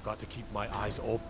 Got to keep my eyes open.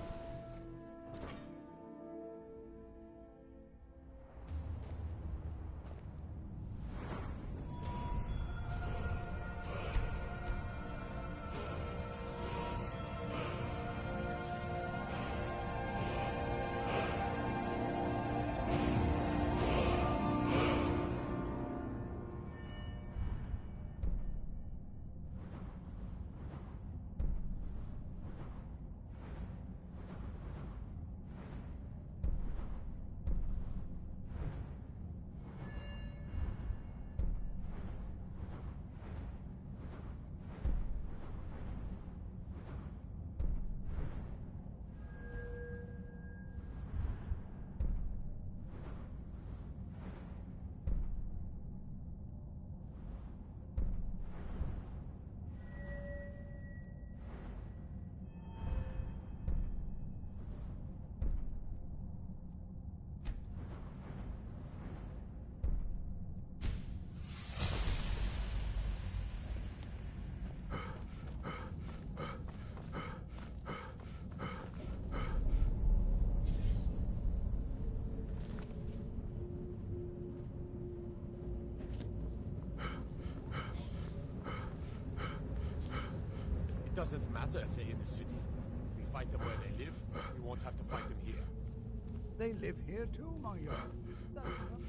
It doesn't matter if they're in the city. We fight them where they live. We won't have to fight them here. They live here too, my young. That's lovely.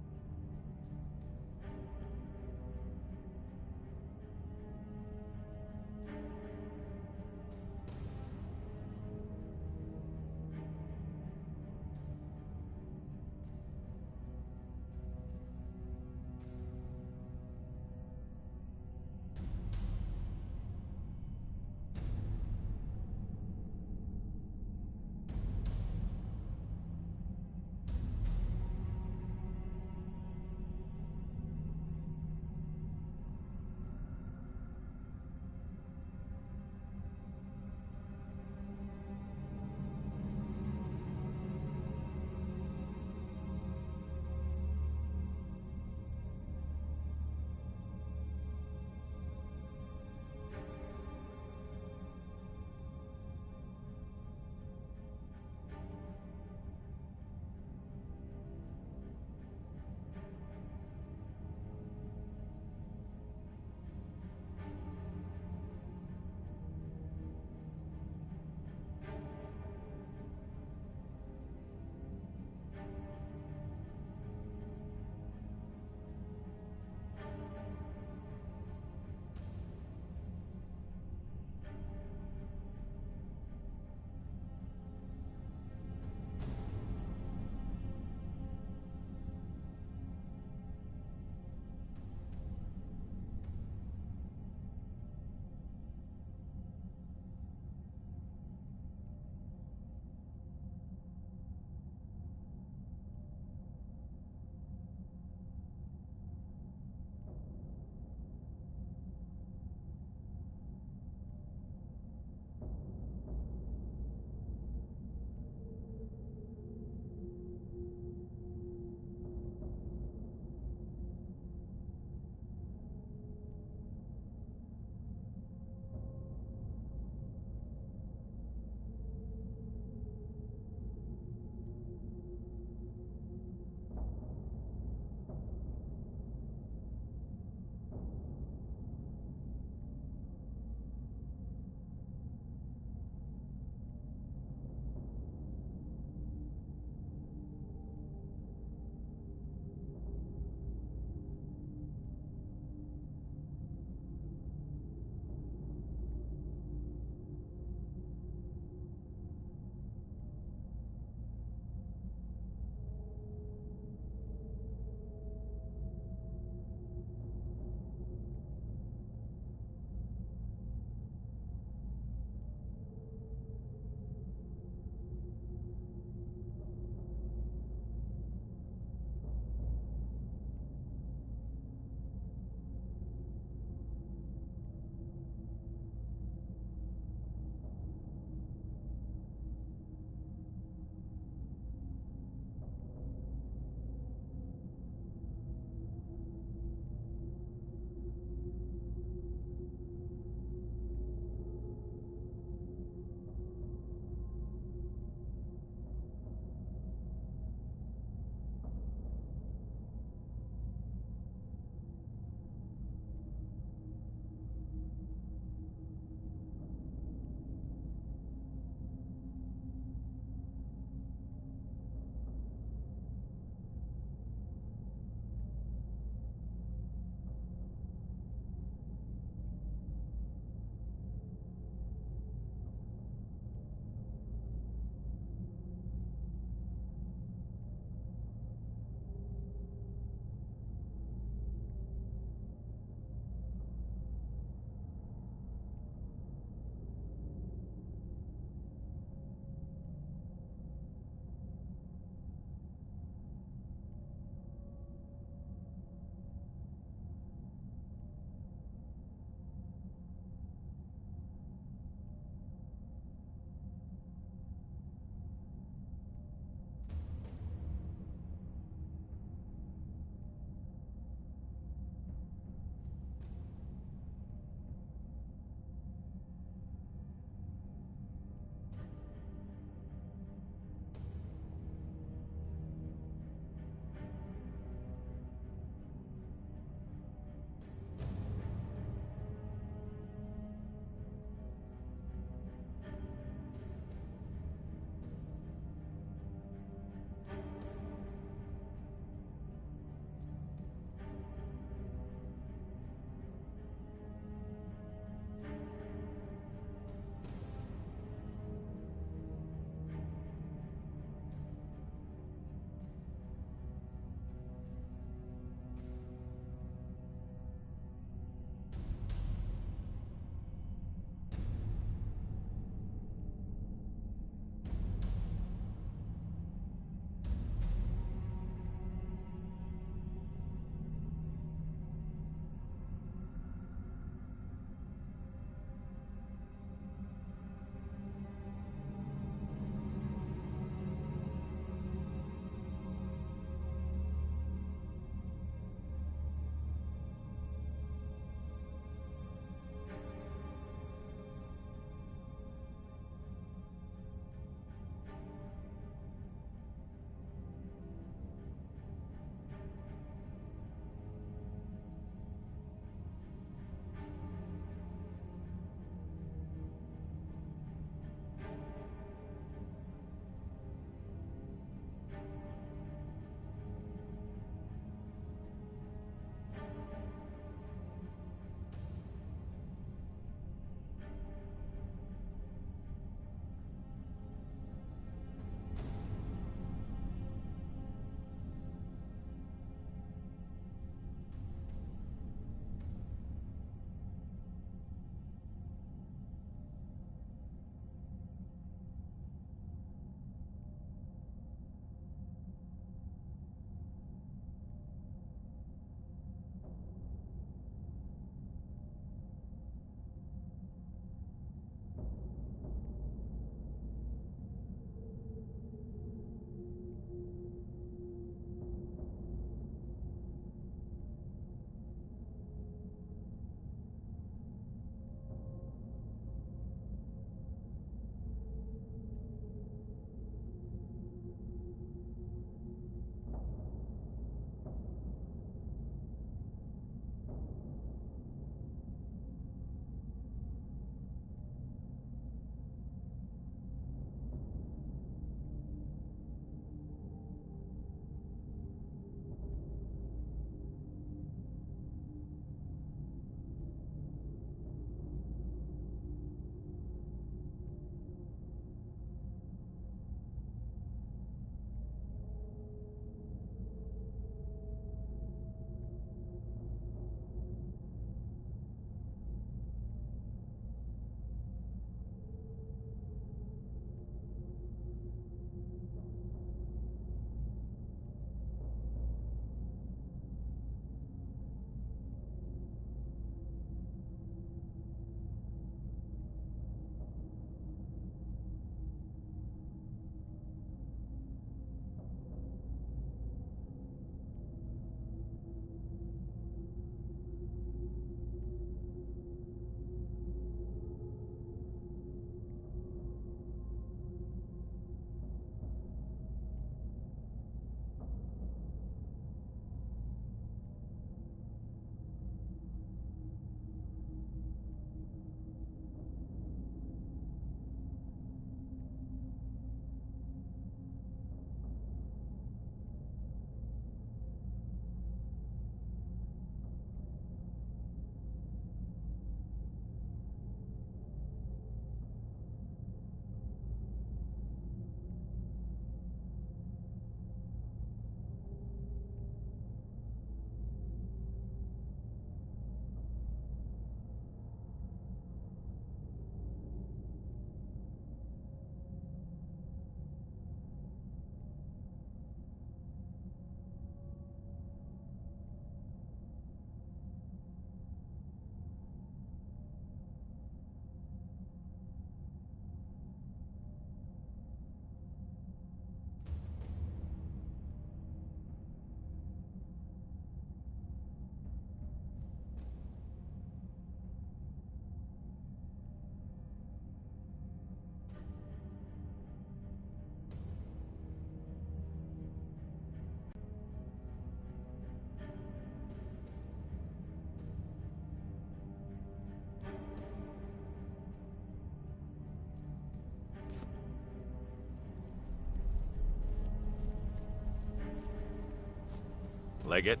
Legate?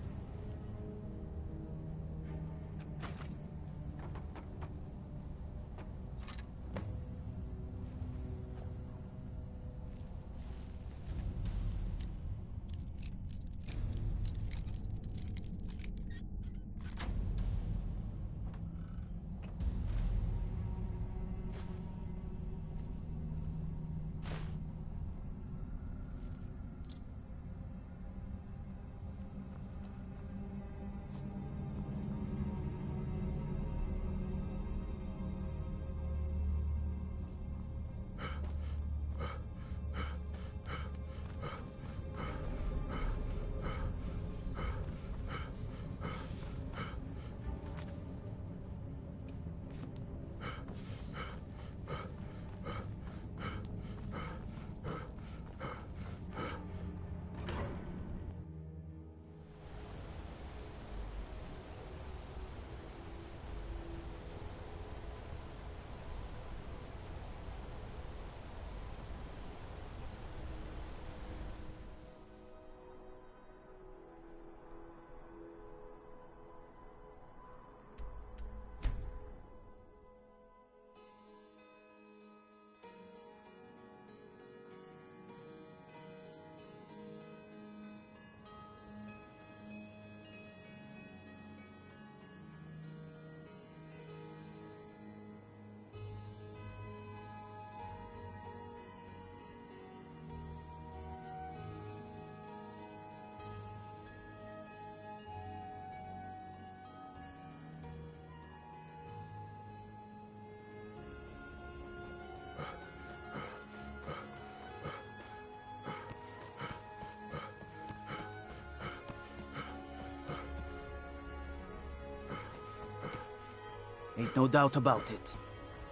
Ain't no doubt about it.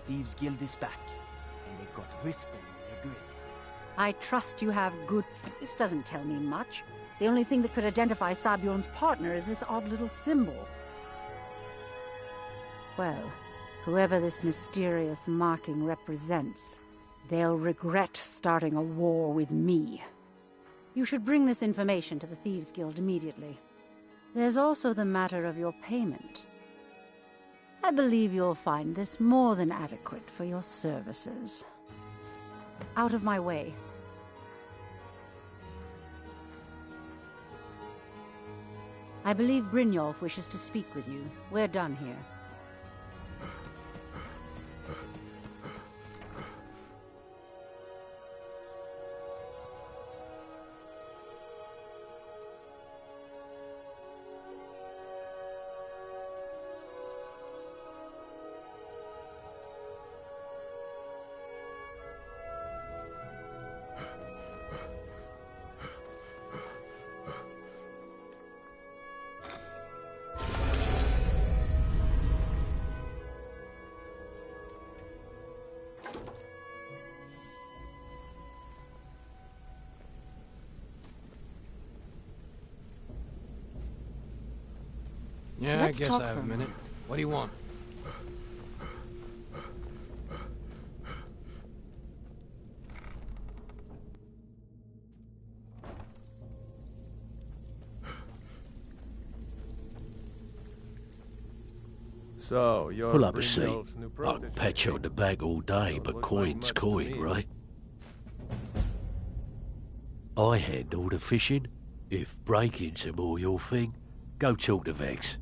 Thieves Guild is back, and they've got Riften in their grip. I trust you have good... This doesn't tell me much. The only thing that could identify Sabjorn's partner is this odd little symbol. Well, whoever this mysterious marking represents, they'll regret starting a war with me. You should bring this information to the Thieves Guild immediately. There's also the matter of your payment. I believe you'll find this more than adequate for your services. Out of my way. I believe Brynjolf wishes to speak with you. We're done here. Yeah, Let's I guess talk I have for a a minute. What do you want? So, you're Pull up a seat. Brynjolf's new I can protege. pat you on the back all day, but Looks like coin's much to coin, me. right? I handle the fishing. If breaking's are more your thing, go talk to Vex.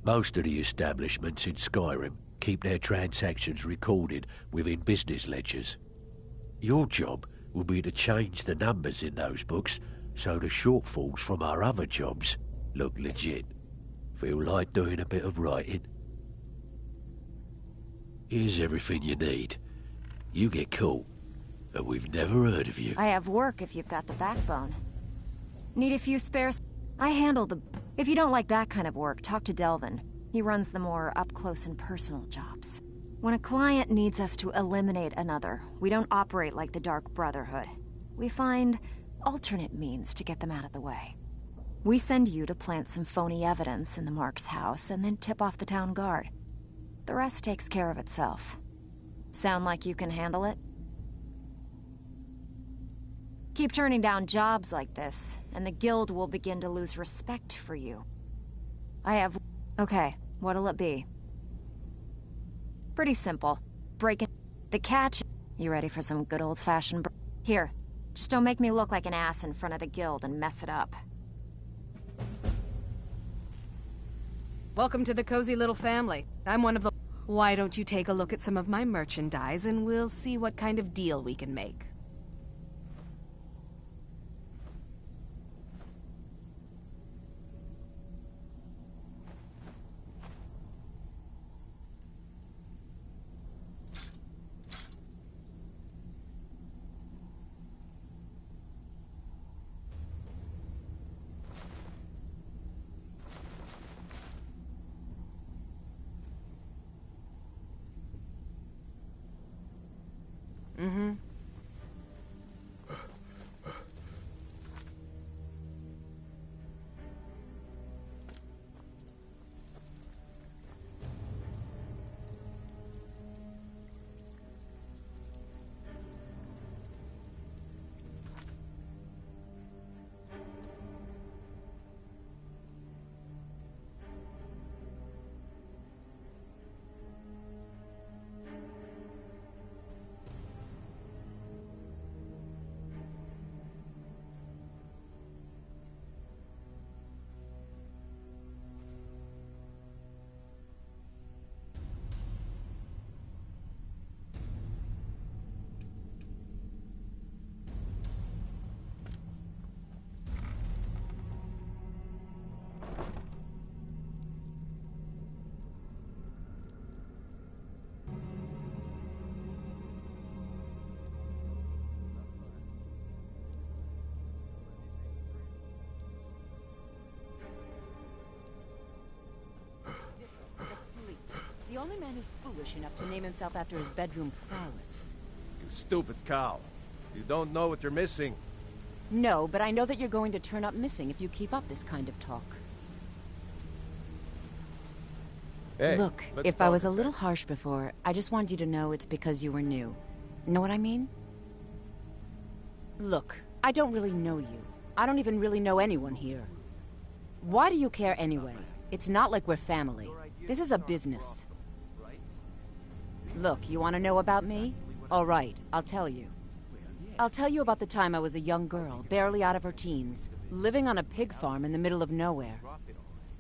Most of the establishments in Skyrim keep their transactions recorded within business ledgers. Your job will be to change the numbers in those books so the shortfalls from our other jobs look legit. Feel like doing a bit of writing? Here's everything you need. You get caught, and we've never heard of you. I have work if you've got the backbone. Need a few spares? I handle the... If you don't like that kind of work, talk to Delvin. He runs the more up-close and personal jobs. When a client needs us to eliminate another, we don't operate like the Dark Brotherhood. We find alternate means to get them out of the way. We send you to plant some phony evidence in the Mark's house and then tip off the town guard. The rest takes care of itself. Sound like you can handle it? Keep turning down jobs like this, and the Guild will begin to lose respect for you. Okay, what'll it be? Pretty simple. Breaking the catch. You ready for some good old-fashioned Here, just don't make me look like an ass in front of the Guild and mess it up. Welcome to the cozy little family. I'm one of the... Why don't you take a look at some of my merchandise and we'll see what kind of deal we can make. Mm-hmm. The only man who's foolish enough to name himself after his bedroom prowess. You stupid cow. You don't know what you're missing. No, but I know that you're going to turn up missing if you keep up this kind of talk. Hey, Look, if I was a little harsh before, I just wanted you to know it's because you were new. Know what I mean? Look, I don't really know you. I don't even really know anyone here. Why do you care anyway? It's not like we're family. This is a business. Look, you want to know about me? All right, I'll tell you. I'll tell you about the time I was a young girl, barely out of her teens, living on a pig farm in the middle of nowhere.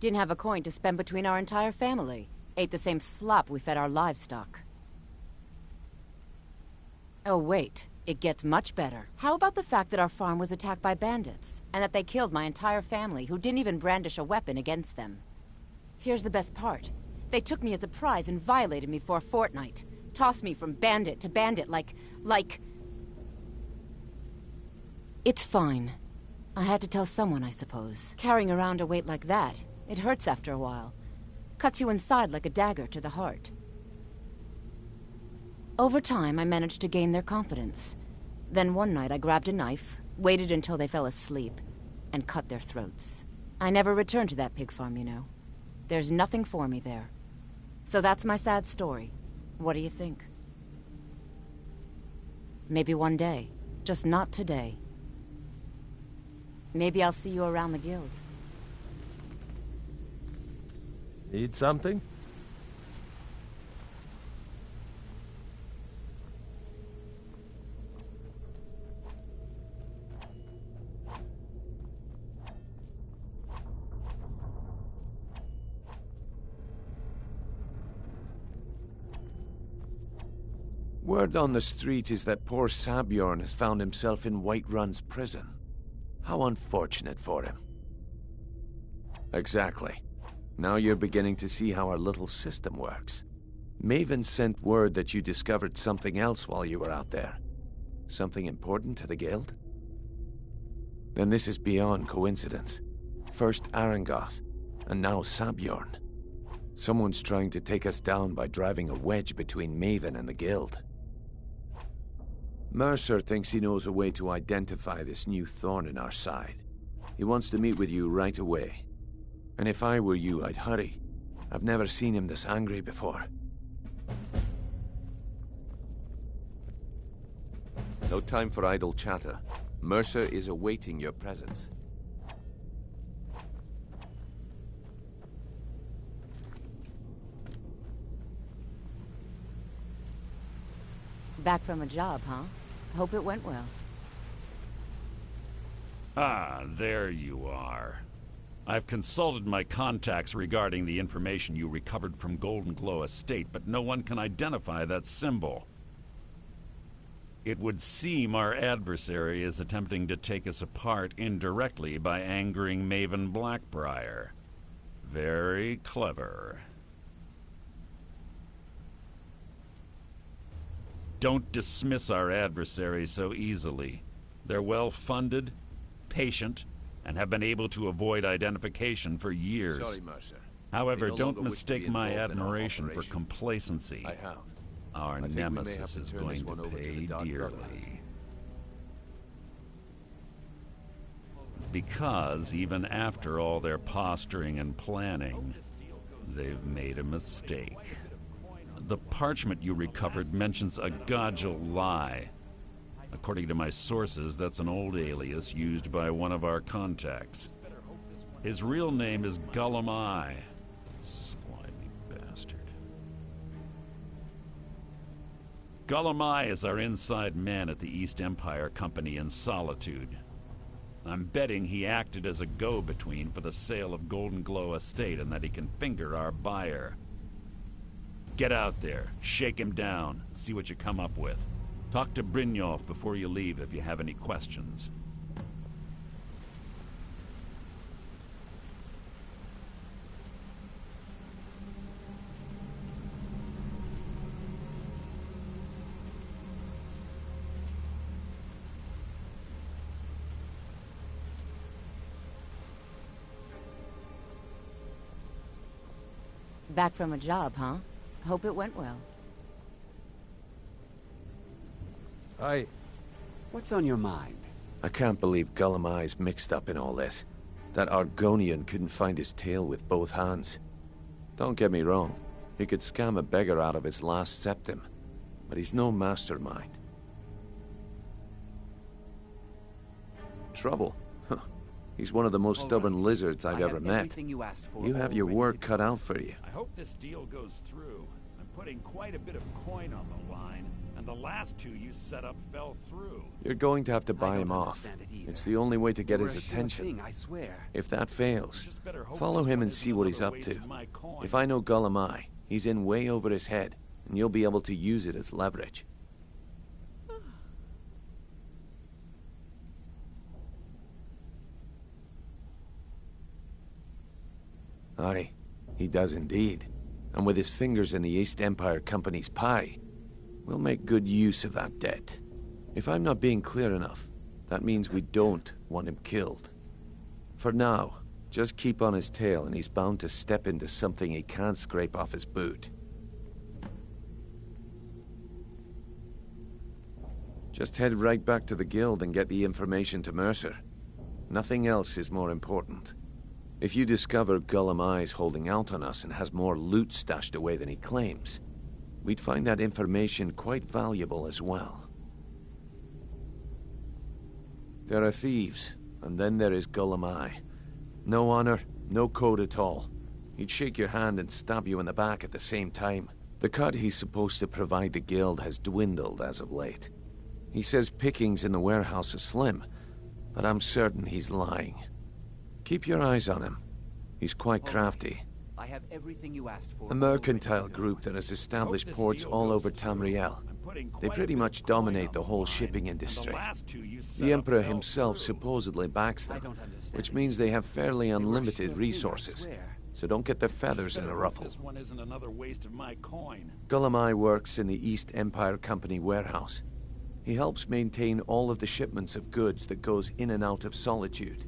Didn't have a coin to spend between our entire family. Ate the same slop we fed our livestock. Oh wait, it gets much better. How about the fact that our farm was attacked by bandits, and that they killed my entire family who didn't even brandish a weapon against them? Here's the best part. They took me as a prize and violated me for a fortnight. Tossed me from bandit to bandit like... It's fine. I had to tell someone, I suppose. Carrying around a weight like that, it hurts after a while. Cuts you inside like a dagger to the heart. Over time, I managed to gain their confidence. Then one night I grabbed a knife, waited until they fell asleep, and cut their throats. I never returned to that pig farm, you know. There's nothing for me there. So that's my sad story. What do you think? Maybe one day. Just not today. Maybe I'll see you around the guild. Need something? Word on the street is that poor Sabjorn has found himself in Whiterun's prison. How unfortunate for him. Exactly. Now you're beginning to see how our little system works. Maven sent word that you discovered something else while you were out there. Something important to the guild? Then this is beyond coincidence. First Arangoth, and now Sabjorn. Someone's trying to take us down by driving a wedge between Maven and the Guild. Mercer thinks he knows a way to identify this new thorn in our side. He wants to meet with you right away. And if I were you, I'd hurry. I've never seen him this angry before. No time for idle chatter. Mercer is awaiting your presence. Back from a job, huh? Hope it went well. Ah, there you are. I've consulted my contacts regarding the information you recovered from Golden Glow Estate, but no one can identify that symbol. It would seem our adversary is attempting to take us apart indirectly by angering Maven Blackbriar. Very clever. Don't dismiss our adversaries so easily. They're well-funded, patient, and have been able to avoid identification for years. Sorry, Mercer. However, no don't longer wish to mistake be my involved in our admiration for operation. complacency. I have. Our I think we may have nemesis to is turn going this to one over to pay the Dark dearly. Brotherhood. Because even after all their posturing and planning, they've made a mistake. The parchment you recovered mentions a Godgel lie. According to my sources, that's an old alias used by one of our contacts. His real name is Gullum Eye. Slimy bastard. Gullum Eye is our inside man at the East Empire Company in Solitude. I'm betting he acted as a go-between for the sale of Golden Glow Estate and that he can finger our buyer. Get out there, shake him down, see what you come up with. Talk to Brynjolf before you leave if you have any questions. Back from a job, huh? Hope it went well. What's on your mind? I can't believe Gullum Eye's mixed up in all this. That Argonian couldn't find his tail with both hands. Don't get me wrong, he could scam a beggar out of his last septim, but he's no mastermind. Trouble? Huh. He's one of the most stubborn lizards I've ever met. You have your work cut out for you. I hope this deal goes through. I'm putting quite a bit of coin on the line, and the last two you set up fell through. You're going to have to buy him off. It's the only way to get his attention. I swear. If that fails, follow him and see what he's up to. If I know Gullum Eye, he's in way over his head, and you'll be able to use it as leverage. Aye, he does indeed. And with his fingers in the East Empire Company's pie, we'll make good use of that debt. If I'm not being clear enough, that means we don't want him killed. For now, just keep on his tail and he's bound to step into something he can't scrape off his boot. Just head right back to the guild and get the information to Mercer. Nothing else is more important. If you discover Gullum Eye's holding out on us and has more loot stashed away than he claims, we'd find that information quite valuable as well. There are thieves, and then there is Gullum Eye. No honor, no code at all. He'd shake your hand and stab you in the back at the same time. The cut he's supposed to provide the guild has dwindled as of late. He says pickings in the warehouse are slim, but I'm certain he's lying. Keep your eyes on him. He's quite crafty. I have everything you asked for. A mercantile group that has established ports all over Tamriel. They pretty much dominate the whole shipping industry. The Emperor himself supposedly backs them, which means they have fairly unlimited resources. So don't get their feathers in a ruffle. This one isn't another waste of my coin. Gullum Eye works in the East Empire Company warehouse. He helps maintain all of the shipments of goods that goes in and out of Solitude.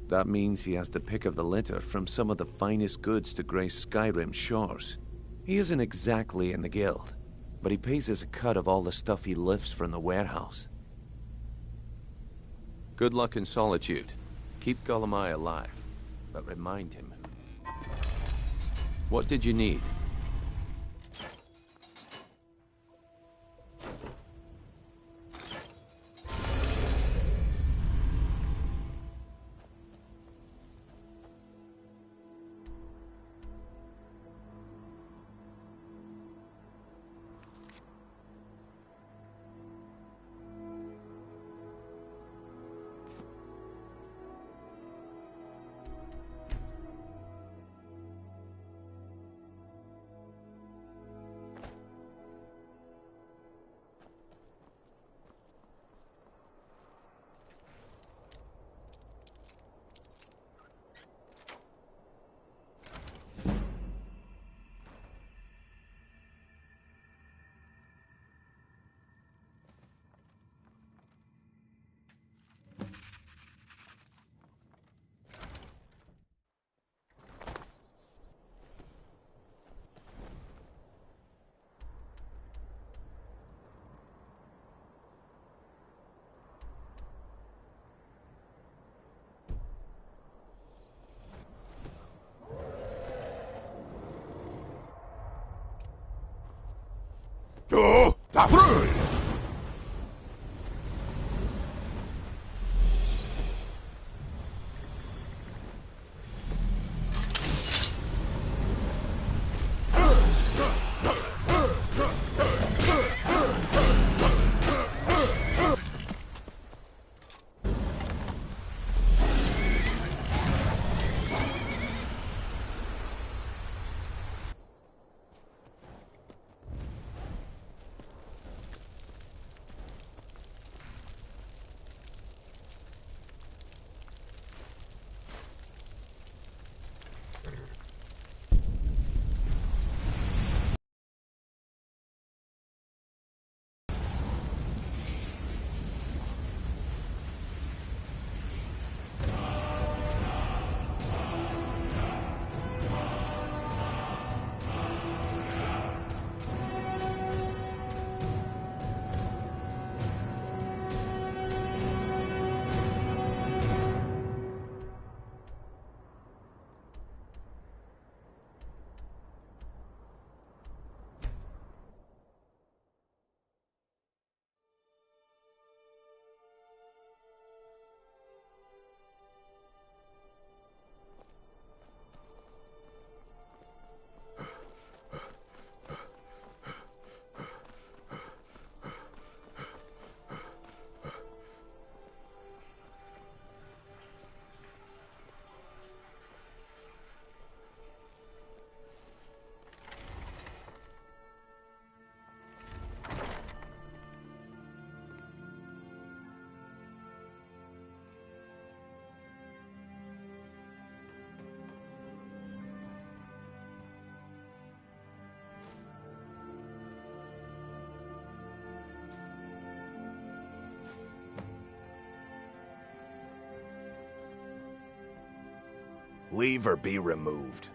That means he has the pick of the litter from some of the finest goods to grace Skyrim's shores. He isn't exactly in the guild, but he pays us a cut of all the stuff he lifts from the warehouse. Good luck in Solitude. Keep Golemai alive, but remind him. What did you need? Leave or be removed.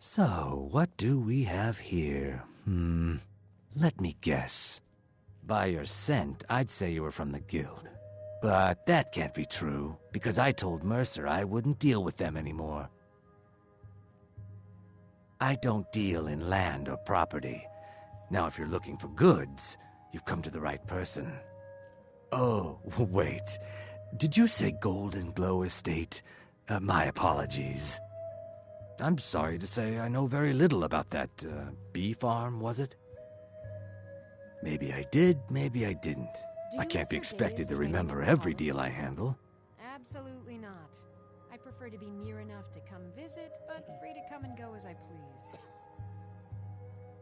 So, what do we have here? Let me guess. By your scent, I'd say you were from the guild. But that can't be true, because I told Mercer I wouldn't deal with them anymore. I don't deal in land or property. Now, if you're looking for goods, you've come to the right person. Oh, wait. Did you say Golden Glow Estate? My apologies. I'm sorry to say I know very little about that, bee farm, was it? Maybe I did, maybe I didn't. I can't be expected to remember every deal I handle. Absolutely not. I prefer to be near enough to come visit, but free to come and go as I please.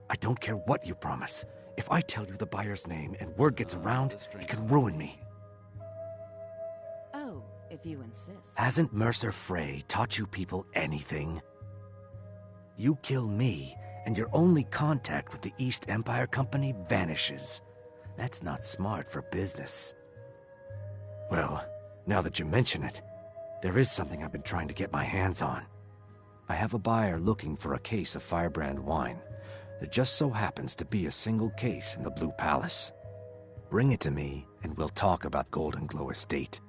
I don't care what you promise. If I tell you the buyer's name and word gets around, it could ruin me. Oh, if you insist. Hasn't Mercer Frey taught you people anything? You kill me, and your only contact with the East Empire Company vanishes. That's not smart for business. Well, now that you mention it, there is something I've been trying to get my hands on. I have a buyer looking for a case of Firebrand wine. There just so happens to be a single case in the Blue Palace. Bring it to me, and we'll talk about Golden Glow Estate.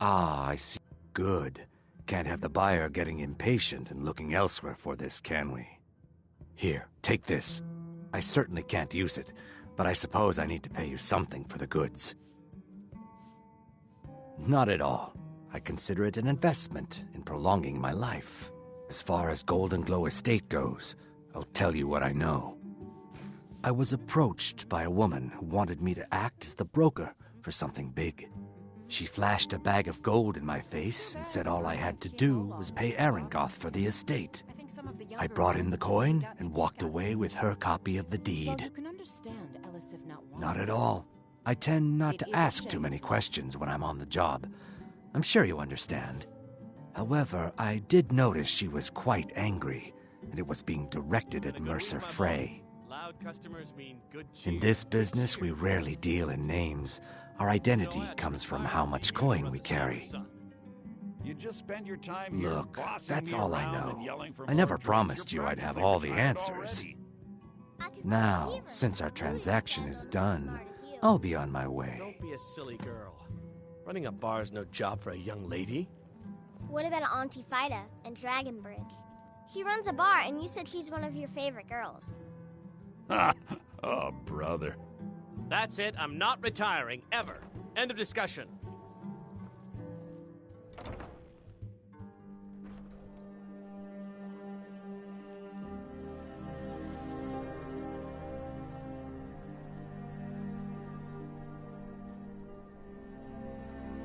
Ah, I see. Good. Can't have the buyer getting impatient and looking elsewhere for this, can we? Here, take this. I certainly can't use it, but I suppose I need to pay you something for the goods. Not at all. I consider it an investment in prolonging my life. As far as Golden Glow Estate goes, I'll tell you what I know. I was approached by a woman who wanted me to act as the broker for something big. She flashed a bag of gold in my face and said all I had to do was pay Arangoth for the estate. I brought in the coin and walked away with her copy of the deed. Not at all. I tend not to ask too many questions when I'm on the job. I'm sure you understand. However, I did notice she was quite angry, and it was being directed at Mercer Frey. In this business, we rarely deal in names. Our identity comes from how much coin we carry. Look, that's all I know. I never promised you I'd have all the answers. Now, since our transaction is done, I'll be on my way. Don't be a silly girl. Running a bar is no job for a young lady. What about Auntie Fida and Dragonbridge? She runs a bar, and you said she's one of your favorite girls. Oh, brother. That's it. I'm not retiring, ever. End of discussion.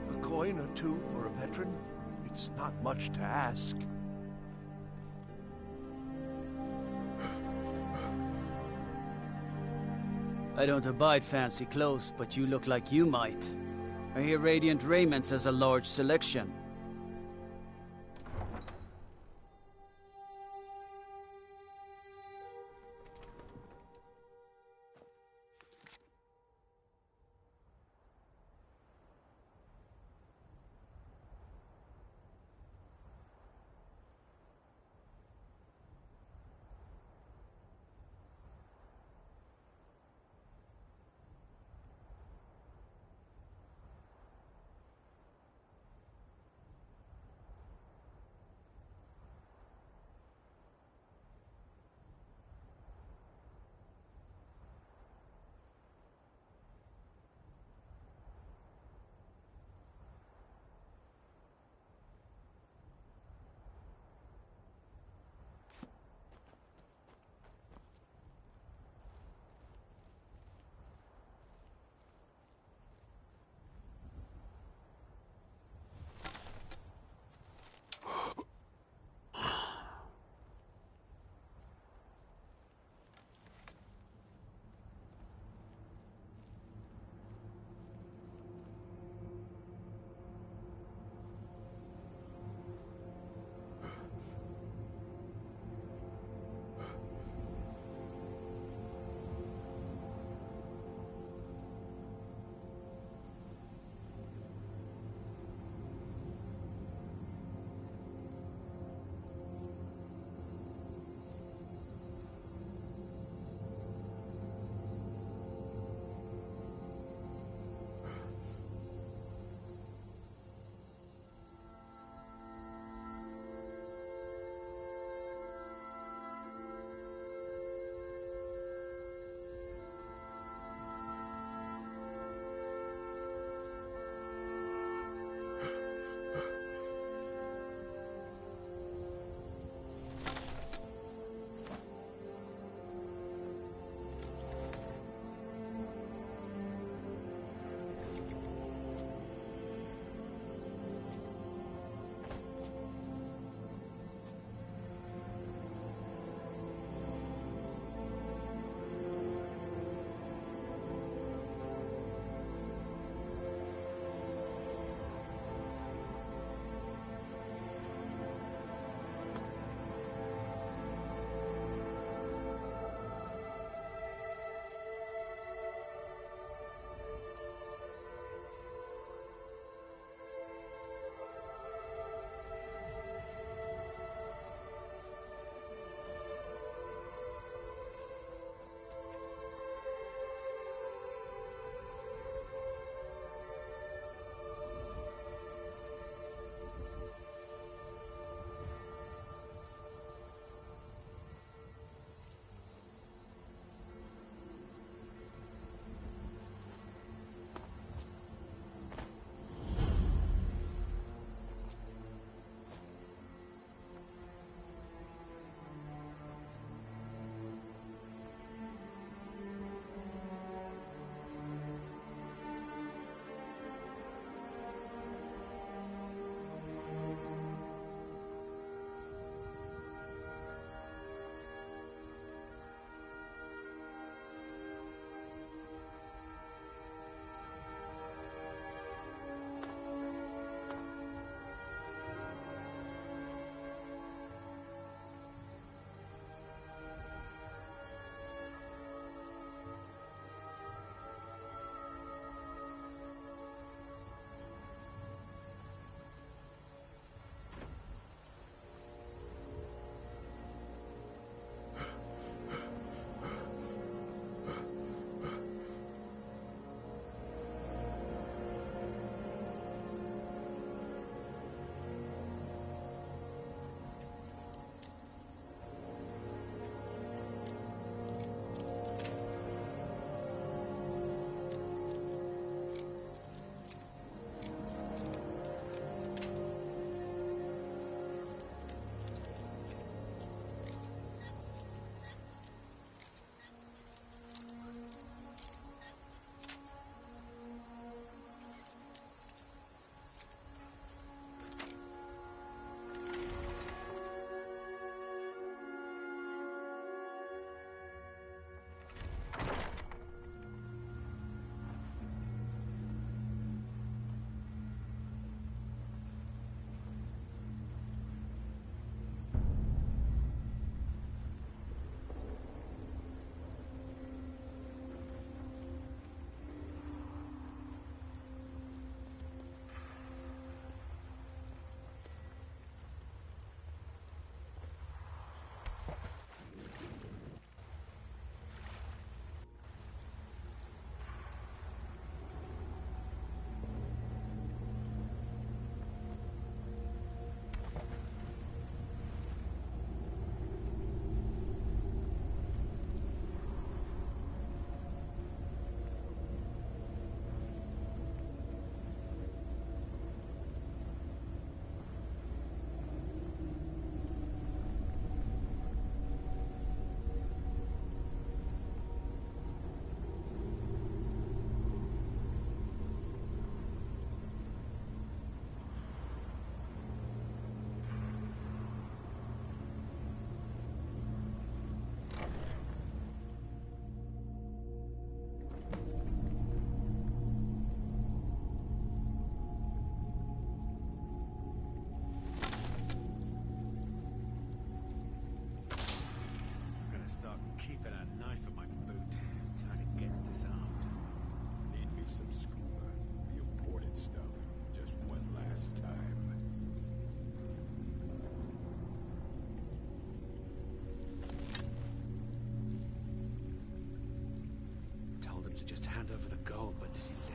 A coin or two for a veteran? It's not much to ask. I don't abide fancy clothes, but you look like you might. I hear Radiant Raiments has a large selection.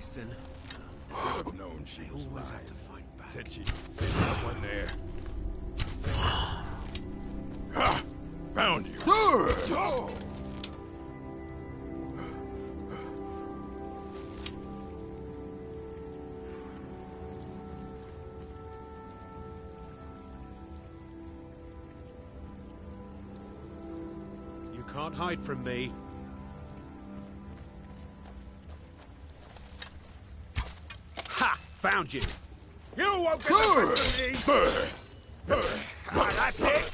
Listen. Should have known she was always lying. have to fight back. Said she'd been someone there. Ah! Found you. Oh! You can't hide from me. Ha! Found you! You won't get the best of me! That's it!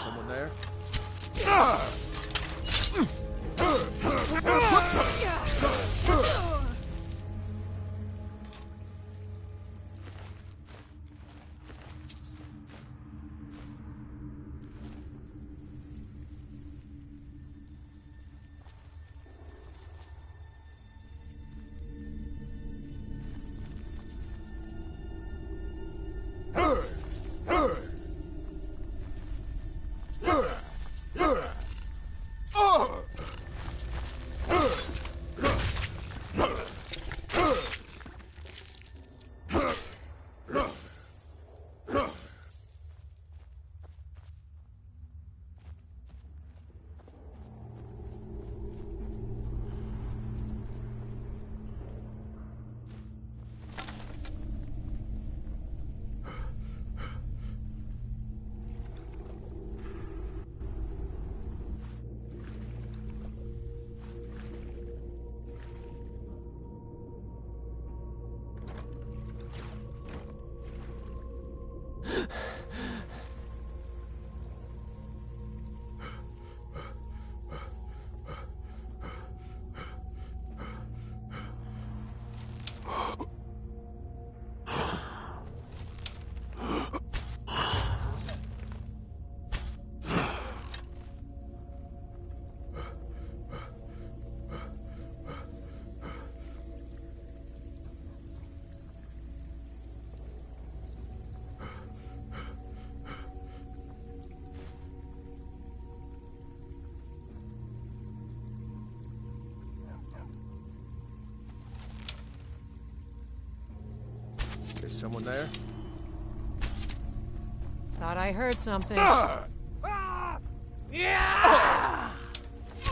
Someone there? Is someone there? Thought I heard something. Yeah!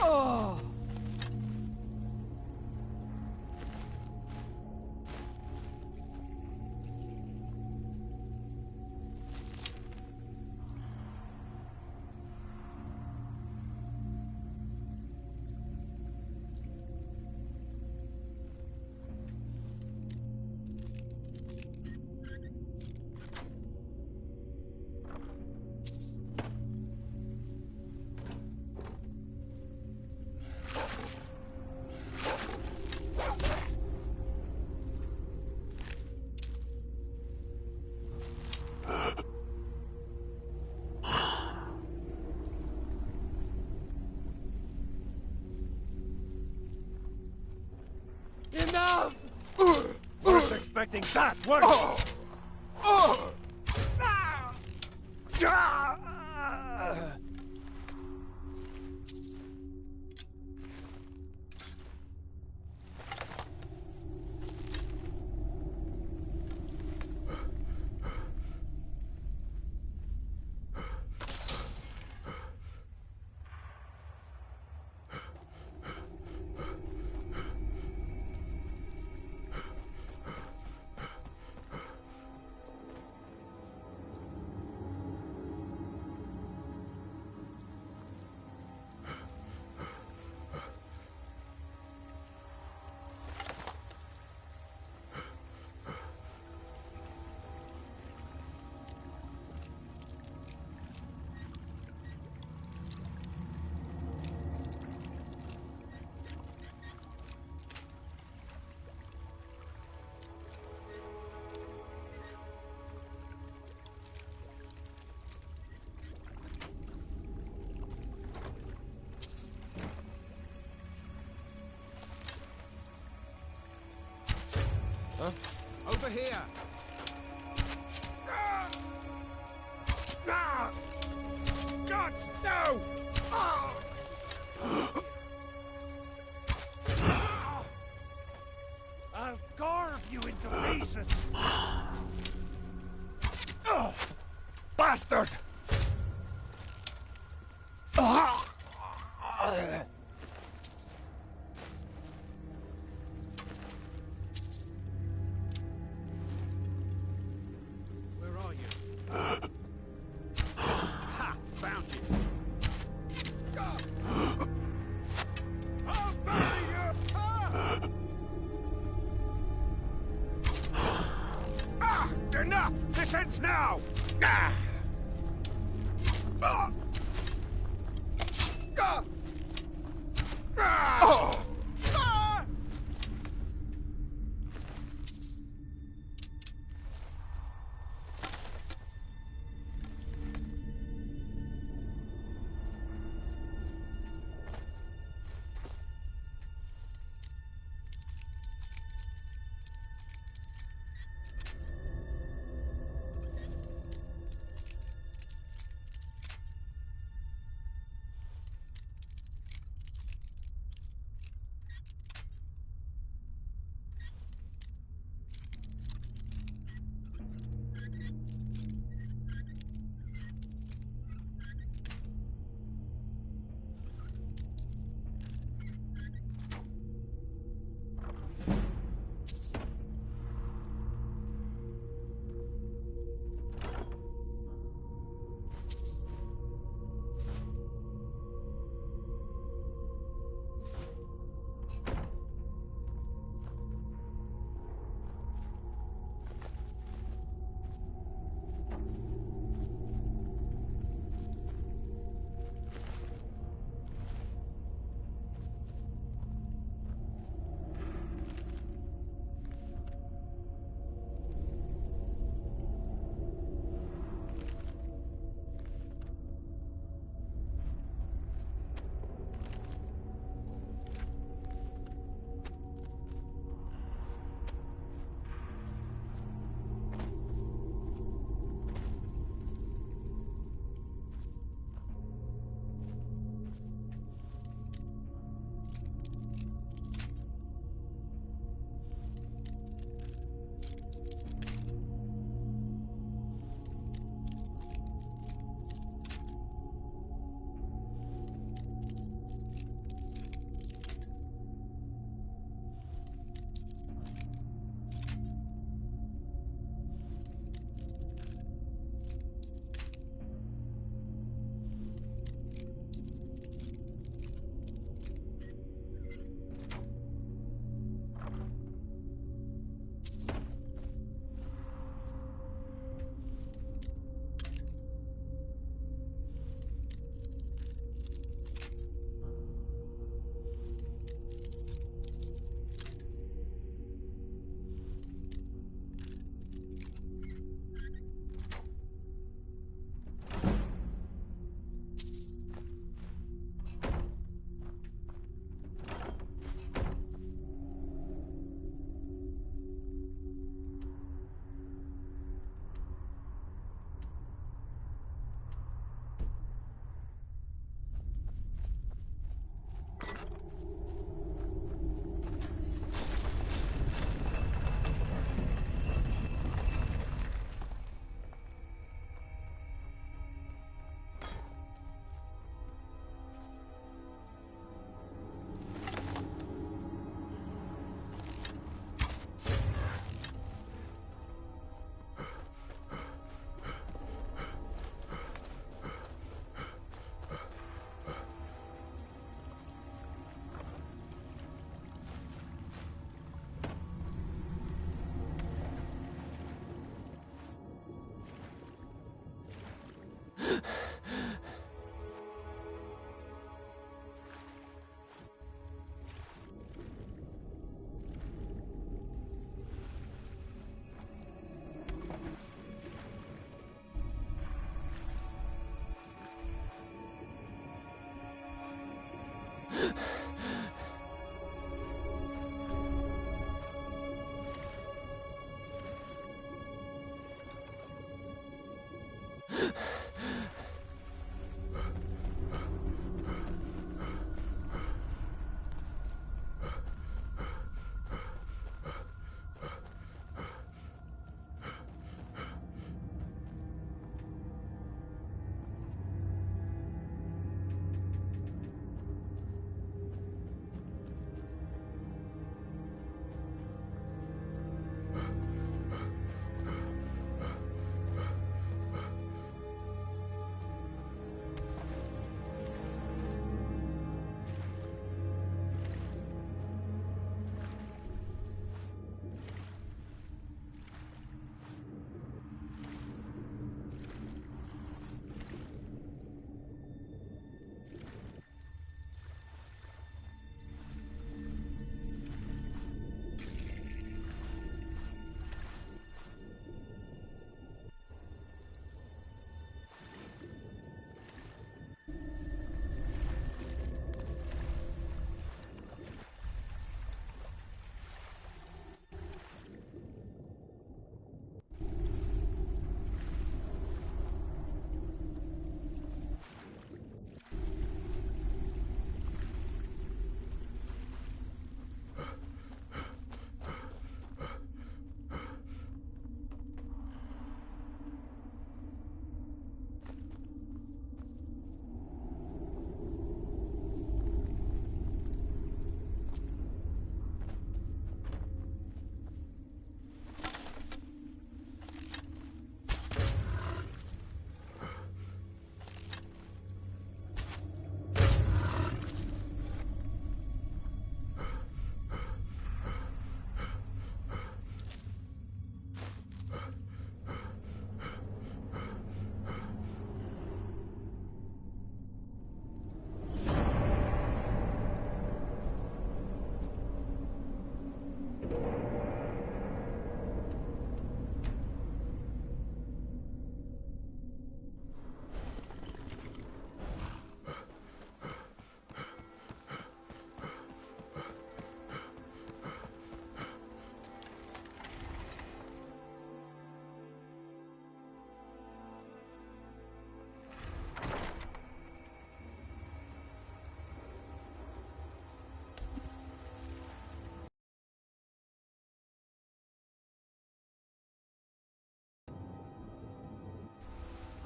Oh! expecting that, weren't you? Huh? Over here! Gods, no! I'll carve you into pieces! Bastard! Where are you? Ha! Found you! I'll bury you! Enough! This ends now!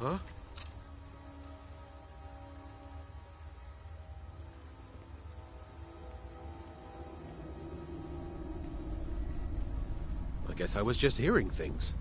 Huh? I guess I was just hearing things.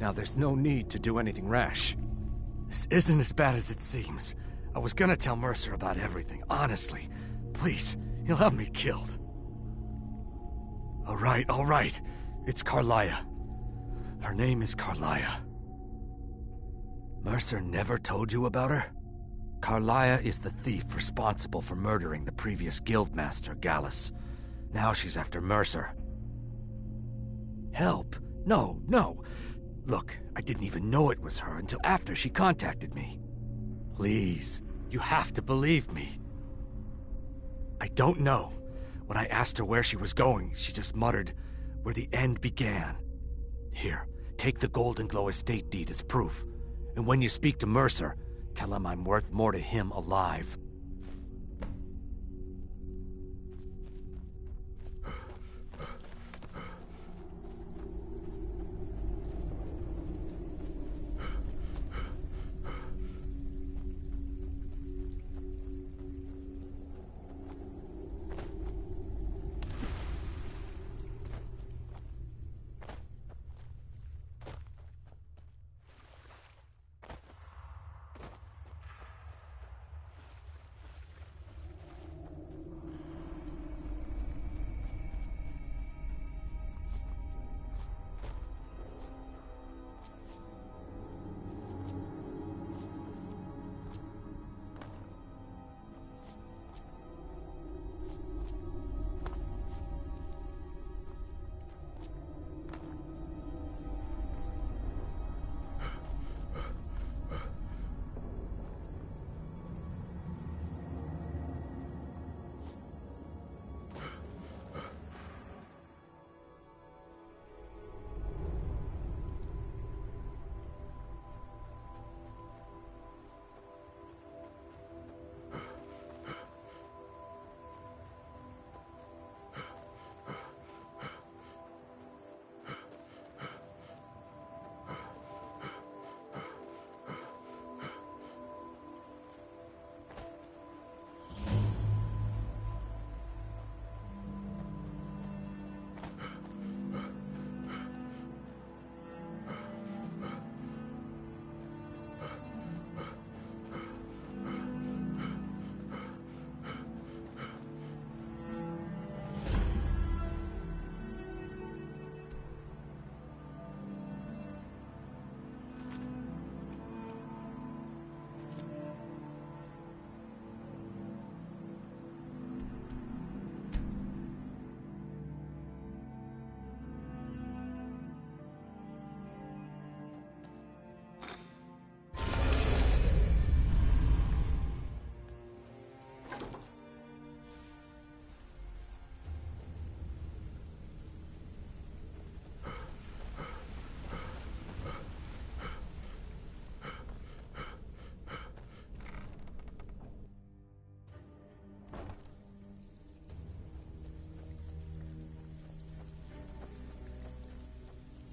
Now, there's no need to do anything rash. This isn't as bad as it seems. I was gonna tell Mercer about everything, honestly. Please, he'll have me killed. All right. It's Carlia. Her name is Carlia. Mercer never told you about her? Carlia is the thief responsible for murdering the previous guildmaster, Gallus. Now she's after Mercer. Help? No. Look, I didn't even know it was her until after she contacted me. Please, you have to believe me. I don't know. When I asked her where she was going, she just muttered, "Where the end began." Here, take the Golden Glow estate deed as proof. And when you speak to Mercer, tell him I'm worth more to him alive.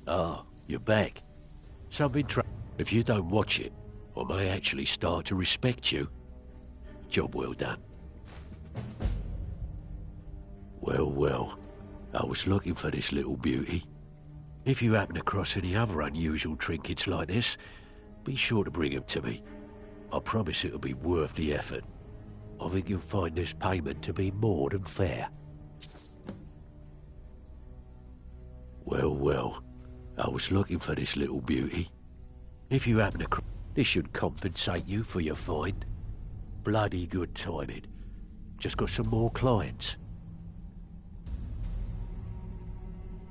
Ah, you're back. If you don't watch it, I may actually start to respect you. Job well done. Well, well. I was looking for this little beauty. If you happen across any other unusual trinkets like this, be sure to bring them to me. I promise it'll be worth the effort. I think you'll find this payment to be more than fair. Well, well. I was looking for this little beauty. If you happen across... This should compensate you for your find. Bloody good timing. Just got some more clients.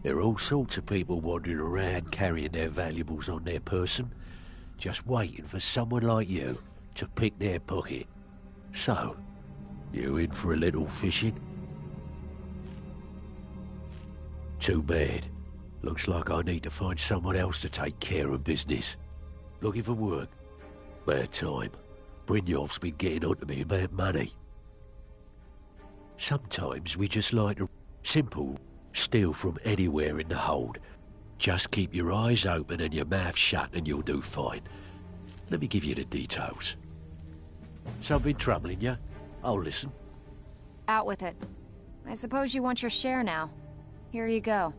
There are all sorts of people wandering around carrying their valuables on their person, just waiting for someone like you to pick their pocket. So, you in for a little fishing? Too bad. Looks like I need to find someone else to take care of business. Looking for work? Bad time. Brynjolf's been getting on to me about money. Sometimes we just like to... Simple. Steal from anywhere in the hold. Just keep your eyes open and your mouth shut and you'll do fine. Let me give you the details. Something troubling you? I'll listen. Out with it. I suppose you want your share now. Here you go.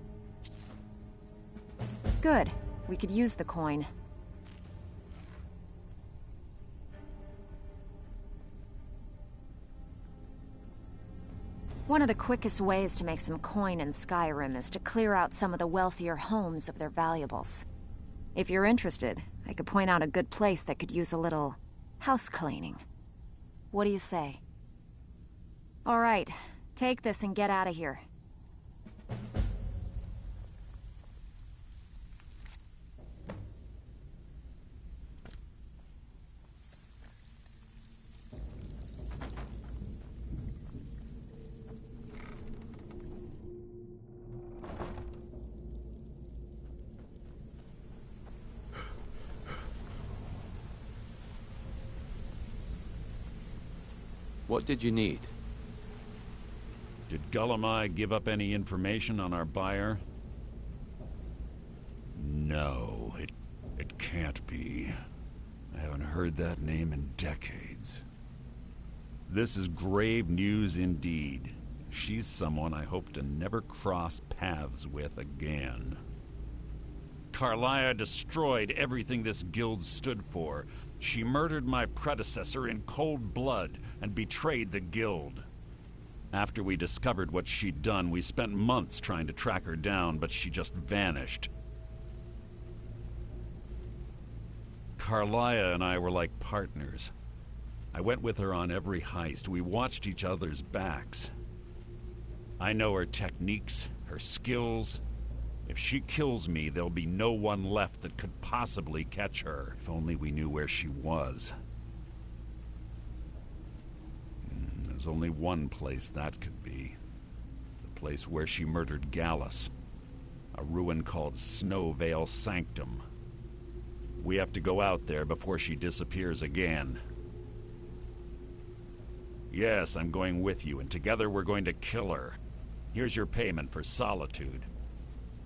Good. We could use the coin. One of the quickest ways to make some coin in Skyrim is to clear out some of the wealthier homes of their valuables. If you're interested, I could point out a good place that could use a little house cleaning. What do you say? All right, take this and get out of here. What did you need? Did Gullamai give up any information on our buyer? No, it can't be. I haven't heard that name in decades. This is grave news indeed. She's someone I hope to never cross paths with again. Carlia destroyed everything this guild stood for. She murdered my predecessor in cold blood and betrayed the guild. After we discovered what she'd done, we spent months trying to track her down, but she just vanished. Carlia and I were like partners. I went with her on every heist. We watched each other's backs. I know her techniques, her skills. If she kills me, there'll be no one left that could possibly catch her. If only we knew where she was. There's only one place that could be. The place where she murdered Gallus. A ruin called Snowvale Sanctum. We have to go out there before she disappears again. Yes, I'm going with you, and together we're going to kill her. Here's your payment for solitude.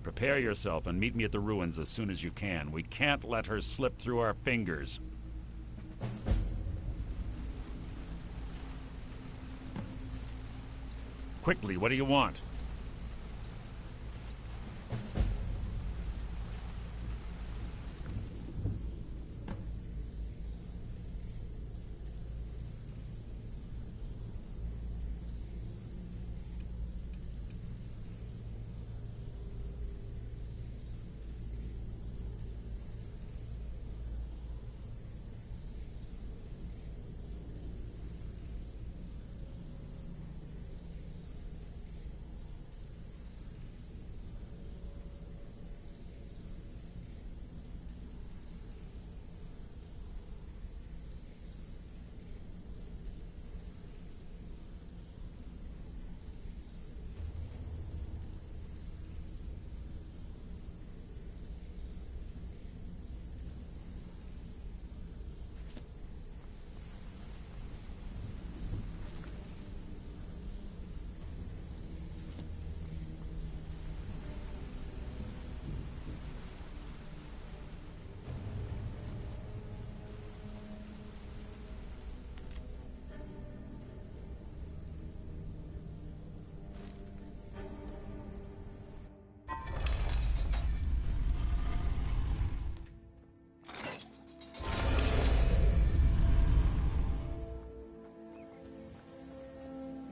Prepare yourself and meet me at the ruins as soon as you can. We can't let her slip through our fingers. Quickly, what do you want?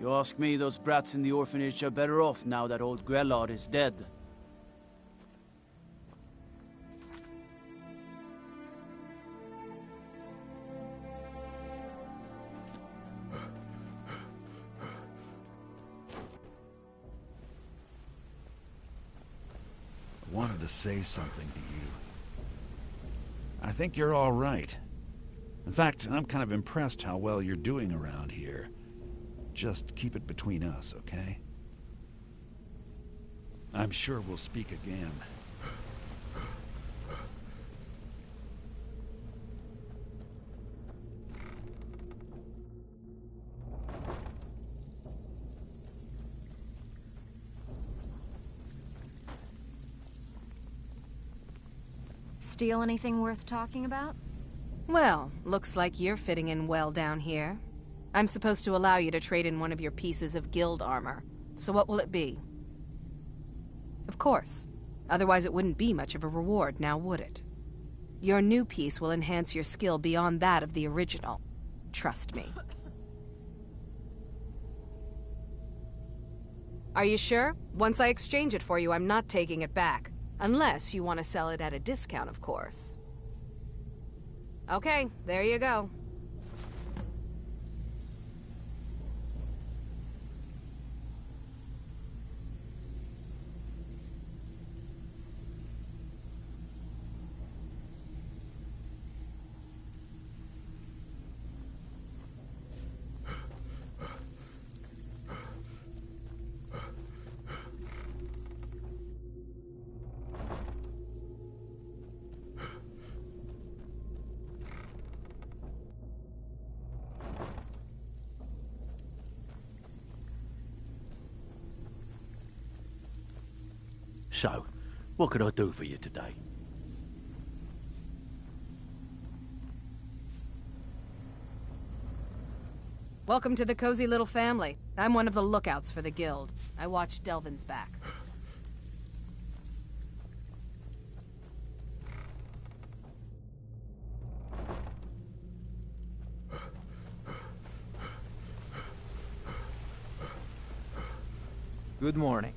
You ask me, those brats in the orphanage are better off now that old Grelod is dead. I wanted to say something to you. I think you're all right. In fact, I'm kind of impressed how well you're doing around here. Just keep it between us, okay? I'm sure we'll speak again. Steal anything worth talking about? Well, looks like you're fitting in well down here. I'm supposed to allow you to trade in one of your pieces of guild armor. So what will it be? Of course. Otherwise it wouldn't be much of a reward, now would it? Your new piece will enhance your skill beyond that of the original. Trust me. Are you sure? Once I exchange it for you, I'm not taking it back. Unless you want to sell it at a discount, of course. Okay, there you go. So, what can I do for you today? Welcome to the cozy little family. I'm one of the lookouts for the guild. I watch Delvin's back. Good morning.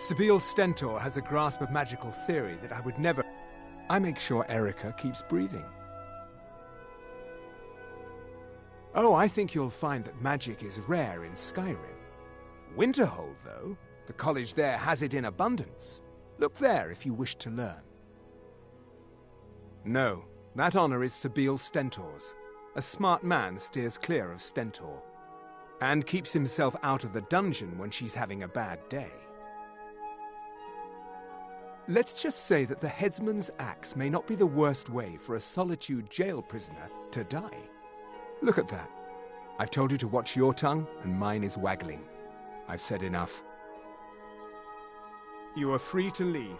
Sabine Stentor has a grasp of magical theory that I would never... I make sure Erica keeps breathing. Oh, I think you'll find that magic is rare in Skyrim. Winterhold, though, the college there has it in abundance. Look there if you wish to learn. No, that honor is Sabine Stentor's. A smart man steers clear of Stentor, and keeps himself out of the dungeon when she's having a bad day. Let's just say that the headsman's axe may not be the worst way for a Solitude jail prisoner to die. Look at that. I've told you to watch your tongue, and mine is waggling. I've said enough. You are free to leave.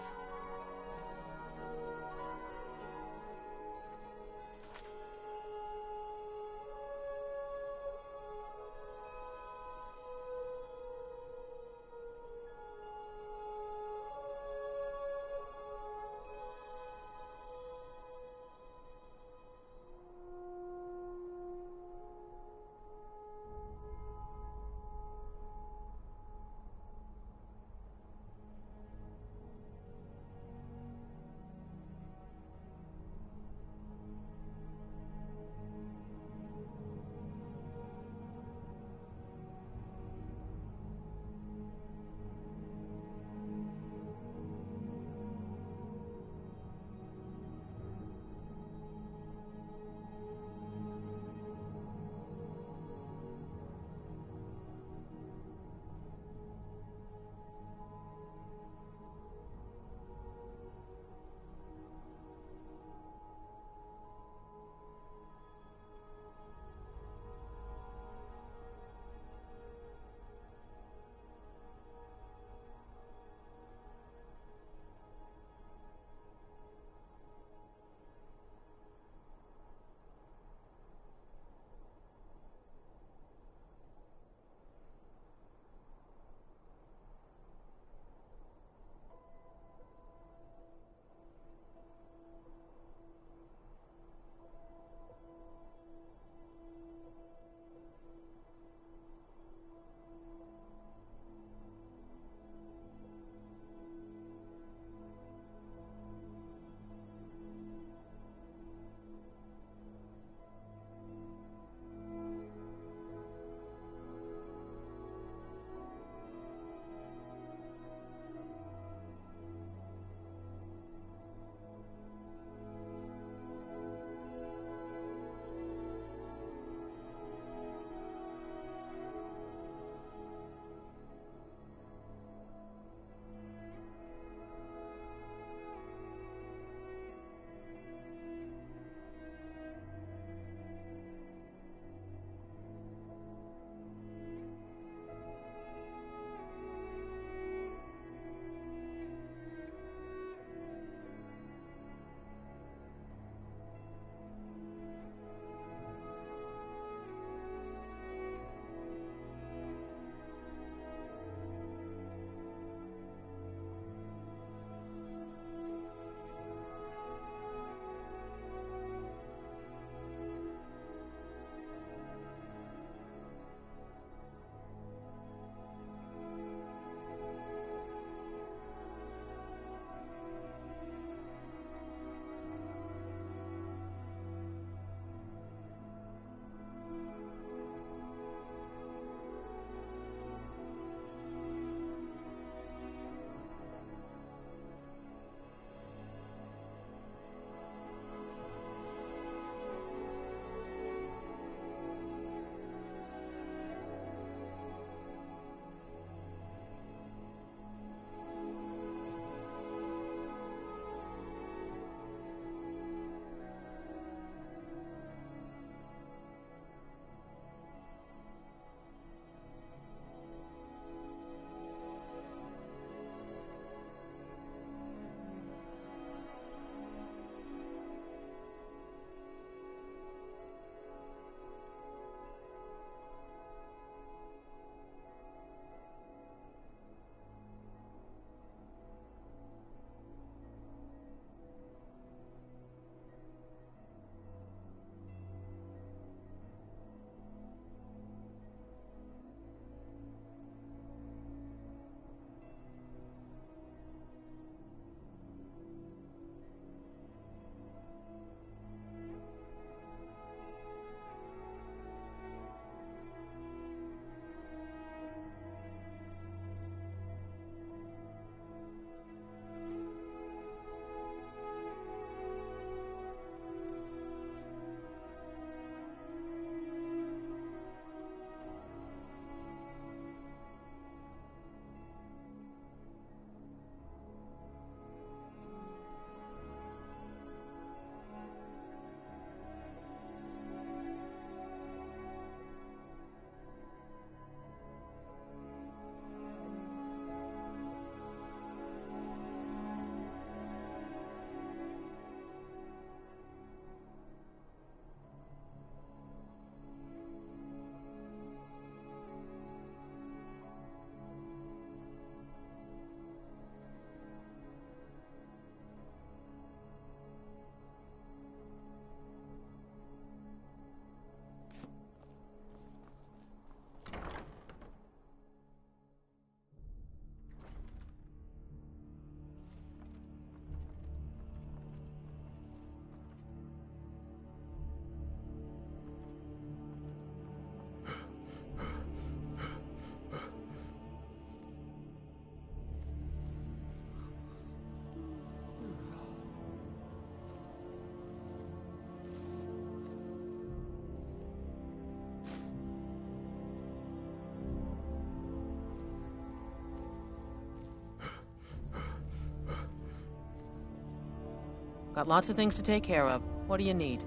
Got lots of things to take care of. What do you need?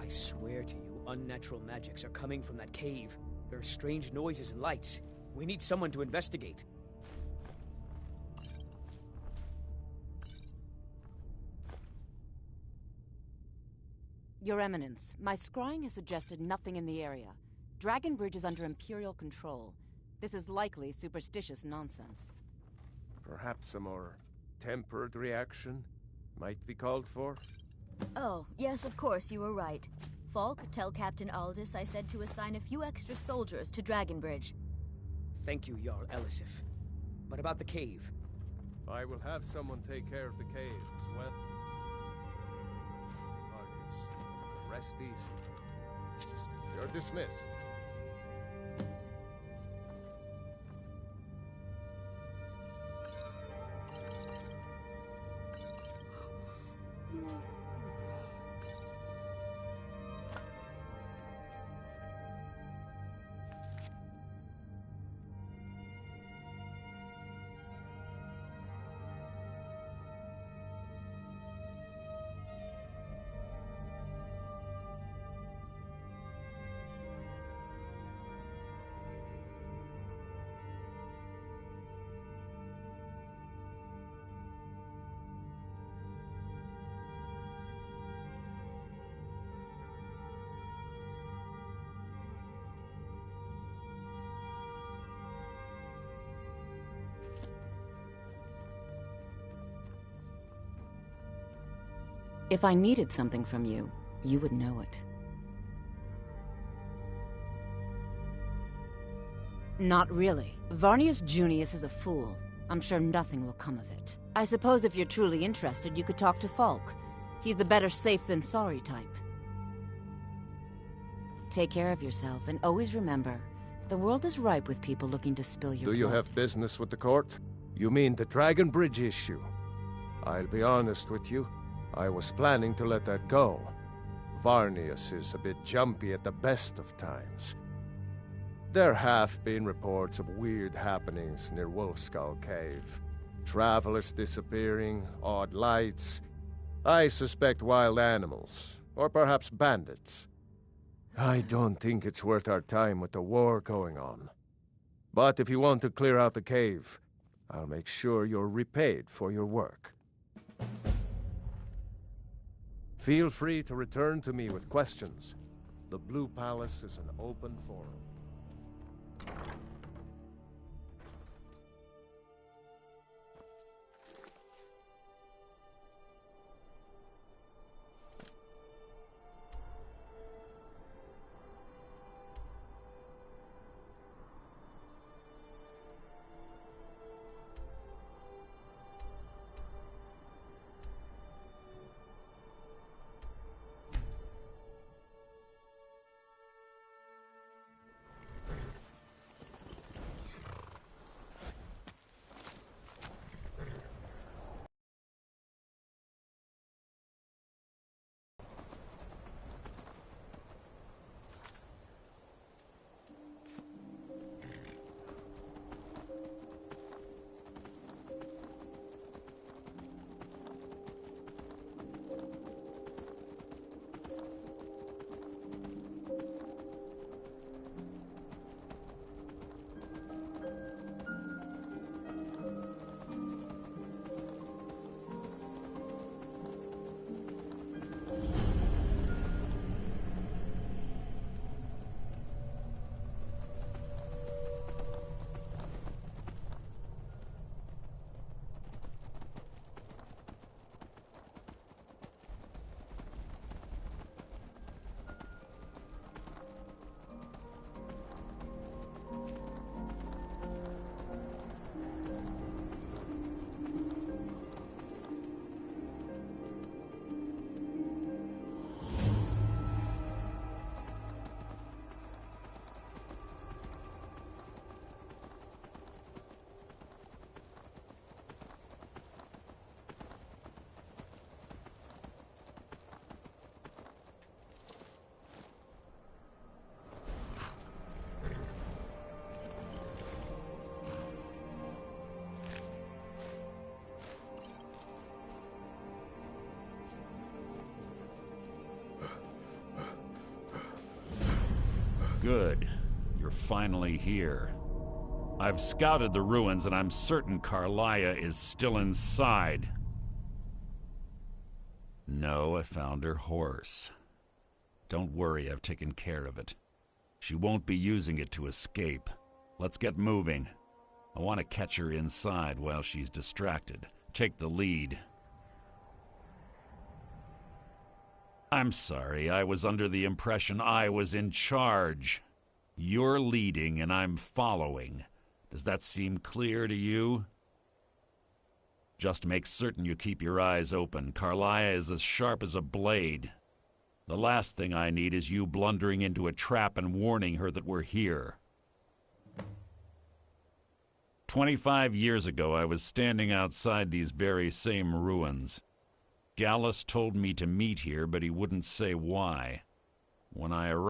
I swear to you, unnatural magics are coming from that cave. There are strange noises and lights. We need someone to investigate. Your Eminence, my scrying has suggested nothing in the area. Dragon Bridge is under Imperial control. This is likely superstitious nonsense. Perhaps a more tempered reaction might be called for? Oh, yes, of course, you were right. Falk, tell Captain Aldous I said to assign a few extra soldiers to Dragonbridge. Thank you, Jarl Elisif. But about the cave? I will have someone take care of the cave as well. Vargas, rest easy. You're dismissed. If I needed something from you, you would know it. Not really. Varnius Junius is a fool. I'm sure nothing will come of it. I suppose if you're truly interested, you could talk to Falk. He's the better safe than sorry type. Take care of yourself, and always remember, the world is ripe with people looking to spill your blood. Do you have business with the court? You mean the Dragon Bridge issue? I'll be honest with you. I was planning to let that go. Varnius is a bit jumpy at the best of times. There have been reports of weird happenings near Wolfskull Cave. Travelers disappearing, odd lights. I suspect wild animals, or perhaps bandits. I don't think it's worth our time with the war going on. But if you want to clear out the cave, I'll make sure you're repaid for your work. Feel free to return to me with questions. The Blue Palace is an open forum. Good. You're finally here. I've scouted the ruins and I'm certain Carlia is still inside. No, I found her horse. Don't worry, I've taken care of it. She won't be using it to escape. Let's get moving. I want to catch her inside while she's distracted. Take the lead. I'm sorry, I was under the impression I was in charge. You're leading and I'm following. Does that seem clear to you? Just make certain you keep your eyes open. Carlia is as sharp as a blade. The last thing I need is you blundering into a trap and warning her that we're here. 25 years ago, I was standing outside these very same ruins. Gallus told me to meet here, but he wouldn't say why. When I arrived,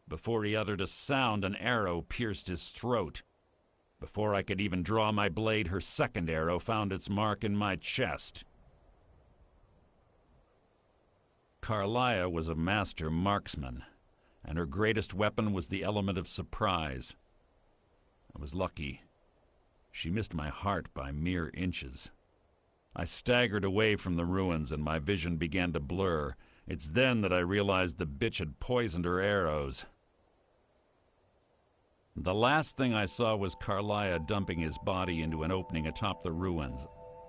before he uttered a sound, an arrow pierced his throat. Before I could even draw my blade, her second arrow found its mark in my chest. Carlia was a master marksman, and her greatest weapon was the element of surprise. I was lucky. She missed my heart by mere inches. I staggered away from the ruins and my vision began to blur. It's then that I realized the bitch had poisoned her arrows. The last thing I saw was Carlia dumping his body into an opening atop the ruins.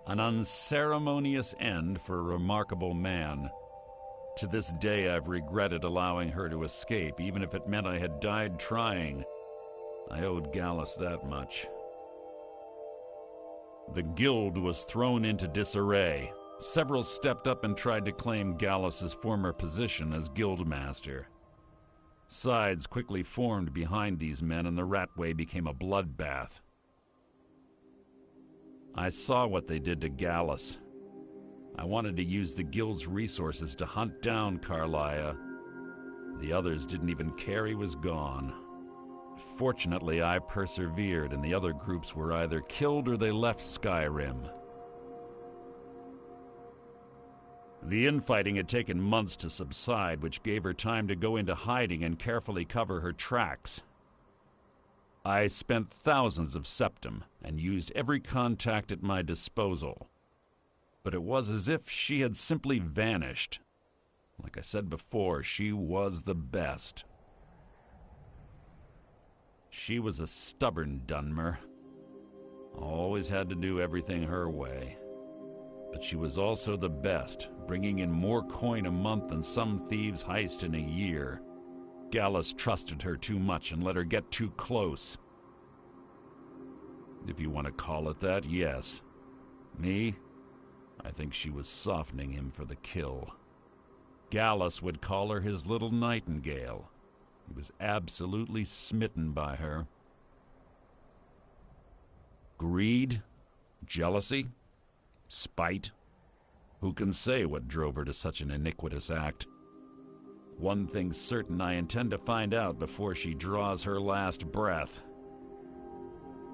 An unceremonious end for a remarkable man. To this day I've regretted allowing her to escape, even if it meant I had died trying. I owed Gallus that much. The guild was thrown into disarray. Several stepped up and tried to claim Gallus's former position as guildmaster. Sides quickly formed behind these men and the Ratway became a bloodbath. I saw what they did to Gallus. I wanted to use the guild's resources to hunt down Carlia. The others didn't even care he was gone. Fortunately, I persevered, and the other groups were either killed or they left Skyrim. The infighting had taken months to subside, which gave her time to go into hiding and carefully cover her tracks. I spent thousands of septum and used every contact at my disposal. But it was as if she had simply vanished. Like I said before, she was the best. She was a stubborn Dunmer. Always had to do everything her way. But she was also the best, bringing in more coin a month than some thieves heist in a year. Gallus trusted her too much and let her get too close. If you want to call it that, yes. Me? I think she was softening him for the kill. Gallus would call her his little nightingale. He was absolutely smitten by her. Greed? Jealousy? Spite? Who can say what drove her to such an iniquitous act? One thing's certain, I intend to find out before she draws her last breath.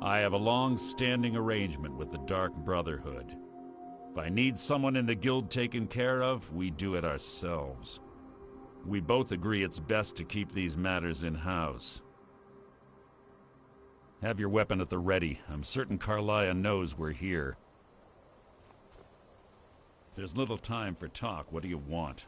I have a long-standing arrangement with the Dark Brotherhood. If I need someone in the guild taken care of, we do it ourselves. We both agree it's best to keep these matters in-house. Have your weapon at the ready. I'm certain Carlia knows we're here. There's little time for talk. What do you want?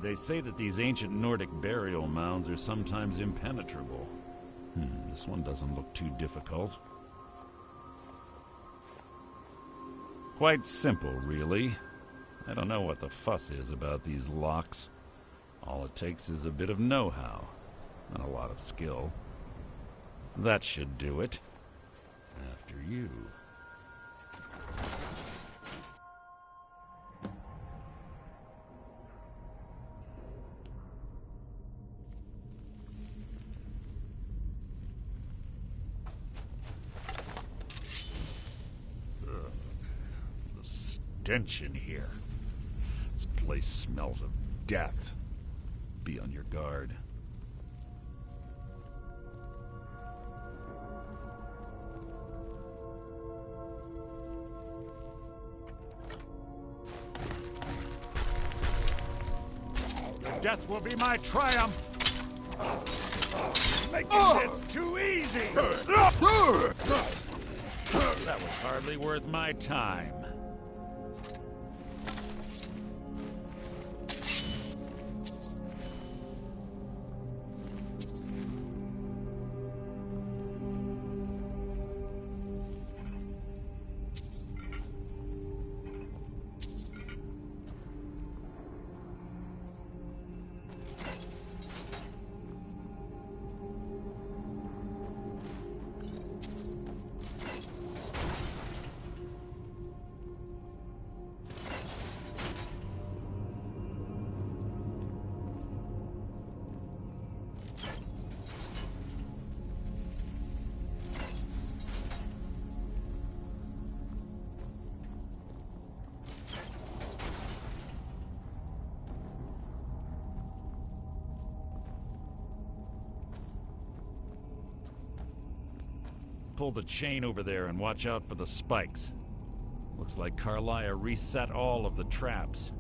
They say that these ancient Nordic burial mounds are sometimes impenetrable. This one doesn't look too difficult. Quite simple, really. I don't know what the fuss is about these locks. All it takes is a bit of know-how, and a lot of skill. That should do it. After you. Stench in here. This place smells of death. Be on your guard. Death will be my triumph! Making this too easy! That was hardly worth my time. Pull the chain over there and watch out for the spikes. Looks like Carlia reset all of the traps.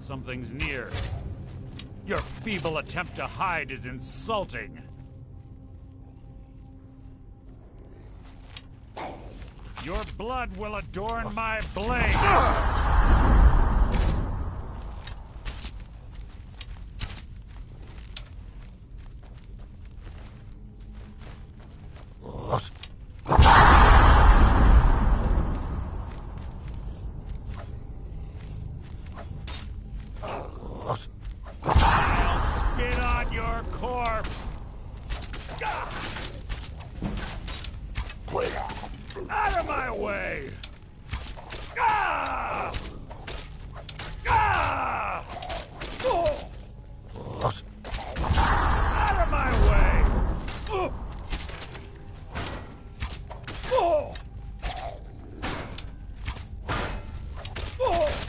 Something's near. Your feeble attempt to hide is insulting. Your blood will adorn my blade! Out of my way! Ah! Ah! Oh! Out of my way! Oh! Oh! Oh!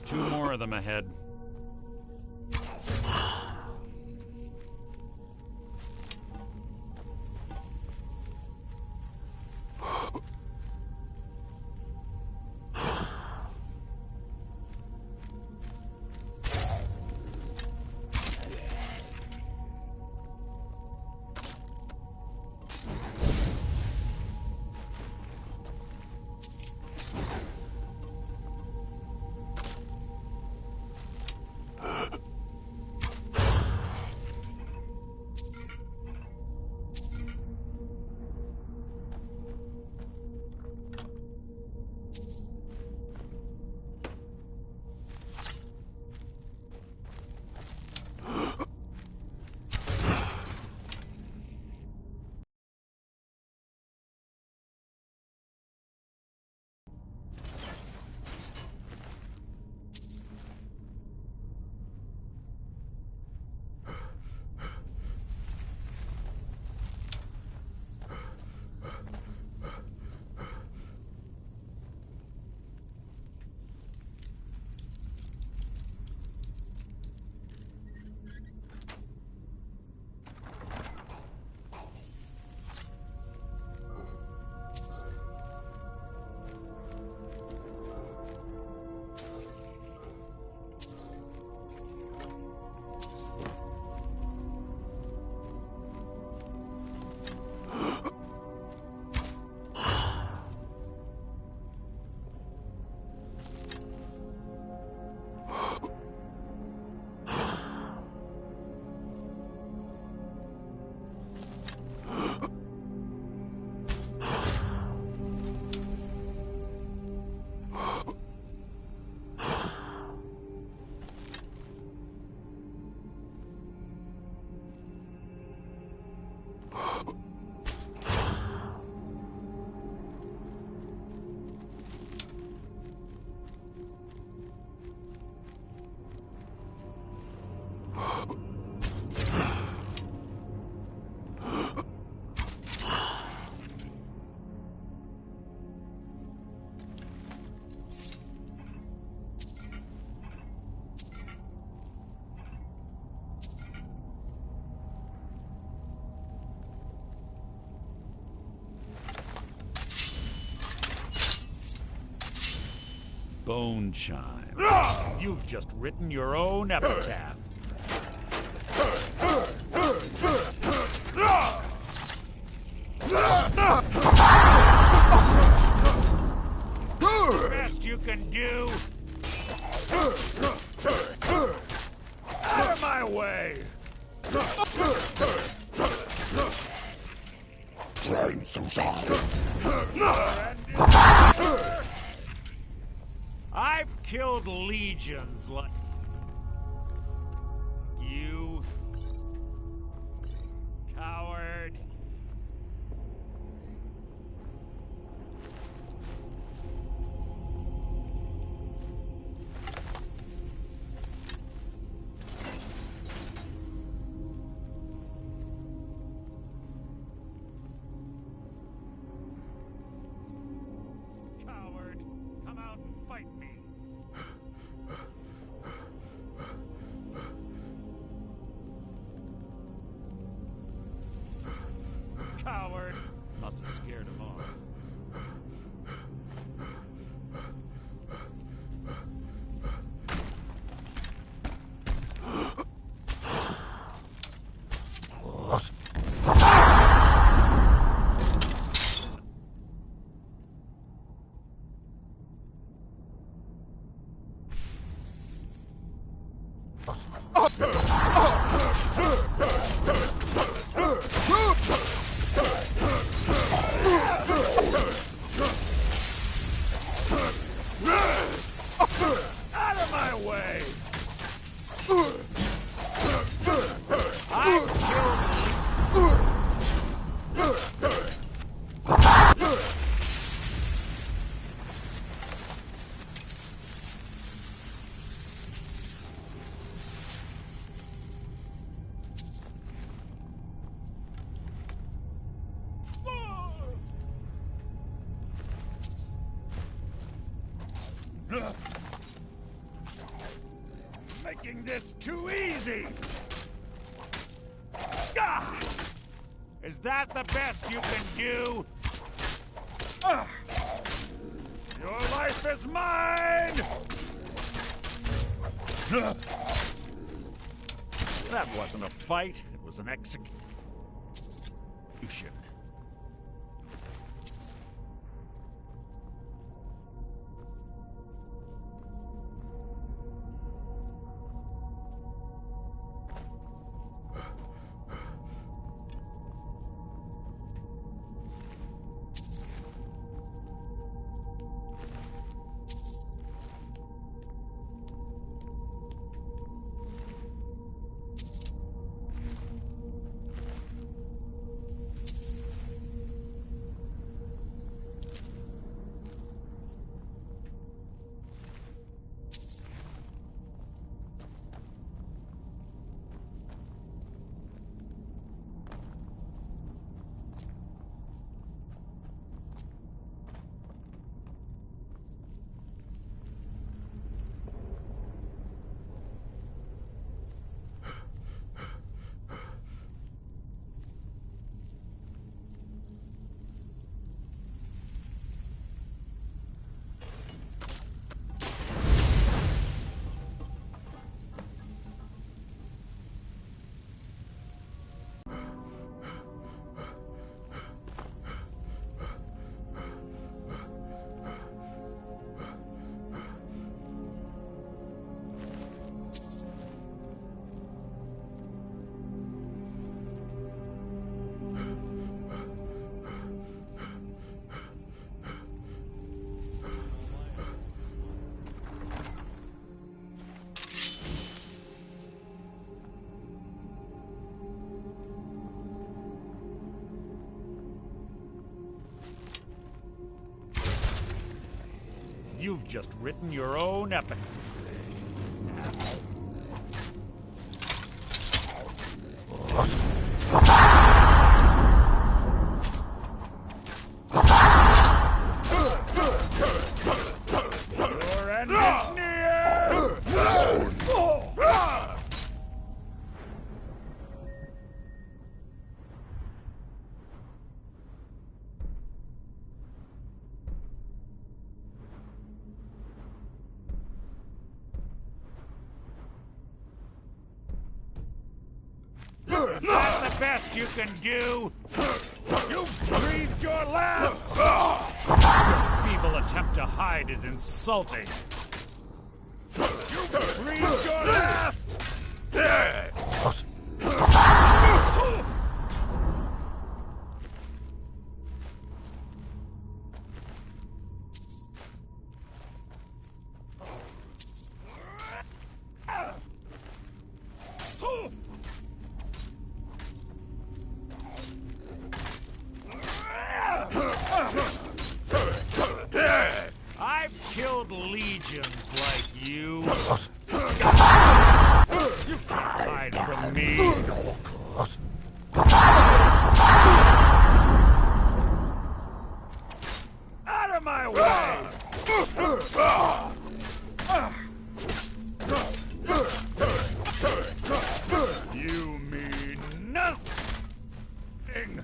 Two more of them ahead. bone chime. You've just written your own epitaph. Best you can do. Out of my way! I've killed legions like you, coward. Coward! Must have scared him off. Out of my way! I've making this too easy! Ah! Is that the best you can do? Ah! Your life is mine! Ah! That wasn't a fight, it was an execution. You've just written your own epic. Your end is near! best you can do? You've breathed your last! Your feeble attempt to hide is insulting. You've breathed your last! I've killed legions like you. You can't hide from me. Out of my way! You mean nothing.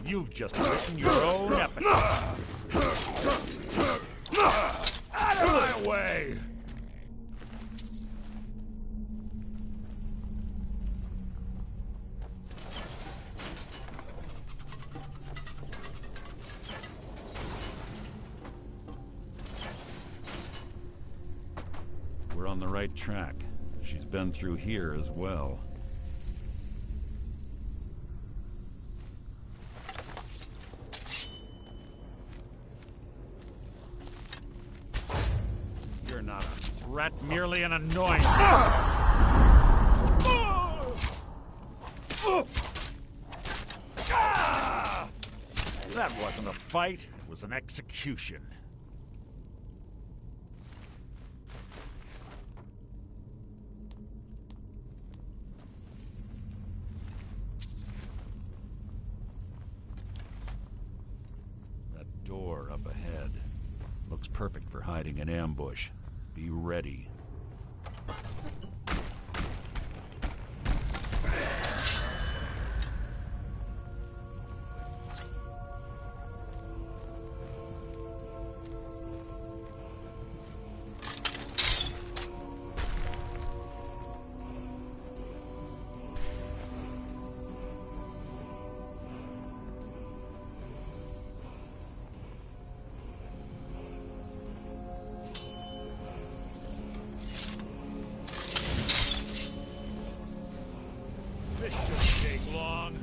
You've just written your own epitaph. Out of my way! We're on the right track. She's been through here as well. You're not a threat, merely an annoyance. That wasn't a fight, it was an execution. That door up ahead looks perfect for hiding an ambush. Be ready. This shouldn't take long.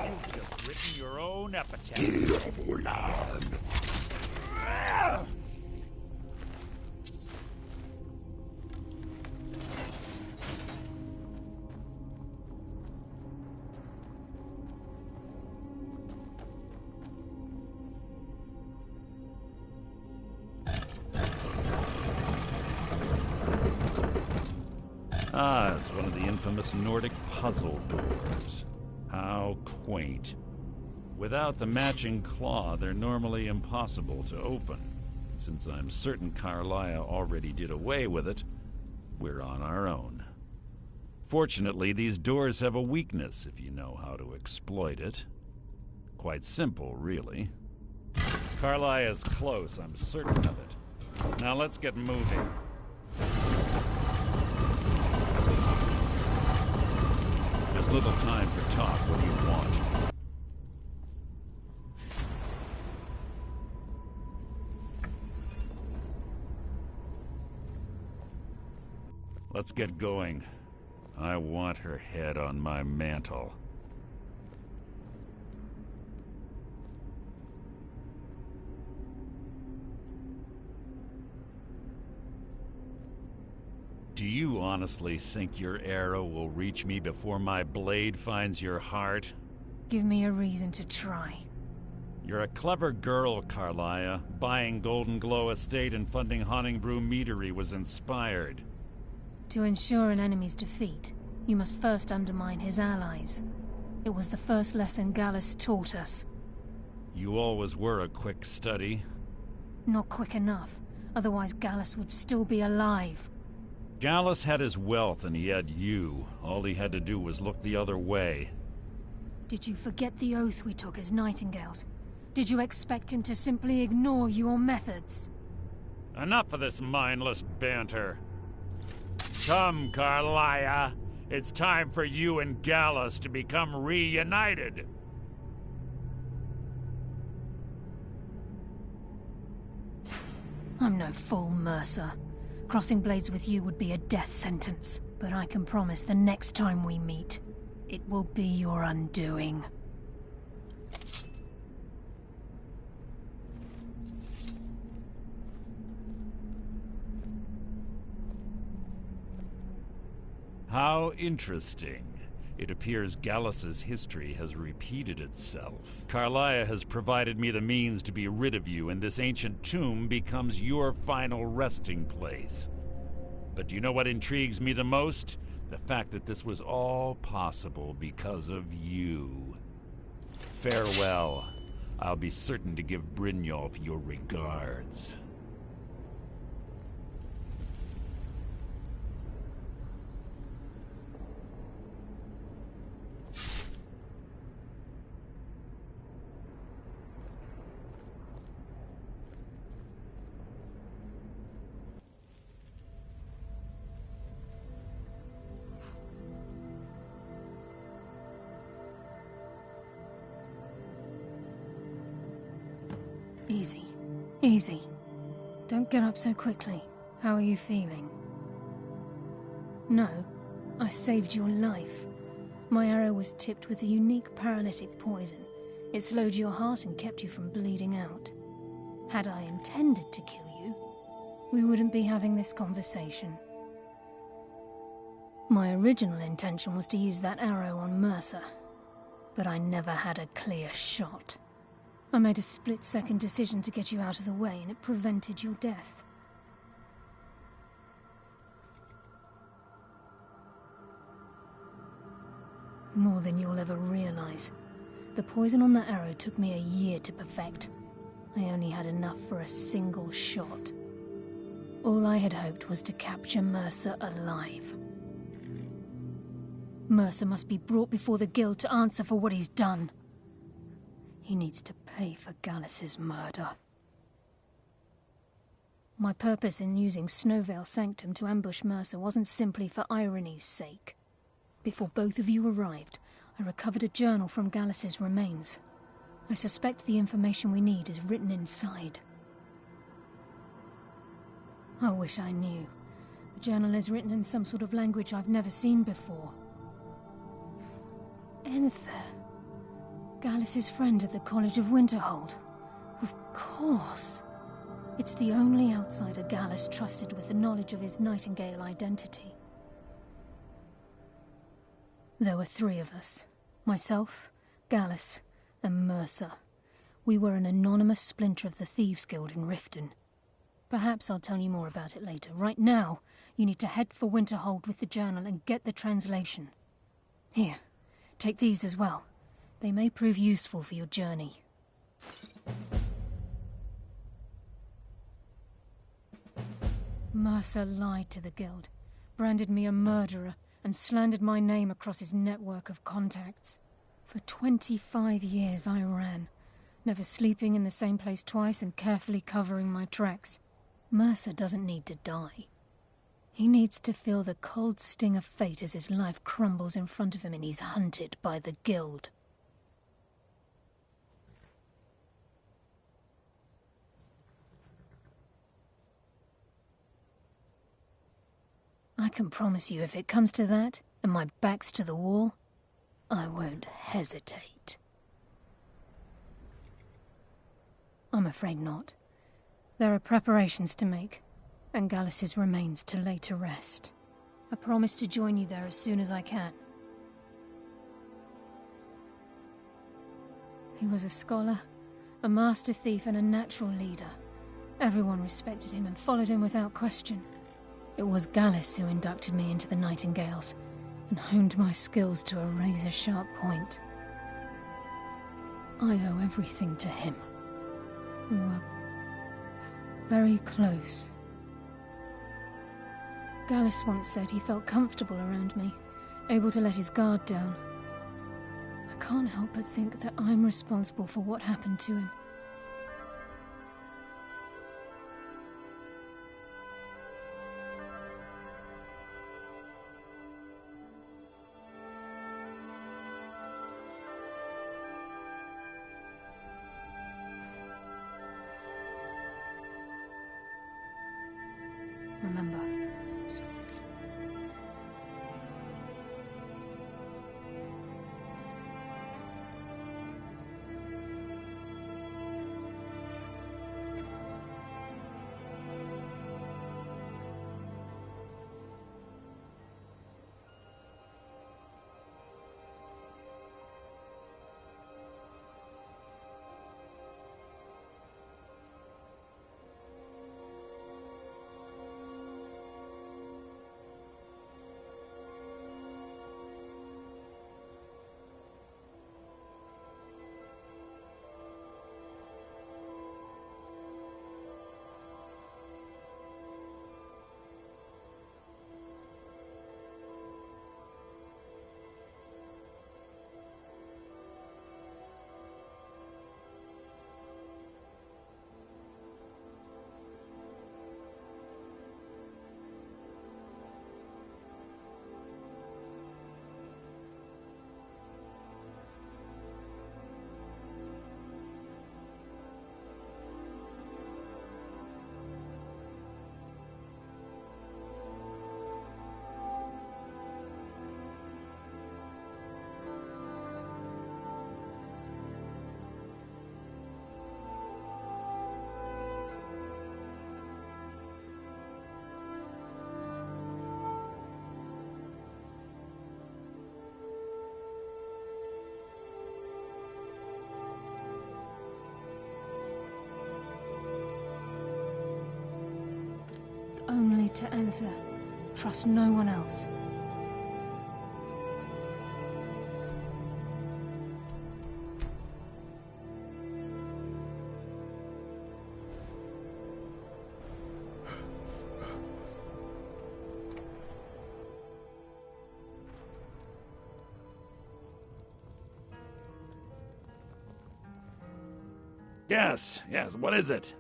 You've just written your own epitaph. Ah, it's one of the infamous Nordic puzzle doors. How quaint. Without the matching claw, they're normally impossible to open. Since I'm certain Carlia already did away with it, we're on our own. Fortunately, these doors have a weakness if you know how to exploit it. Quite simple, really. Carlia's close, I'm certain of it. Now let's get moving. There's little time for talk. What do you want? Let's get going. I want her head on my mantle. Do you honestly think your arrow will reach me before my blade finds your heart? Give me a reason to try. You're a clever girl, Carlia. Buying Golden Glow Estate and funding Haunting Brew Meadery was inspired. To ensure an enemy's defeat, you must first undermine his allies. It was the first lesson Gallus taught us. You always were a quick study. Not quick enough, otherwise Gallus would still be alive. Gallus had his wealth and he had you. All he had to do was look the other way. Did you forget the oath we took as Nightingales? Did you expect him to simply ignore your methods? Enough of this mindless banter. Come, Carlia. It's time for you and Gallus to become reunited. I'm no fool, Mercer. Crossing blades with you would be a death sentence. But I can promise the next time we meet, it will be your undoing. How interesting. It appears Gallus's history has repeated itself. Carlia has provided me the means to be rid of you, and this ancient tomb becomes your final resting place. But do you know what intrigues me the most? The fact that this was all possible because of you. Farewell. I'll be certain to give Brynjolf your regards. Easy. Easy. Don't get up so quickly. How are you feeling? No, I saved your life. My arrow was tipped with a unique paralytic poison. It slowed your heart and kept you from bleeding out. Had I intended to kill you, we wouldn't be having this conversation. My original intention was to use that arrow on Mercer, but I never had a clear shot. I made a split-second decision to get you out of the way, and it prevented your death. More than you'll ever realize. The poison on that arrow took me a year to perfect. I only had enough for a single shot. All I had hoped was to capture Mercer alive. Mercer must be brought before the Guild to answer for what he's done. He needs to pay for Gallus's murder. My purpose in using Snowvale Sanctum to ambush Mercer wasn't simply for irony's sake. Before both of you arrived, I recovered a journal from Gallus's remains. I suspect the information we need is written inside. I wish I knew. The journal is written in some sort of language I've never seen before. Enther. Gallus's friend at the College of Winterhold. Of course. It's the only outsider Gallus trusted with the knowledge of his Nightingale identity. There were 3 of us. Myself, Gallus, and Mercer. We were an anonymous splinter of the Thieves Guild in Riften. Perhaps I'll tell you more about it later. Right now, you need to head for Winterhold with the journal and get the translation. Here, take these as well. They may prove useful for your journey. Mercer lied to the Guild, branded me a murderer, and slandered my name across his network of contacts. For 25 years I ran, never sleeping in the same place twice and carefully covering my tracks. Mercer doesn't need to die. He needs to feel the cold sting of fate as his life crumbles in front of him and he's hunted by the Guild. I can promise you, if it comes to that, and my back's to the wall, I won't hesitate. I'm afraid not. There are preparations to make, and Gallus's remains to lay to rest. I promise to join you there as soon as I can. He was a scholar, a master thief, and a natural leader. Everyone respected him and followed him without question. It was Gallus who inducted me into the Nightingales, and honed my skills to a razor-sharp point. I owe everything to him. We were very close. Gallus once said he felt comfortable around me, able to let his guard down. I can't help but think that I'm responsible for what happened to him. Remember, only to enter. Trust no one else. Yes, what is it?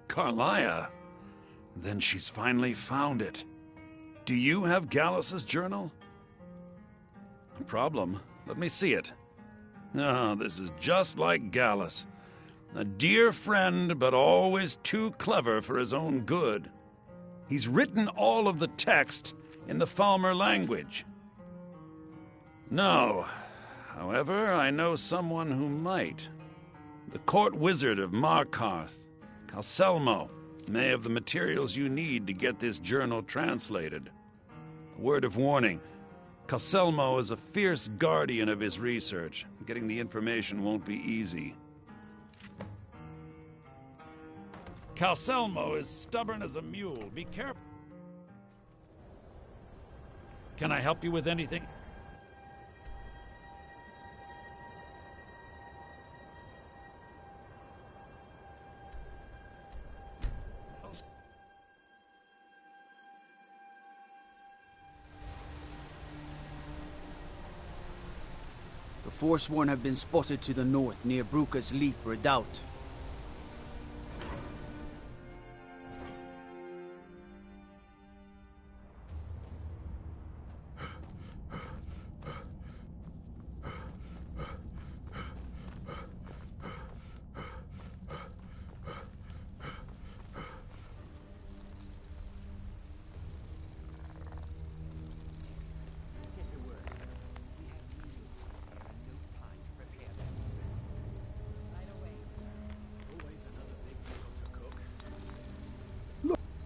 Carlia? Then she's finally found it. Do you have Gallus's journal? A problem? Let me see it. Oh, this is just like Gallus. A dear friend, but always too clever for his own good. He's written all of the text in the Falmer language. No. However, I know someone who might. The court wizard of Markarth, Calselmo, may have the materials you need to get this journal translated. A word of warning. Calselmo is a fierce guardian of his research. Getting the information won't be easy. Calselmo is stubborn as a mule. Be careful. Can I help you with anything? The Forsworn have been spotted to the north, near Bruka's Leap Redoubt.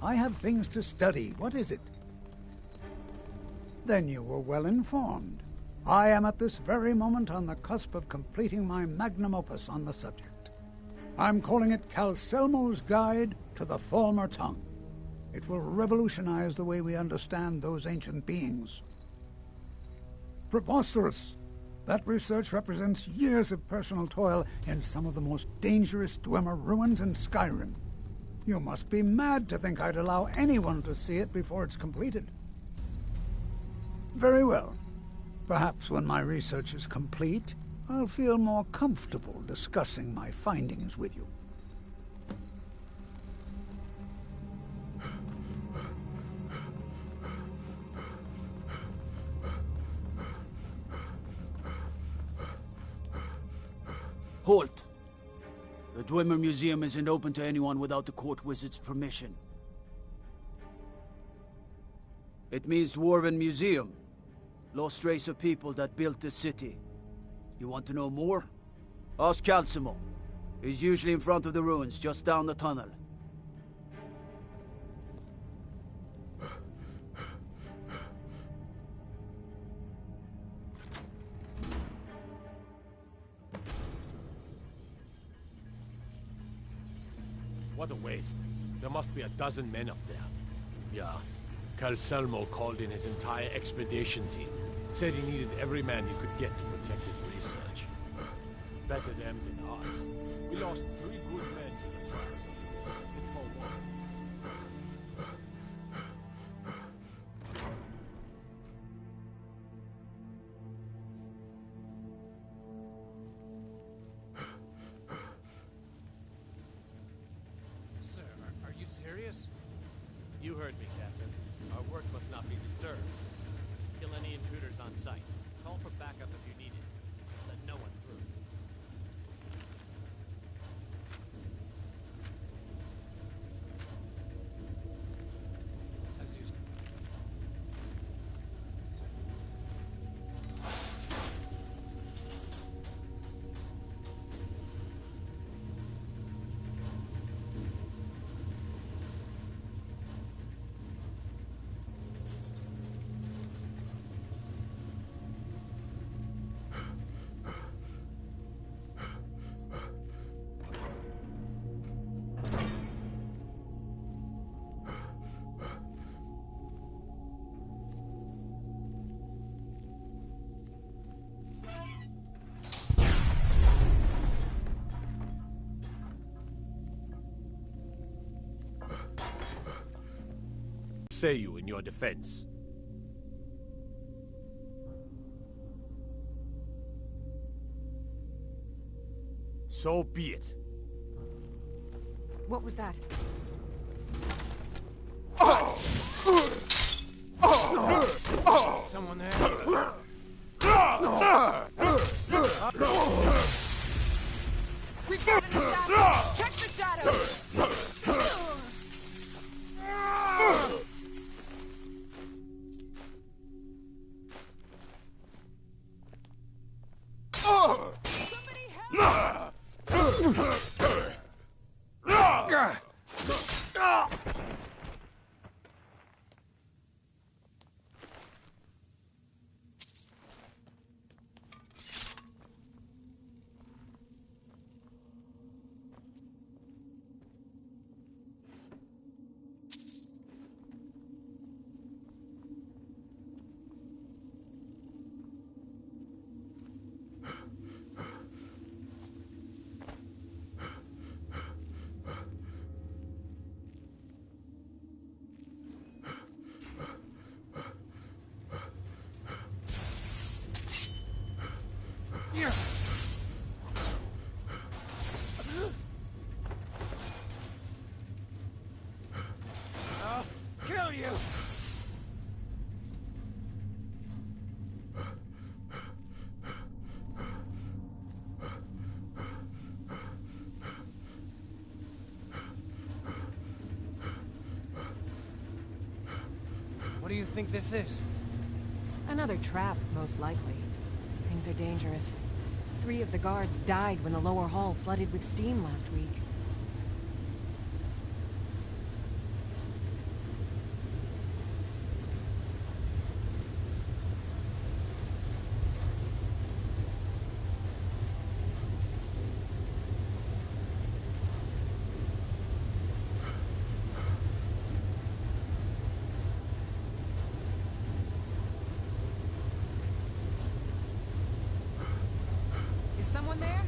I have things to study. What is it? Then you were well informed. I am at this very moment on the cusp of completing my magnum opus on the subject. I'm calling it Calselmo's Guide to the Falmer Tongue. It will revolutionize the way we understand those ancient beings. Preposterous! That research represents years of personal toil in some of the most dangerous Dwemer ruins in Skyrim. You must be mad to think I'd allow anyone to see it before it's completed. Very well. Perhaps when my research is complete, I'll feel more comfortable discussing my findings with you. Halt! The Dwemer Museum isn't open to anyone without the court wizard's permission. It means Dwarven Museum. Lost race of people that built this city. You want to know more? Ask Calselmo. He's usually in front of the ruins, just down the tunnel. What a waste. There must be a dozen men up there. Yeah. Calselmo called in his entire expedition team. Said he needed every man he could get to protect his research. Better them than us. We lost 3 good men to the trials. And for what? Sir, are you serious? You heard me, Captain. Our work must not be disturbed. Kill any intruders on sight. Call for backup if you need it. Let no one through. As you... Say you in your defense? So be it. What was that? Someone there? We got an assassin! Check the shadows! What do you think this is? Another trap, most likely. Things are dangerous. 3 of the guards died when the lower hall flooded with steam last week. Is someone there?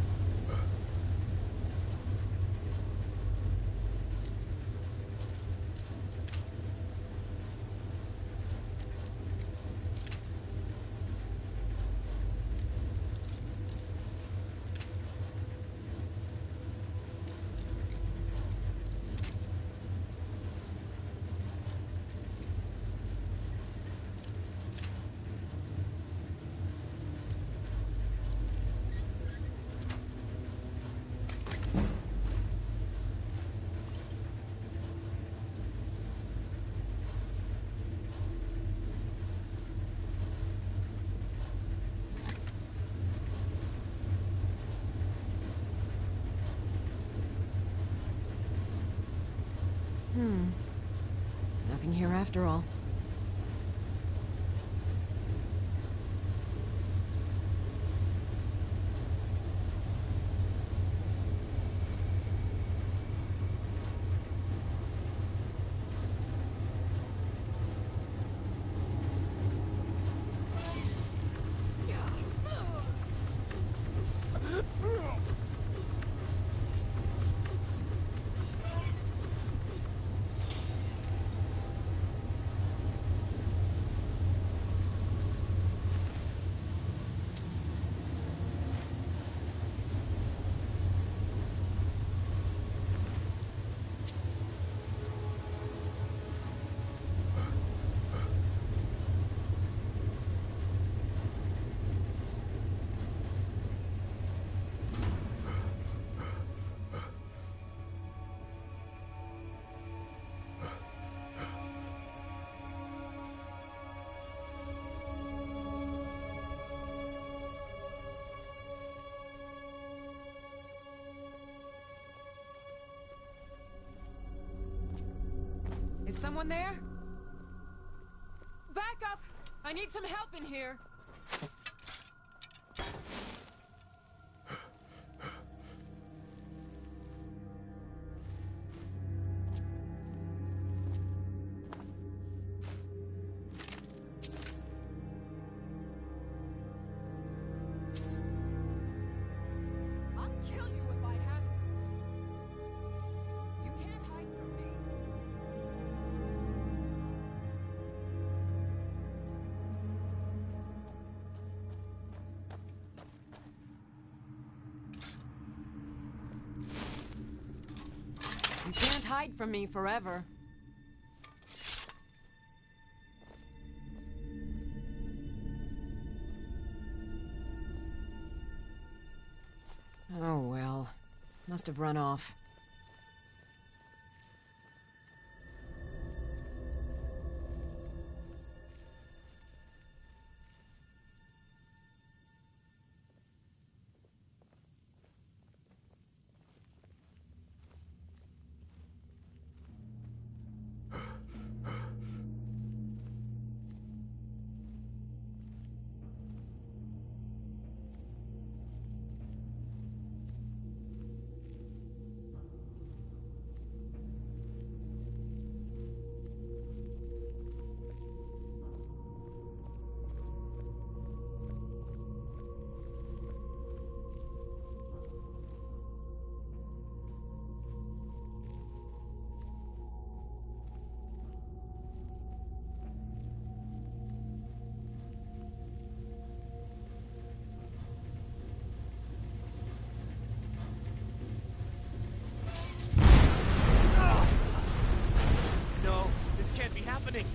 Nothing here after all. Is someone there? Back up! I need some help in here! I'll kill you if I have to. You can't hide from me. You can't hide from me forever. Oh well. Must have run off. No, this can't be happening.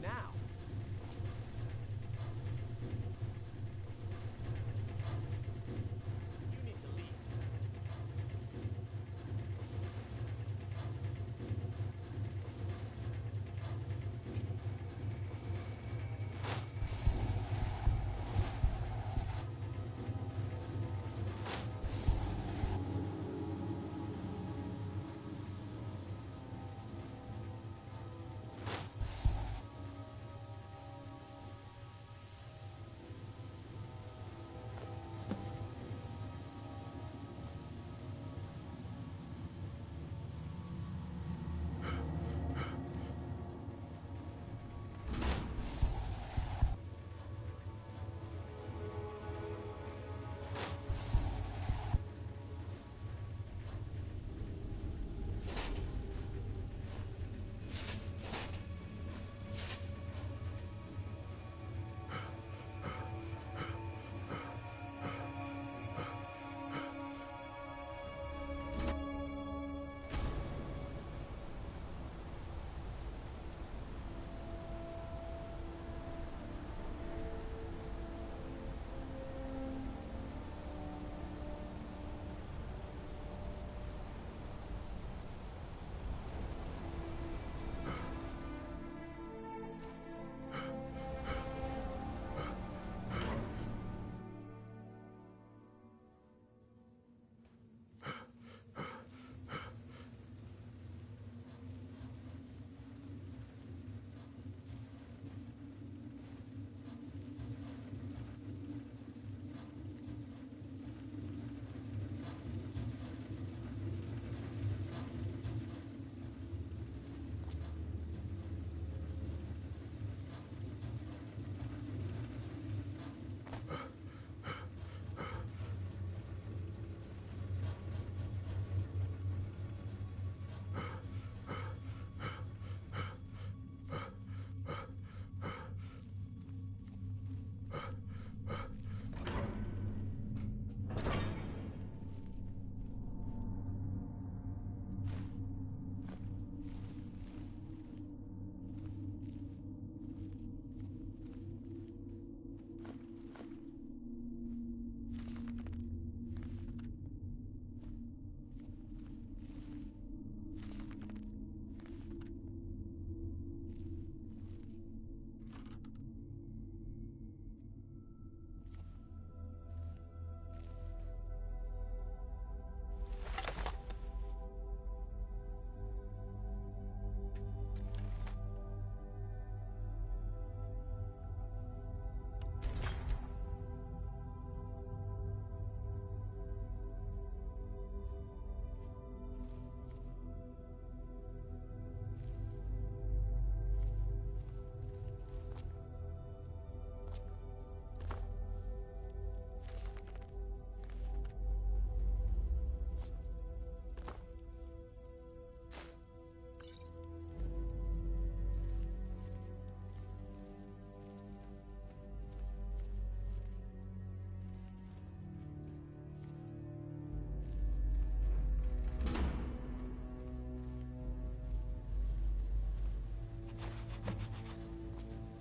now. You need to leave.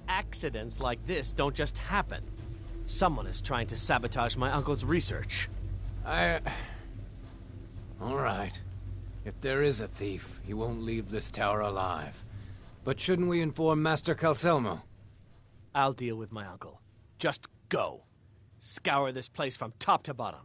Accidents like this don't just happen. Someone is trying to sabotage my uncle's research. All right. If there is a thief, he won't leave this tower alive. But shouldn't we inform Master Calselmo? I'll deal with my uncle. Just go. Scour this place from top to bottom.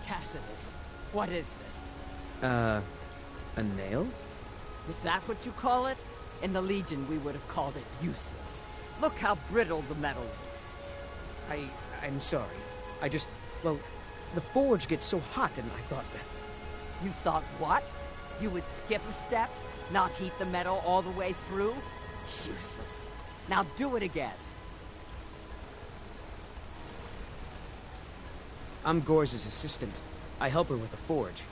Tacitus, what is this? A nail? Is that what you call it? In the Legion, we would have called it useless. Look how brittle the metal is. I'm sorry. Well, the forge gets so hot and I thought that... You thought what? You would skip a step? Not heat the metal all the way through? Useless. Now do it again. I'm Gor's assistant. I help her with the forge.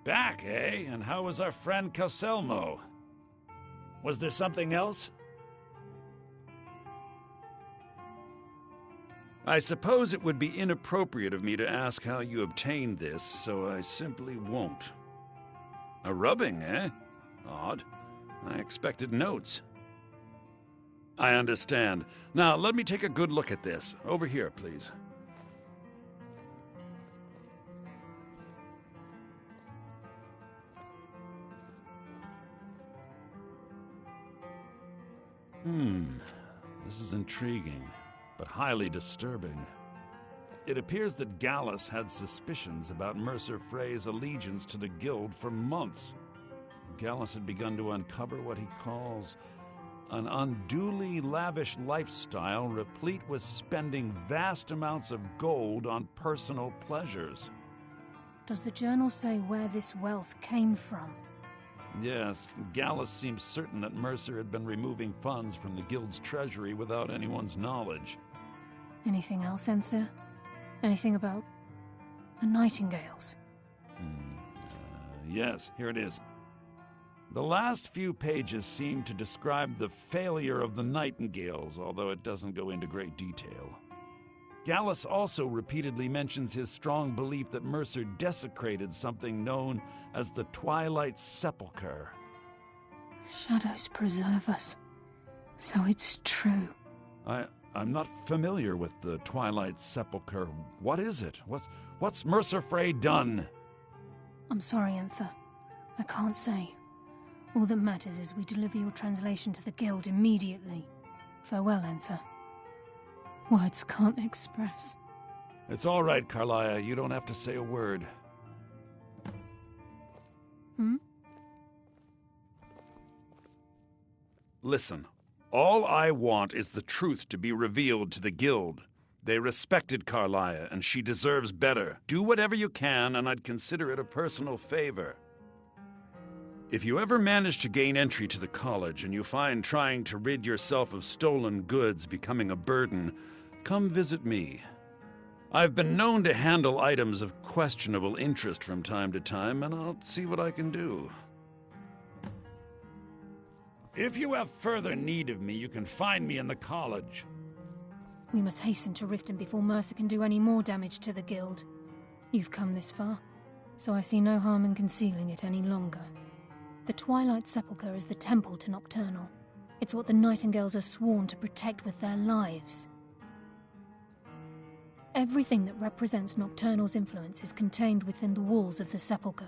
Back, eh? And how was our friend Calselmo? Was there something else? I suppose it would be inappropriate of me to ask how you obtained this, so I simply won't. A rubbing, eh? Odd. I expected notes. I understand. Now, let me take a good look at this. Over here, please. This is intriguing, but highly disturbing. It appears that Gallus had suspicions about Mercer Frey's allegiance to the Guild for months. Gallus had begun to uncover what he calls an unduly lavish lifestyle replete with spending vast amounts of gold on personal pleasures. Does the journal say where this wealth came from? Yes, Gallus seems certain that Mercer had been removing funds from the Guild's treasury without anyone's knowledge. Anything else, Enther? Anything about the Nightingales? Yes, here it is. The last few pages seem to describe the failure of the Nightingales, although it doesn't go into great detail. Gallus also repeatedly mentions his strong belief that Mercer desecrated something known as the Twilight Sepulchre. Shadows preserve us. So it's true. I'm not familiar with the Twilight Sepulchre. What is it? What's Mercer Frey done? I'm sorry, Enther. I can't say. All that matters is we deliver your translation to the Guild immediately. Farewell, Enther. Words can't express. It's all right, Carlia. You don't have to say a word. Listen, all I want is the truth to be revealed to the Guild. They respected Carlia, and she deserves better. Do whatever you can, and I'd consider it a personal favor. If you ever manage to gain entry to the college, and you find trying to rid yourself of stolen goods becoming a burden, come visit me. I've been known to handle items of questionable interest from time to time, and I'll see what I can do. If you have further need of me, you can find me in the college. We must hasten to Riften before Mercer can do any more damage to the Guild. You've come this far, so I see no harm in concealing it any longer. The Twilight Sepulchre is the temple to Nocturnal. It's what the Nightingales are sworn to protect with their lives. Everything that represents Nocturnal's influence is contained within the walls of the Sepulchre.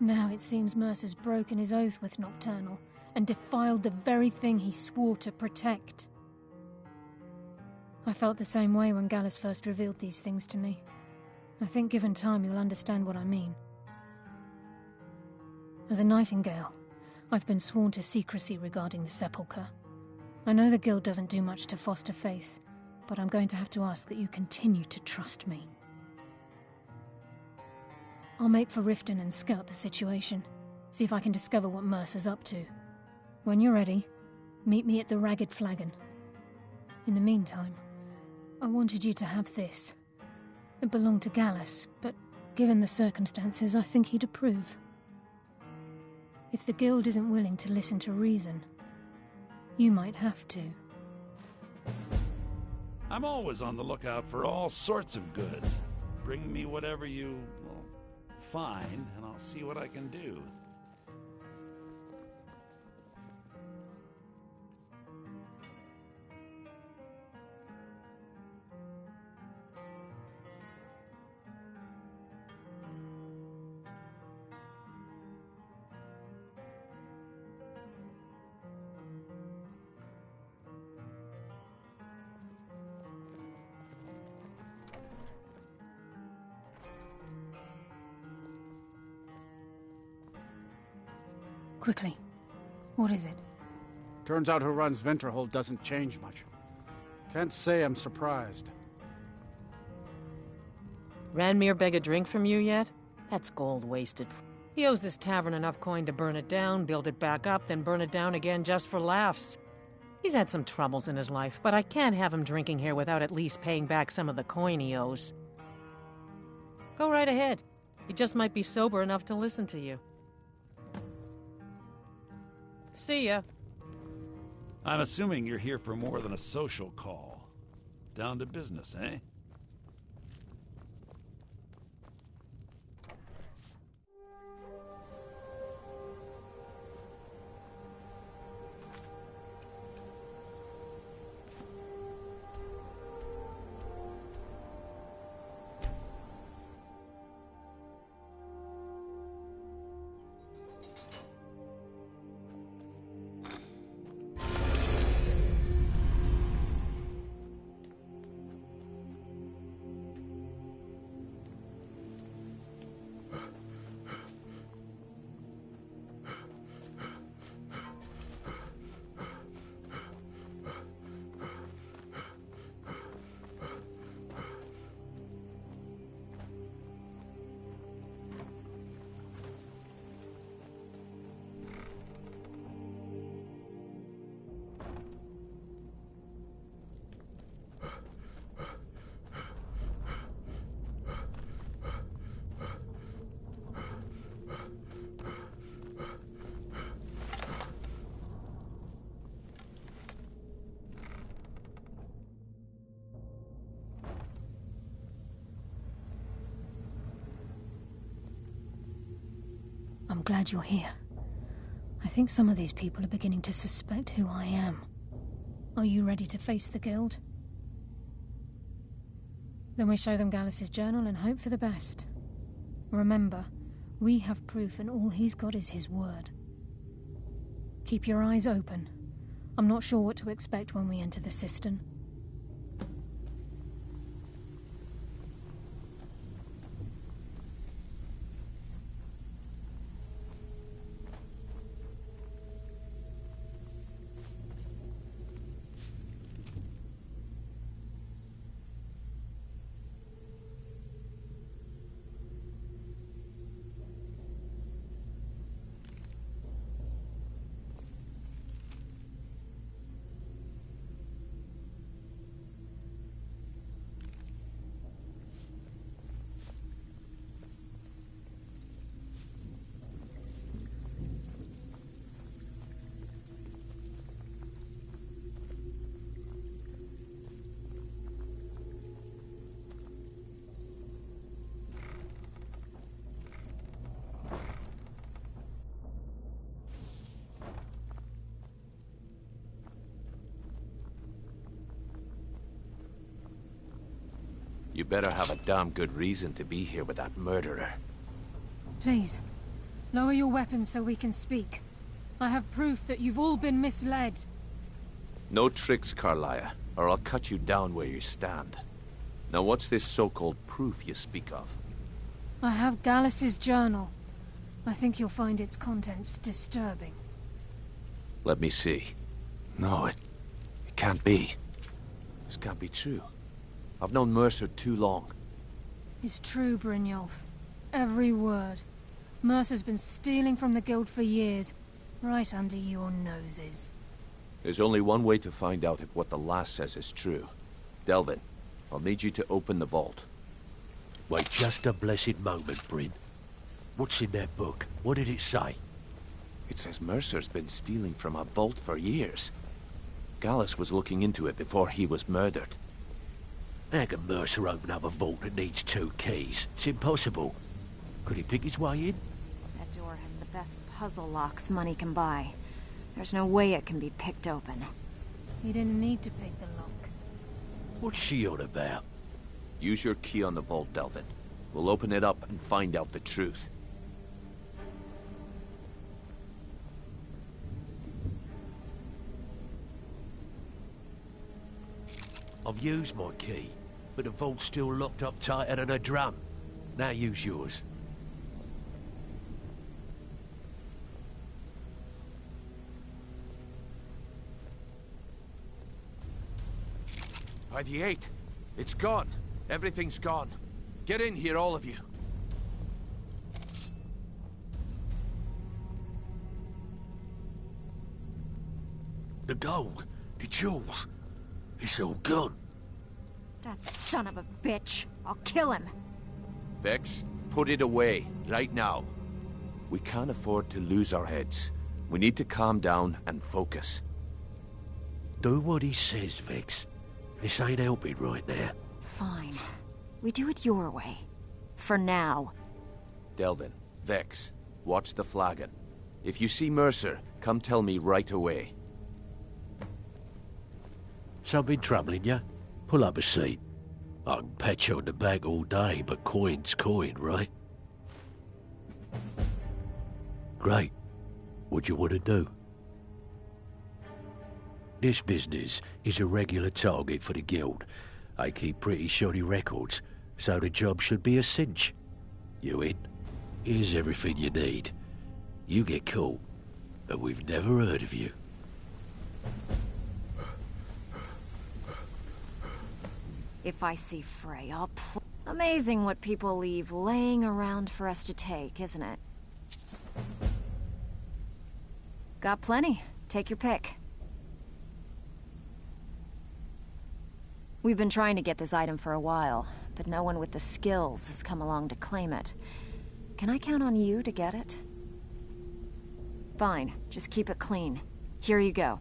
Now it seems Mercer's broken his oath with Nocturnal and defiled the very thing he swore to protect. I felt the same way when Gallus first revealed these things to me. I think given time you'll understand what I mean. As a Nightingale, I've been sworn to secrecy regarding the Sepulchre. I know the Guild doesn't do much to foster faith, but I'm going to have to ask that you continue to trust me. I'll make for Riften and scout the situation, see if I can discover what Mercer's up to. When you're ready, meet me at the Ragged Flagon. In the meantime, I wanted you to have this. It belonged to Gallus, but given the circumstances, I think he'd approve. If the Guild isn't willing to listen to reason, you might have to. I'm always on the lookout for all sorts of goods. Bring me whatever you, well, find, and I'll see what I can do. Quickly. What is it? Turns out who runs Venterhold doesn't change much. Can't say I'm surprised. Ranmir beg a drink from you yet? That's gold wasted. He owes this tavern enough coin to burn it down, build it back up, then burn it down again just for laughs. He's had some troubles in his life, but I can't have him drinking here without at least paying back some of the coin he owes. Go right ahead. He just might be sober enough to listen to you. See ya. I'm assuming you're here for more than a social call. Down to business, eh? I'm glad you're here. I think some of these people are beginning to suspect who I am. Are you ready to face the Guild? Then we show them Gallus's journal and hope for the best. Remember, we have proof and all he's got is his word. Keep your eyes open. I'm not sure what to expect when we enter the cistern. You better have a damn good reason to be here with that murderer. Please, lower your weapons so we can speak. I have proof that you've all been misled. No tricks, Carlia, or I'll cut you down where you stand. Now what's this so-called proof you speak of? I have Gallus's journal. I think you'll find its contents disturbing. Let me see. No, it can't be. This can't be true. I've known Mercer too long. It's true, Brynjolf. Every word. Mercer's been stealing from the Guild for years, right under your noses. There's only one way to find out if what the lass says is true. Delvin, I'll need you to open the vault. Wait just a blessed moment, Bryn. What's in that book? What did it say? It says Mercer's been stealing from a vault for years. Gallus was looking into it before he was murdered. How can Mercer open up a vault that needs 2 keys? It's impossible. Could he pick his way in? That door has the best puzzle locks money can buy. There's no way it can be picked open. You didn't need to pick the lock. What's she on about? Use your key on the vault, Delvin. We'll open it up and find out the truth. I've used my key, but the vault's still locked up tighter than a drum. Now use yours. By the 8. It's gone. Everything's gone. Get in here, all of you. The gold, the jewels, it's all gone. That son of a bitch. I'll kill him. Vex, put it away, right now. We can't afford to lose our heads. We need to calm down and focus. Do what he says, Vex. This ain't helping right now. Fine. We do it your way. For now. Delvin, Vex, watch the flagon. If you see Mercer, come tell me right away. Something troubling you? Pull up a seat. I can pat you on the back all day, but coin's coin, right? Great. What do you want to do? This business is a regular target for the Guild. They keep pretty shoddy records, so the job should be a cinch. You in? Here's everything you need. You get caught, and we've never heard of you. If I see Frey, I'll Amazing what people leave laying around for us to take, isn't it? Got plenty. Take your pick. We've been trying to get this item for a while, but no one with the skills has come along to claim it. Can I count on you to get it? Fine. Just keep it clean. Here you go.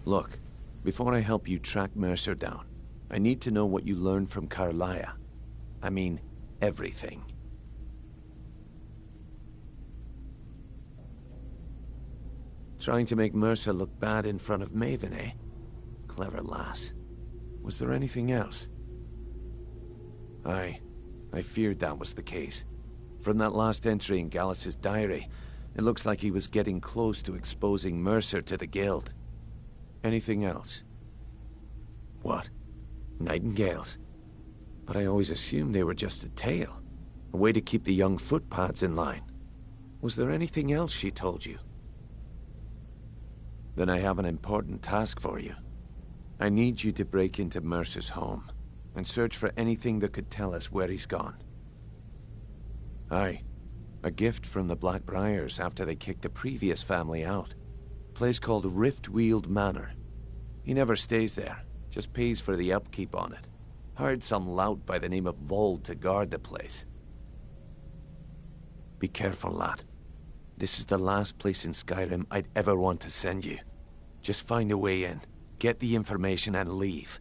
Look, before I help you track Mercer down, I need to know what you learned from Carlia. I mean, everything. Trying to make Mercer look bad in front of Maven, eh? Clever lass. Was there anything else? I feared that was the case. From that last entry in Gallus's diary, it looks like he was getting close to exposing Mercer to the Guild. Anything else? What? Nightingales? But I always assumed they were just a tale. A way to keep the young footpads in line. Was there anything else she told you? Then I have an important task for you. I need you to break into Mercer's home and search for anything that could tell us where he's gone. Aye. A gift from the Blackbriars after they kicked the previous family out. Place called Riftweald Manor. He never stays there, just pays for the upkeep on it. Hired some lout by the name of Vold to guard the place. Be careful, lad. This is the last place in Skyrim I'd ever want to send you. Just find a way in, get the information and leave.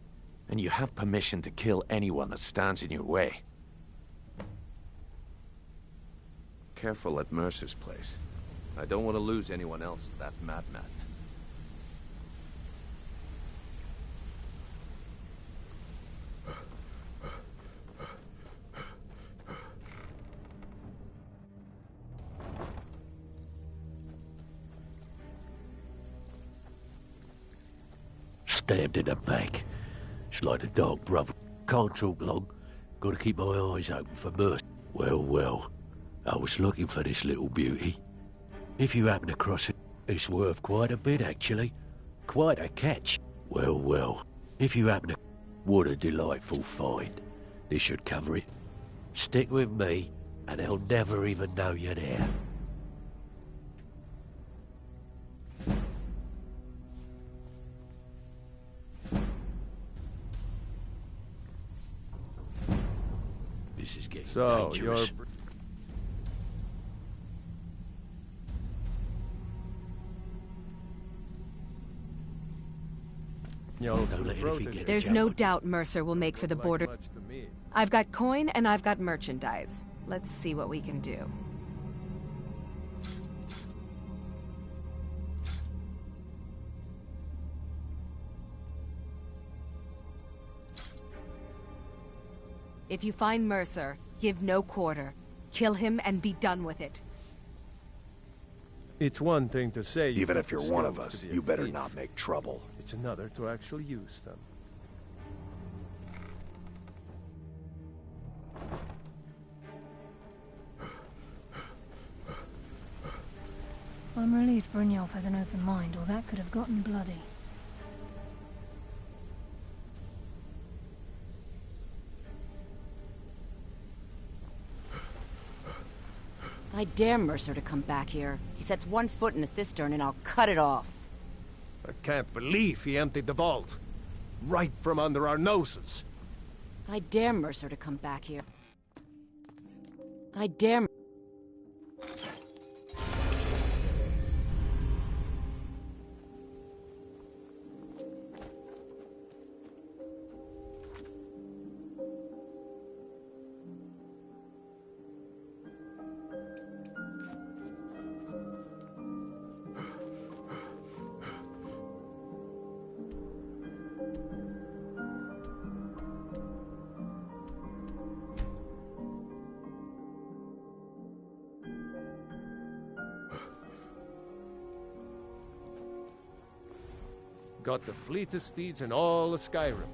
And you have permission to kill anyone that stands in your way. Careful at Mercer's place. I don't want to lose anyone else to that madman. Stabbed in the back. It's like the dark brother. Can't talk long. Gotta keep my eyes open for mercy. Well, well. I was looking for this little beauty. If you happen across it, it's worth quite a bit, actually. Quite a catch. Well, well. If you happen to... What a delightful find. This should cover it. Stick with me, and they'll never even know you're there. This is getting dangerous. There's no doubt Mercer will make for the border. I've got coin and I've got merchandise. Let's see what we can do. If you find Mercer, give no quarter. Kill him and be done with it. It's one thing to say... Even if you're one of us, you better not make trouble. It's another to actually use them. I'm relieved Brynjolf has an open mind, or that could have gotten bloody. I dare Mercer to come back here. He sets one foot in the cistern and I'll cut it off. I can't believe he emptied the vault. Right from under our noses. I dare Mercer to come back here. I dare... Got the fleetest steeds in all of Skyrim.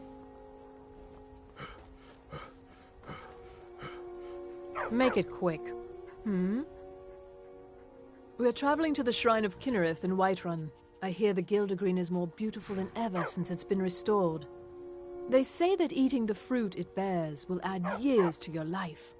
Make it quick. We're traveling to the Shrine of Kinnereth in Whiterun. I hear the Gildergreen is more beautiful than ever since it's been restored. They say that eating the fruit it bears will add years to your life.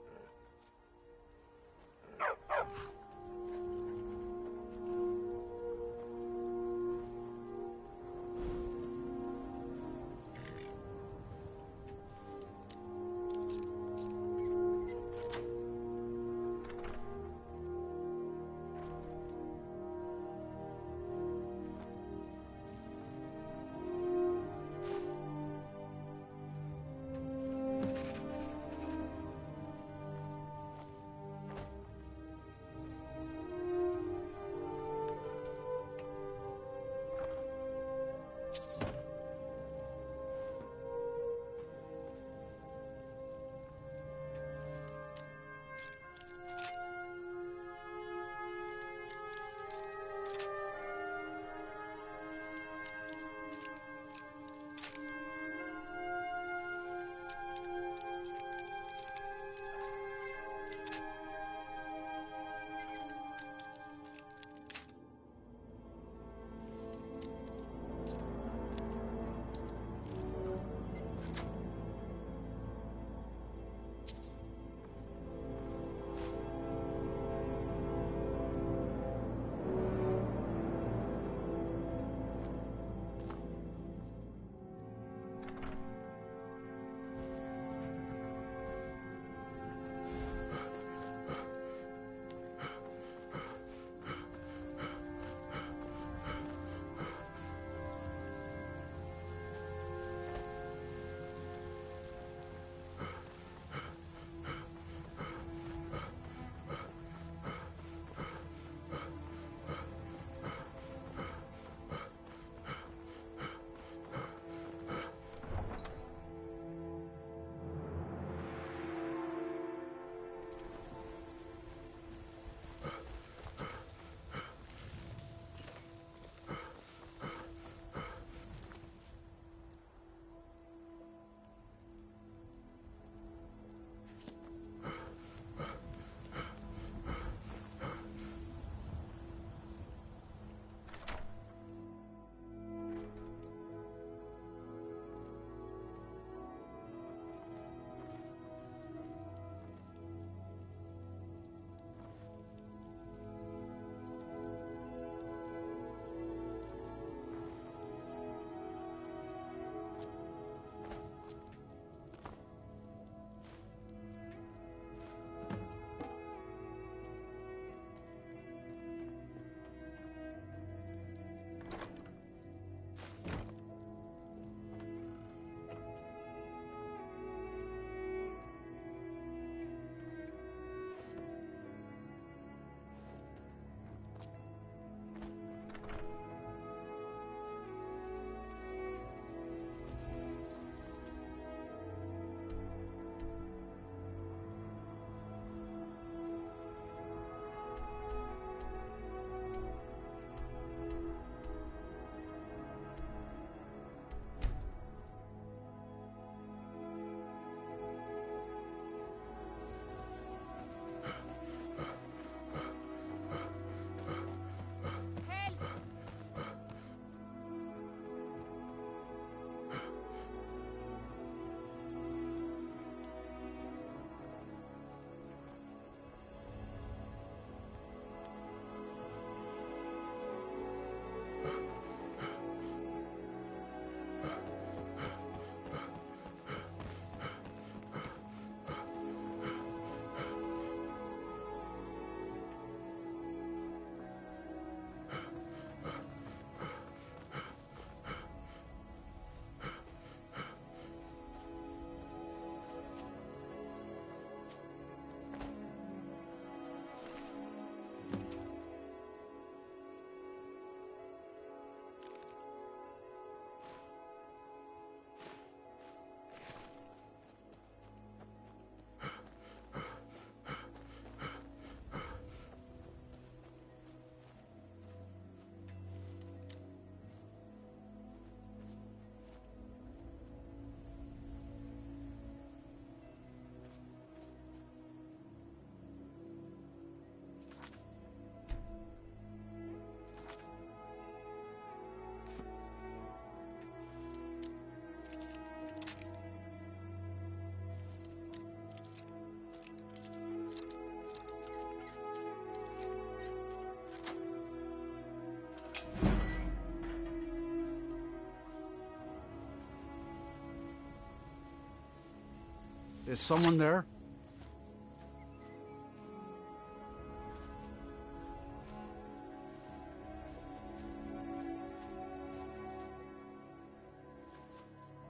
Is someone there?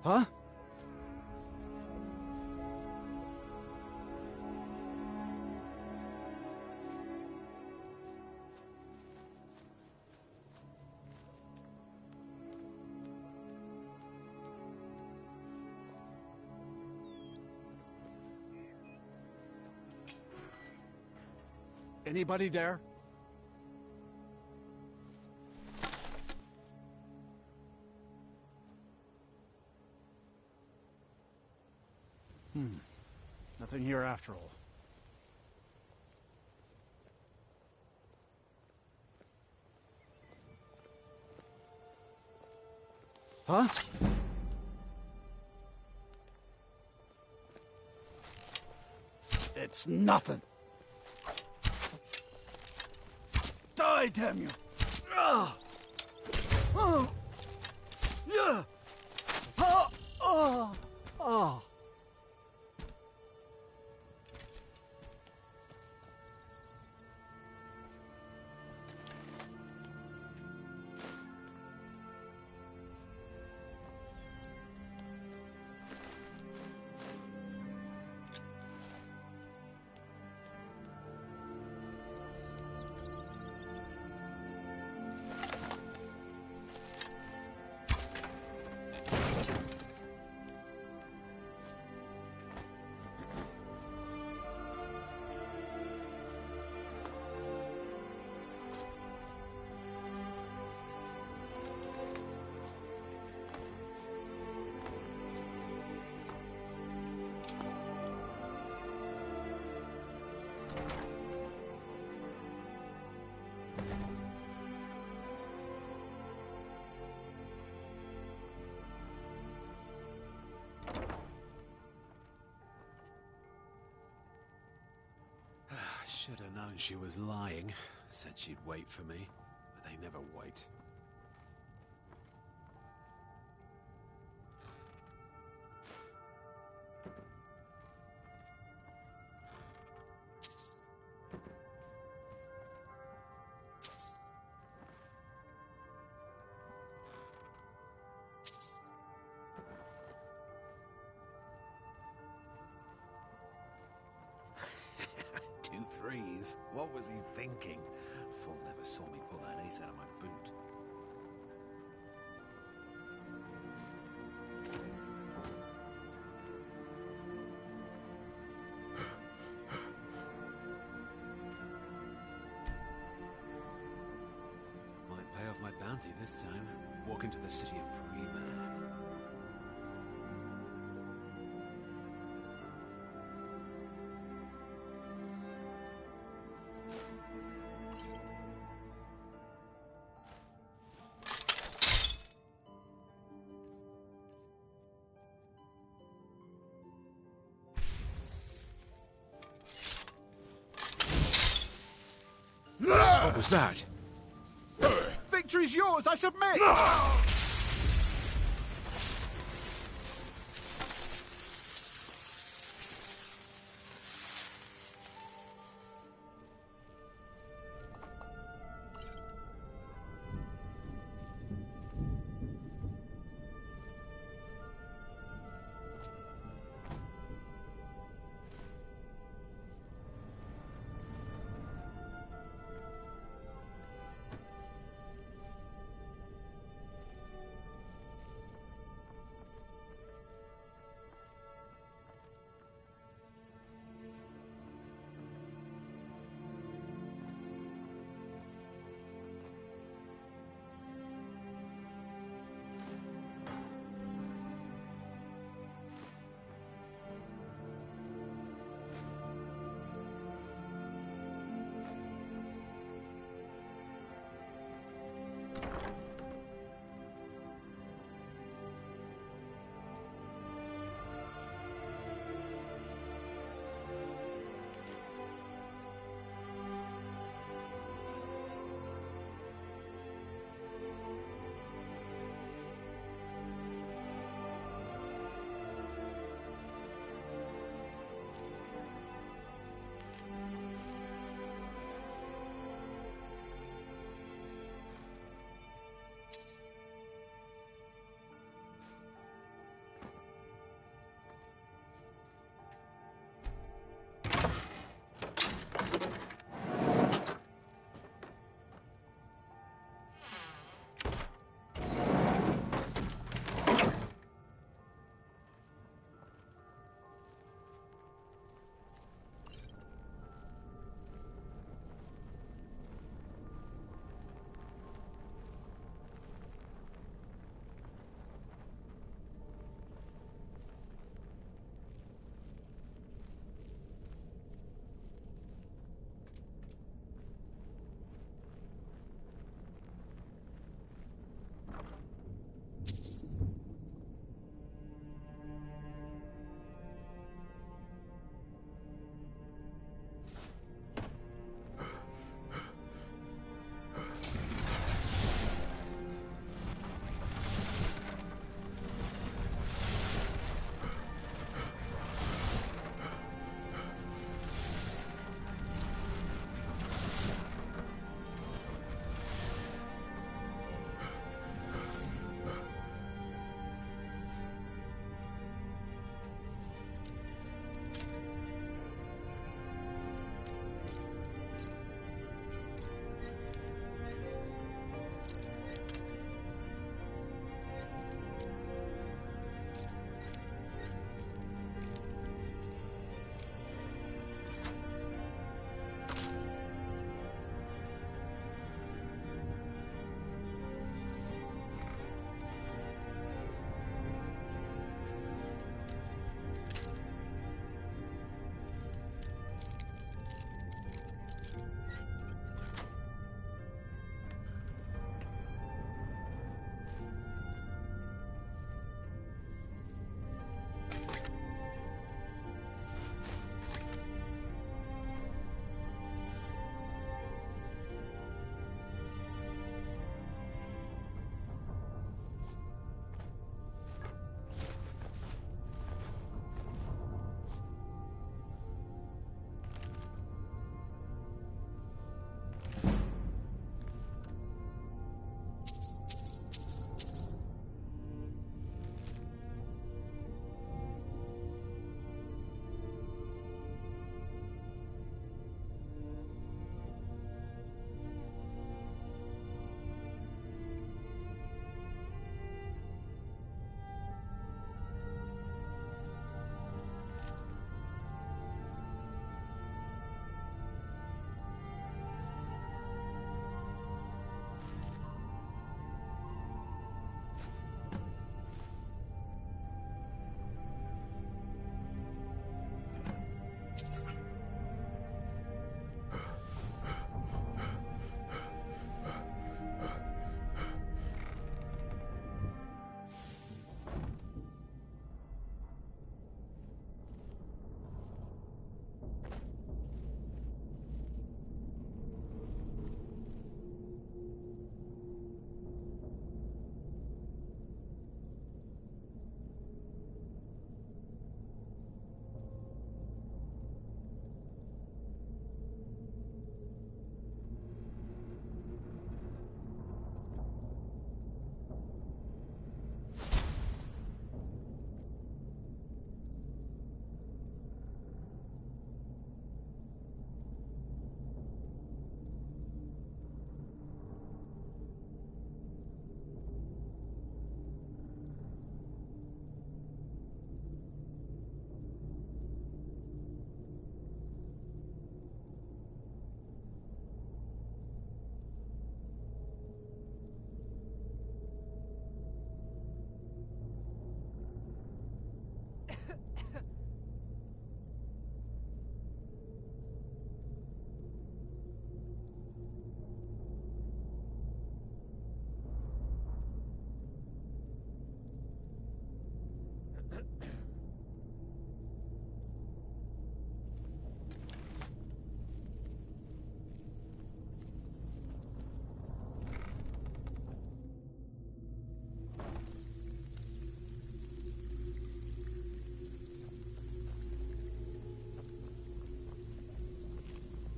Huh? Anybody there? Nothing here after all. Huh? It's nothing. Die, damn you! Ah! Oh! Yeah! Ah! Oh! Oh! Should have known she was lying. Said she'd wait for me, but they never wait. Threes. What was he thinking? Fool never saw me pull that ace out of my boot. Might pay off my bounty this time. Walk into the city a free man. What was that? Victory's yours, I submit!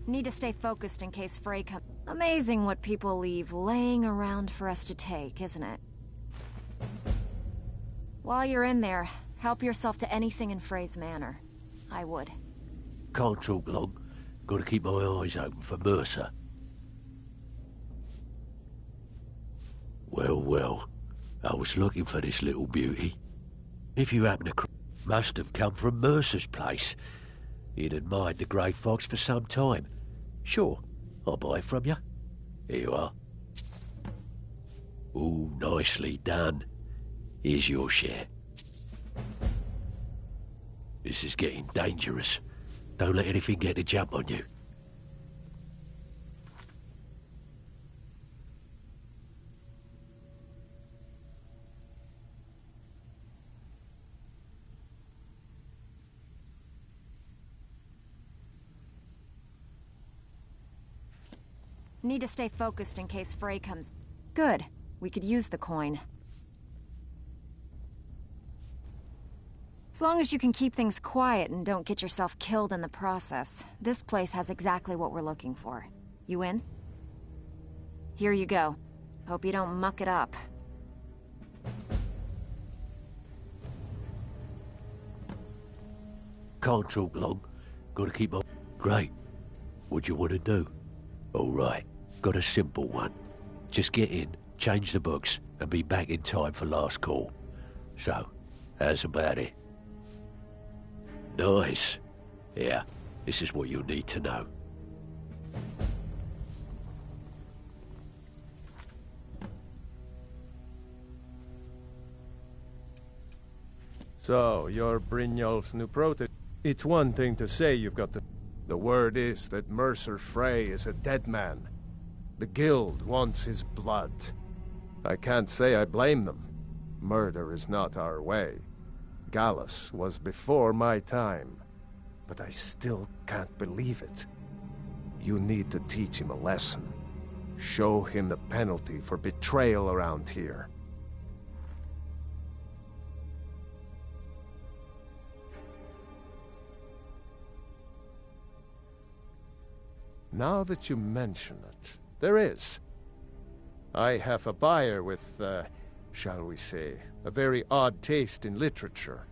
Need to stay focused in case Frey comes. Amazing what people leave laying around for us to take, isn't it? While you're in there, help yourself to anything in Frey's manor. I would. Can't talk long. Gotta keep my eyes open for Mercer. Well, well. I was looking for this little beauty. If you happen to must have come from Mercer's place. He'd admired the grey fox for some time. Sure, I'll buy it from you. Here you are. Ooh, nicely done. Here's your share. This is getting dangerous. Don't let anything get a jump on you. Need to stay focused in case Frey comes. Good. We could use the coin. As long as you can keep things quiet and don't get yourself killed in the process, this place has exactly what we're looking for. You in? Here you go. Hope you don't muck it up. Can't talk long. Gotta keep on. Great. What do you want to do? All right. Got a simple one. Just get in, change the books, and be back in time for last call. So, how's about it? Nice. Yeah, this is what you'll need to know. So, you're Brynjolf's new prototype. It's one thing to say you've got the... The word is that Mercer Frey is a dead man. The Guild wants his blood. I can't say I blame them. Murder is not our way. Gallus was before my time, but I still can't believe it. You need to teach him a lesson. Show him the penalty for betrayal around here. Now that you mention it, there is. I have a buyer with, shall we say, a very odd taste in literature,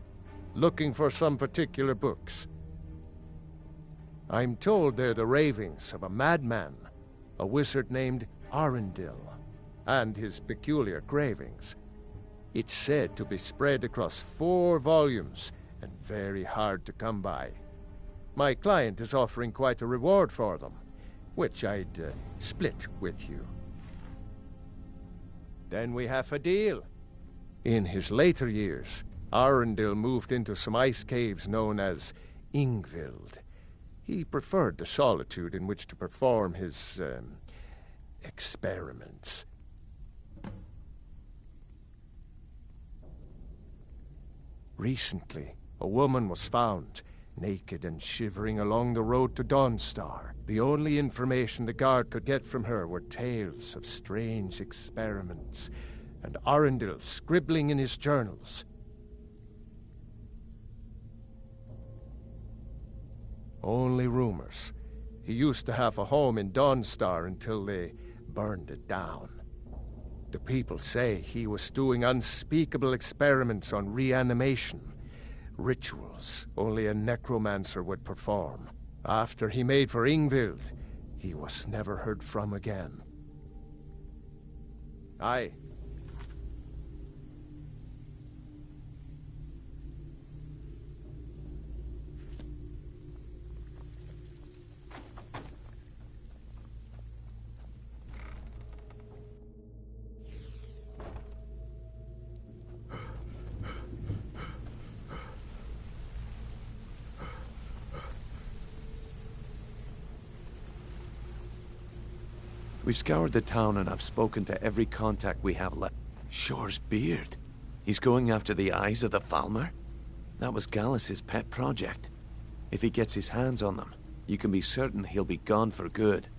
looking for some particular books. I'm told they're the ravings of a madman, a wizard named Arundel, and his peculiar cravings. It's said to be spread across 4 volumes and very hard to come by. My client is offering quite a reward for them, which I'd split with you. Then we have a deal. In his later years, Arundel moved into some ice caves known as Ingvild. He preferred the solitude in which to perform his, experiments. Recently, a woman was found, naked and shivering along the road to Dawnstar. The only information the guard could get from her were tales of strange experiments, and Arundel scribbling in his journals. Only rumors. He used to have a home in Dawnstar until they burned it down. The people say he was doing unspeakable experiments on reanimation, rituals only a necromancer would perform. After he made for Ingvild, he was never heard from again. Aye. We've scoured the town and I've spoken to every contact we have left. Shore's beard. He's going after the eyes of the Falmer? That was Gallus's pet project. If he gets his hands on them, you can be certain he'll be gone for good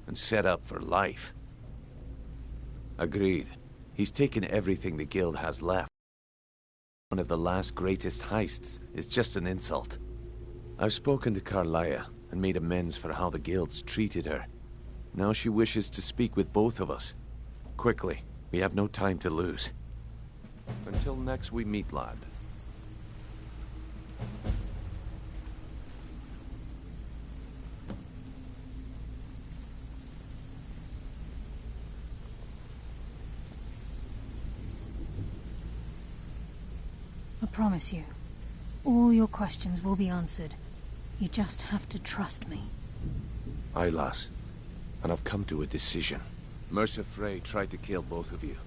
and set up for life. Agreed. He's taken everything the Guild has left. One of the last greatest heists is just an insult. I've spoken to Carlia, and made amends for how the guilds treated her. Now she wishes to speak with both of us. Quickly, we have no time to lose. Until next we meet, lad. I promise you, all your questions will be answered. You just have to trust me. Aye, lass. And I've come to a decision. Mercer Frey tried to kill both of you.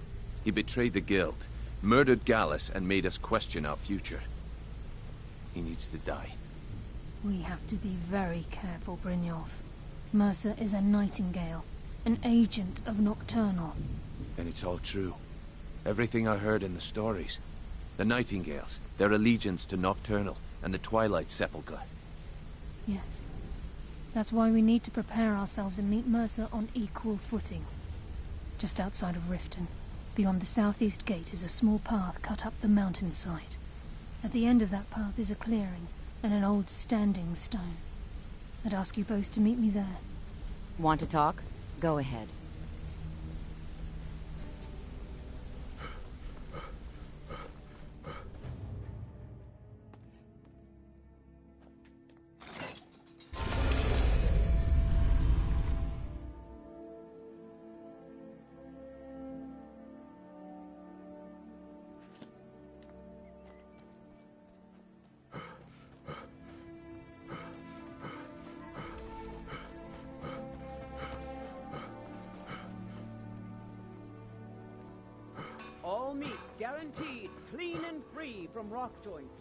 He betrayed the guild, murdered Gallus, and made us question our future. He needs to die. We have to be very careful, Brynjolf. Mercer is a Nightingale, an agent of Nocturnal. And it's all true. Everything I heard in the stories. The Nightingales, their allegiance to Nocturnal, and the Twilight Sepulchre. Yes. That's why we need to prepare ourselves and meet Mercer on equal footing. Just outside of Riften, beyond the southeast gate, is a small path cut up the mountainside. At the end of that path is a clearing, and an old standing stone. I'd ask you both to meet me there. Want to talk? Go ahead. All meats guaranteed, clean and free from rock joint.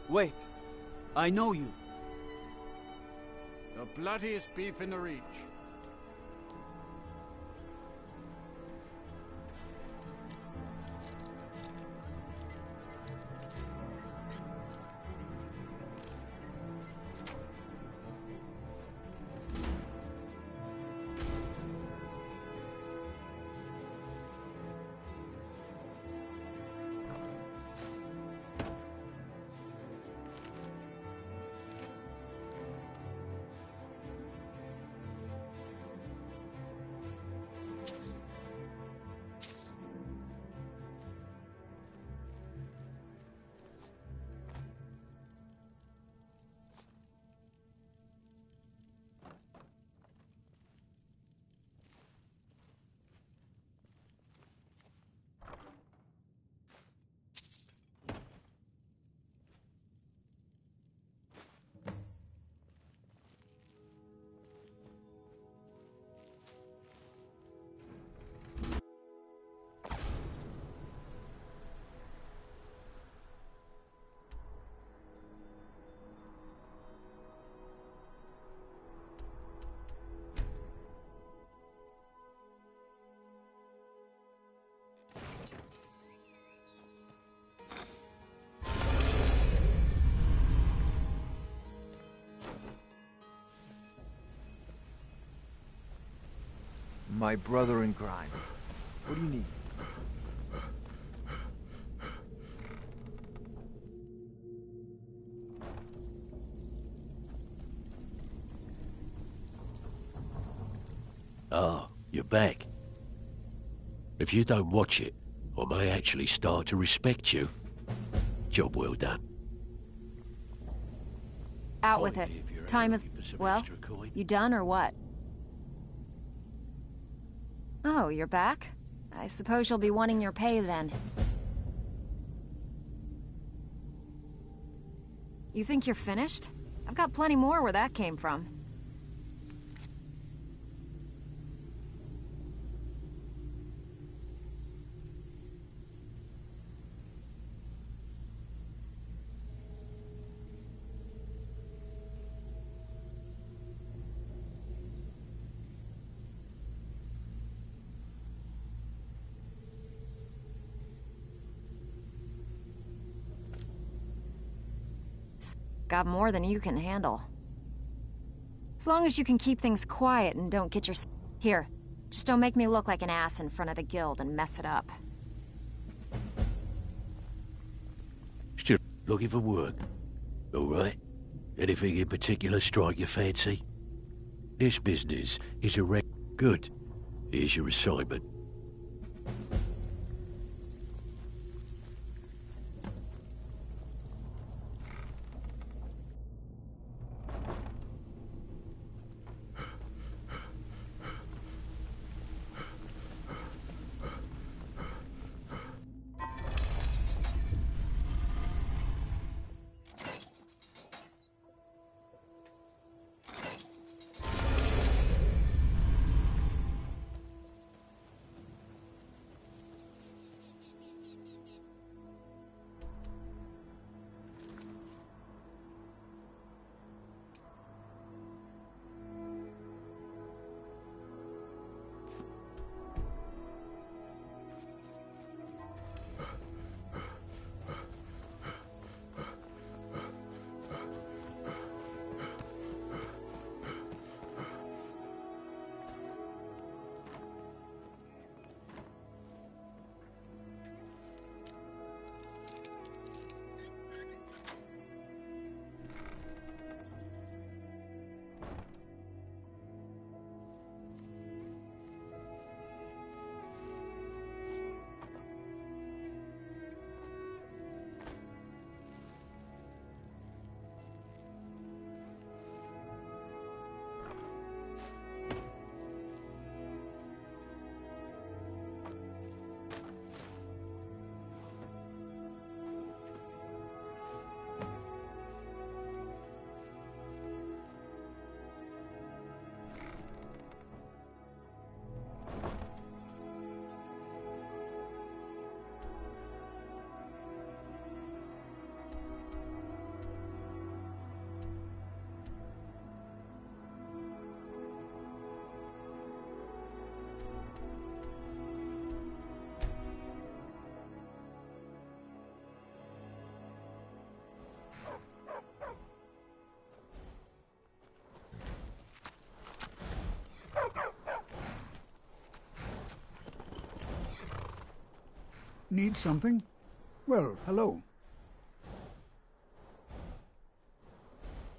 Wait, I know you. The bloodiest beef in the Reach. my brother in crime. What do you need? Ah, you're back. If you don't watch it, I may actually start to respect you. Job well done. Out with it. Time is... Well, you done or what? Oh, you're back? I suppose you'll be wanting your pay then. You think you're finished? I've got plenty more where that came from. Got more than you can handle. As long as you can keep things quiet and don't get your... Here, just don't make me look like an ass in front of the guild and mess it up. Still looking for work. All right. Anything in particular strike your fancy? This business is a Good. Here's your assignment. Need something? Well, hello.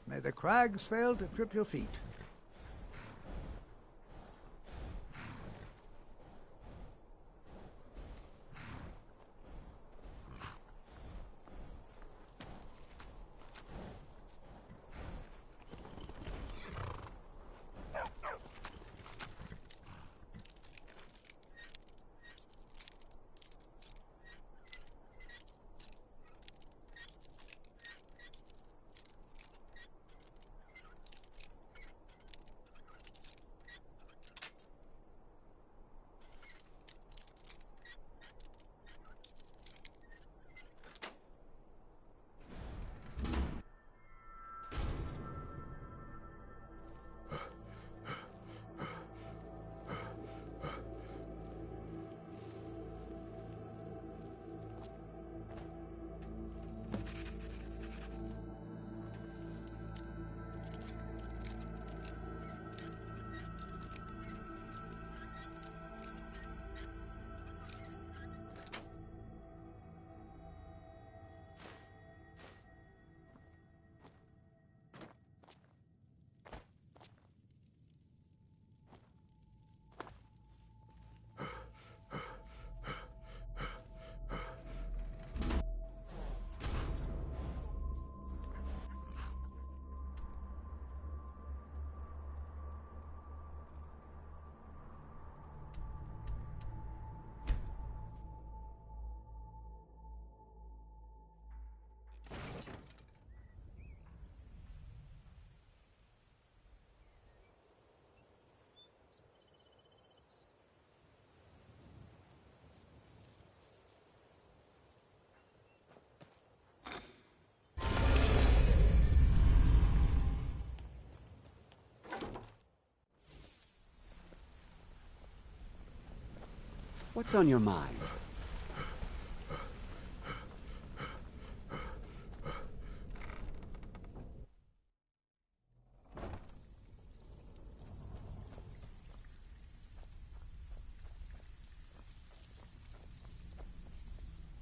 May the crags fail to trip your feet. What's on your mind?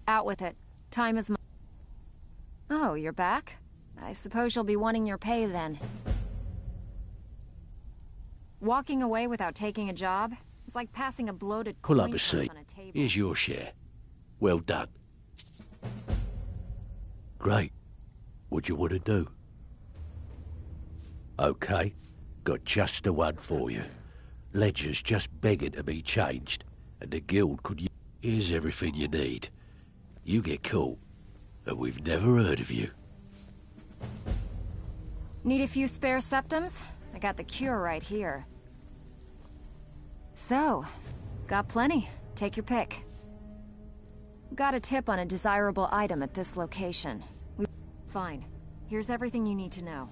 Out with it. Time is money. Oh, you're back? I suppose you'll be wanting your pay then. Walking away without taking a job is like passing a bloated Pull up coin a purse seat. on a table. Here's your share. Well done. Great. What do you want to do? Okay. Got just the one for you. Ledger's just begging to be changed, and the guild could... Here's everything you need. You get caught, and we've never heard of you. Need a few spare septums? I got the cure right here. So, got plenty. Take your pick. Got a tip on a desirable item at this location. Fine. Here's everything you need to know.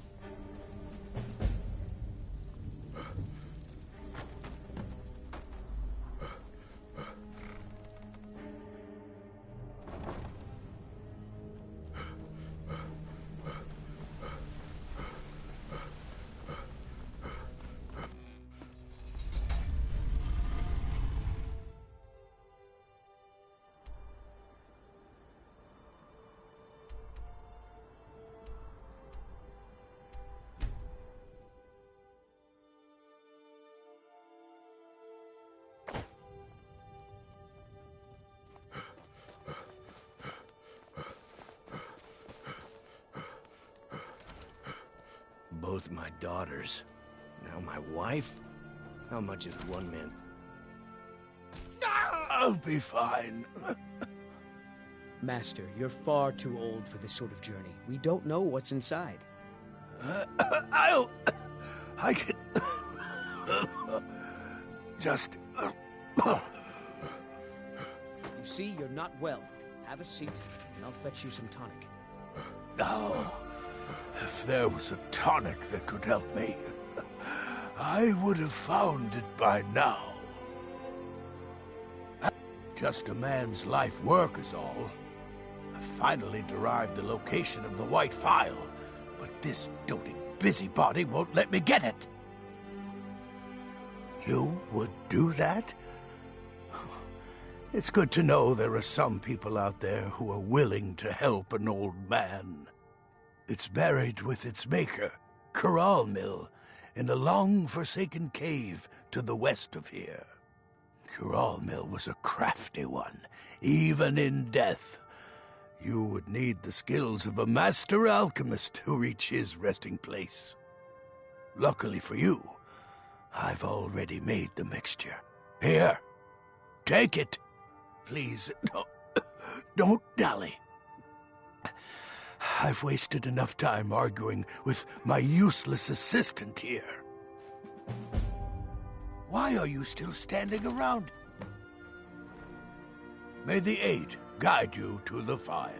Both my daughters. Now my wife? How much is one man? I'll be fine. Master, you're far too old for this sort of journey. We don't know what's inside. I can... just... You see, you're not well. Have a seat, and I'll fetch you some tonic. Oh, if there was a tonic that could help me, I would have found it by now. Just a man's life work is all. I finally derived the location of the White Phial, but this doting busybody won't let me get it. You would do that? It's good to know there are some people out there who are willing to help an old man. It's buried with its maker, Corral Mill, in a long-forsaken cave to the west of here. Corral Mill was a crafty one, even in death. You would need the skills of a master alchemist to reach his resting place. Luckily for you, I've already made the mixture. Here, take it. Please, don't dally. I've wasted enough time arguing with my useless assistant here. Why are you still standing around? May the Eight guide you to the Phial.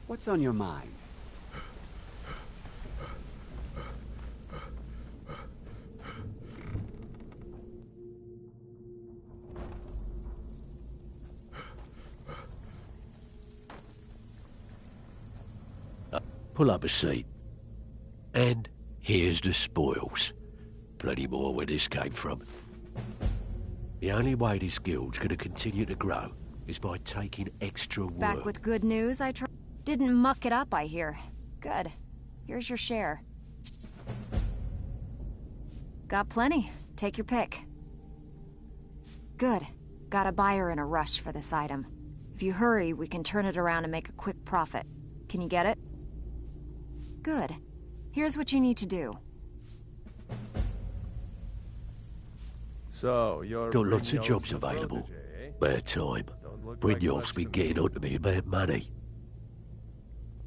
What's on your mind? Pull up a seat. And here's the spoils. Plenty more where this came from. The only way this guild's gonna continue to grow is by taking extra work. Back with good news, Didn't muck it up, I hear. Good. Here's your share. Got plenty. Take your pick. Good. Got a buyer in a rush for this item. If you hurry, we can turn it around and make a quick profit. Can you get it? Good. Here's what you need to do. So, you're... Got lots of jobs available. Bad time. Brynjolf's been getting on to me about money.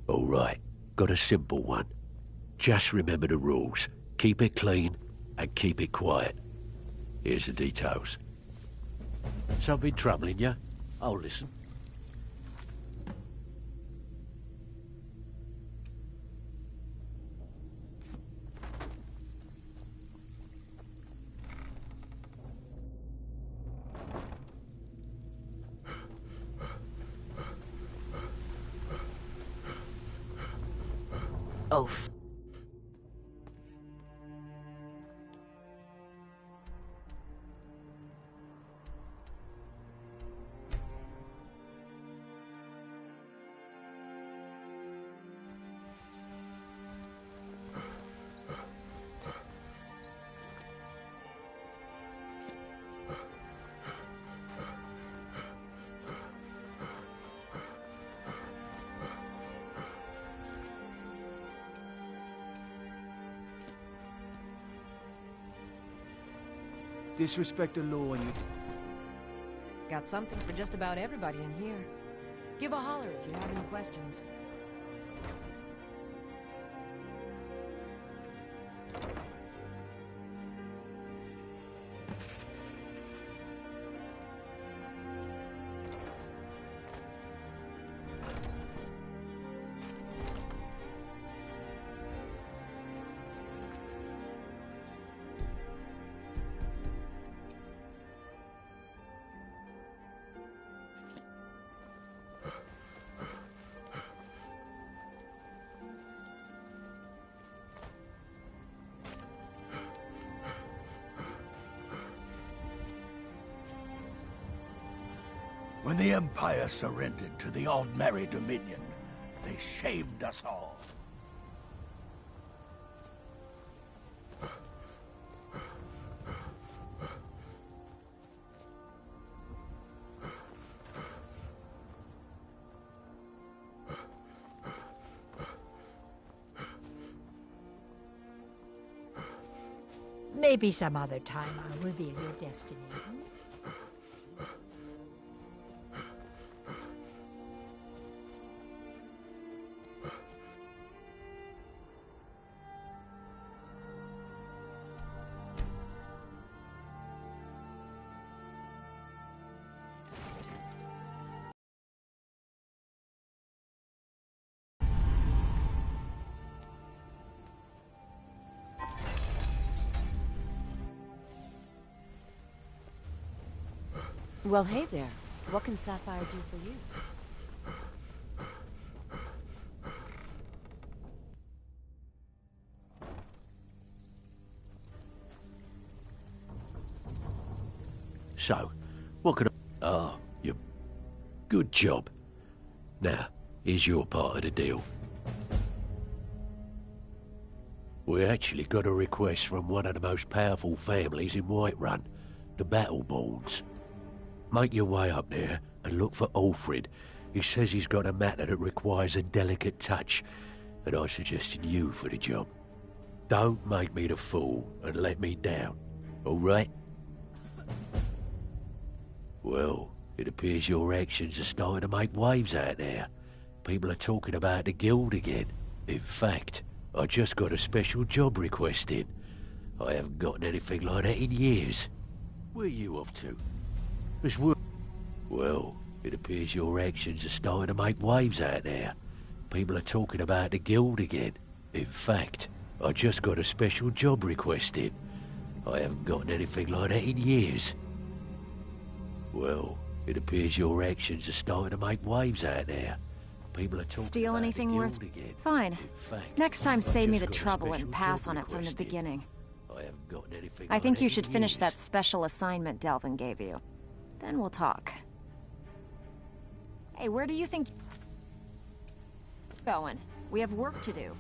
All right. Got a simple one. Just remember the rules. Keep it clean and keep it quiet. Here's the details. Something troubling you? I'll listen. Oaf. Disrespect the law and you... Got something for just about everybody in here. Give a holler if you have any questions. When the Empire surrendered to the Aldmeri Dominion, they shamed us all. Maybe some other time I'll reveal your destiny. Well, hey there. What can Sapphire do for you? So, what could I... Ah, you... Good job. Now, here's your part of the deal. We actually got a request from one of the most powerful families in Whiterun, the Battleborns. Make your way up there and look for Alfred. He says he's got a matter that requires a delicate touch, and I suggested you for the job. Don't make me the fool and let me down, all right? Well, it appears your actions are starting to make waves out there. People are talking about the guild again. In fact, I just got a special job request in. I haven't gotten anything like that in years. Where are you off to? Well, it appears your actions are starting to make waves out there. People are talking about the guild again. In fact, I just got a special job request in. I haven't gotten anything like that in years. Well, it appears your actions are starting to make waves out there. People are talking Steal about anything the worth... guild again. Fine. In fact, Next time I save me just the got a trouble special and pass job on it from the request in. beginning. I haven't gotten anything I like think that you in should finish years. that special assignment Delvin gave you. Then we'll talk. Hey, where do you think... going? We have work to do.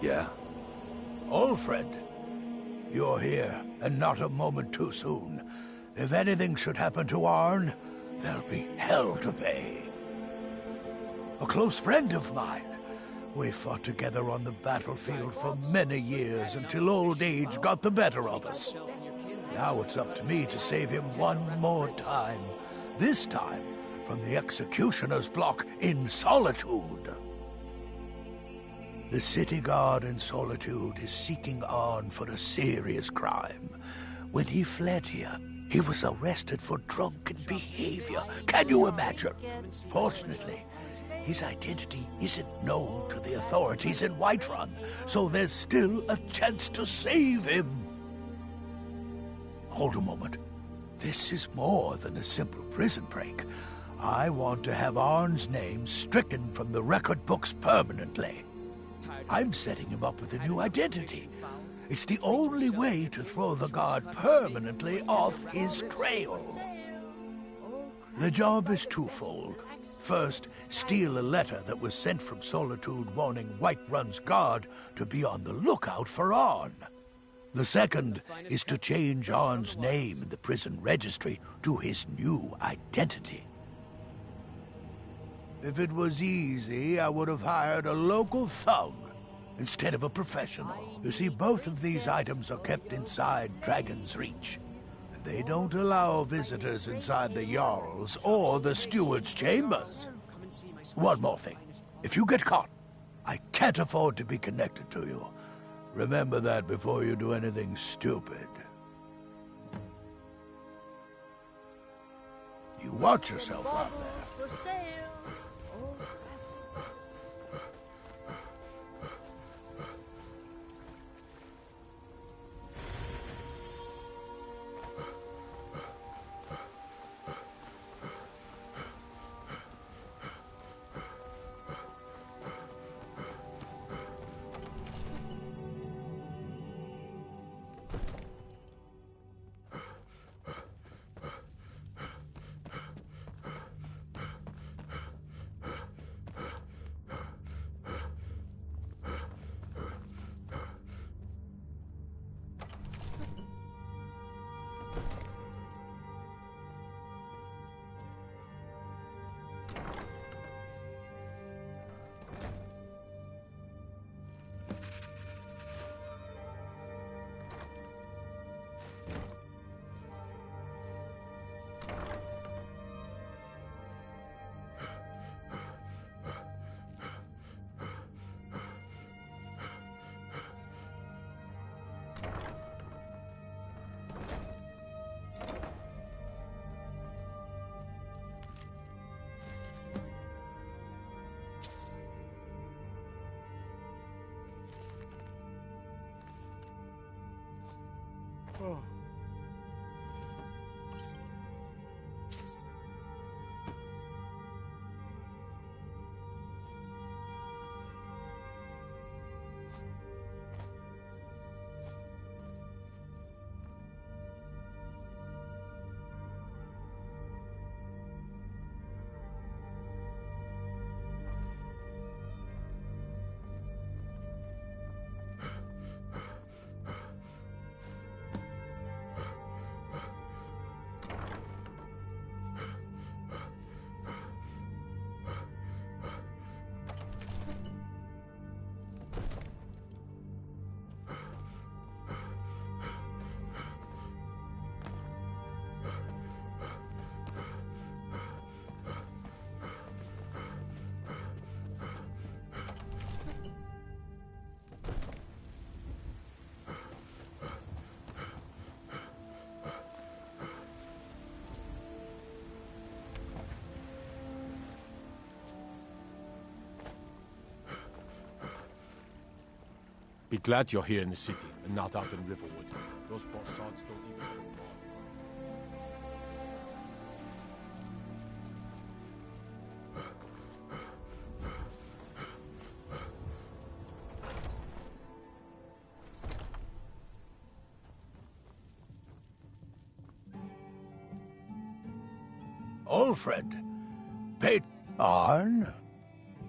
Yeah? Alfred, you're here, and not a moment too soon. If anything should happen to Arn, there'll be hell to pay. A close friend of mine. We fought together on the battlefield for many years until old age got the better of us. Now it's up to me to save him one more time. This time from the executioner's block in Solitude. The city guard in Solitude is seeking Arn for a serious crime. When he fled here, he was arrested for drunken behavior. Can you imagine? Fortunately, his identity isn't known to the authorities in Whiterun, so there's still a chance to save him. Hold a moment. This is more than a simple prison break. I want to have Arn's name stricken from the record books permanently. I'm setting him up with a new identity. It's the only way to throw the guard permanently off his trail. The job is twofold. First, steal a letter that was sent from Solitude warning Whiterun's guard to be on the lookout for Arn. The second is to change Arn's name in the prison registry to his new identity. If it was easy, I would have hired a local thug instead of a professional. You see, both of these items are kept inside Dragon's Reach. They don't allow visitors inside the Jarl's or the Steward's chambers. One more thing. If you get caught, I can't afford to be connected to you. Remember that before you do anything stupid. You watch yourself out there. Be glad you're here in the city and not out in Riverwood. Those poor sods don't even know more. Alfred. Pete Arn?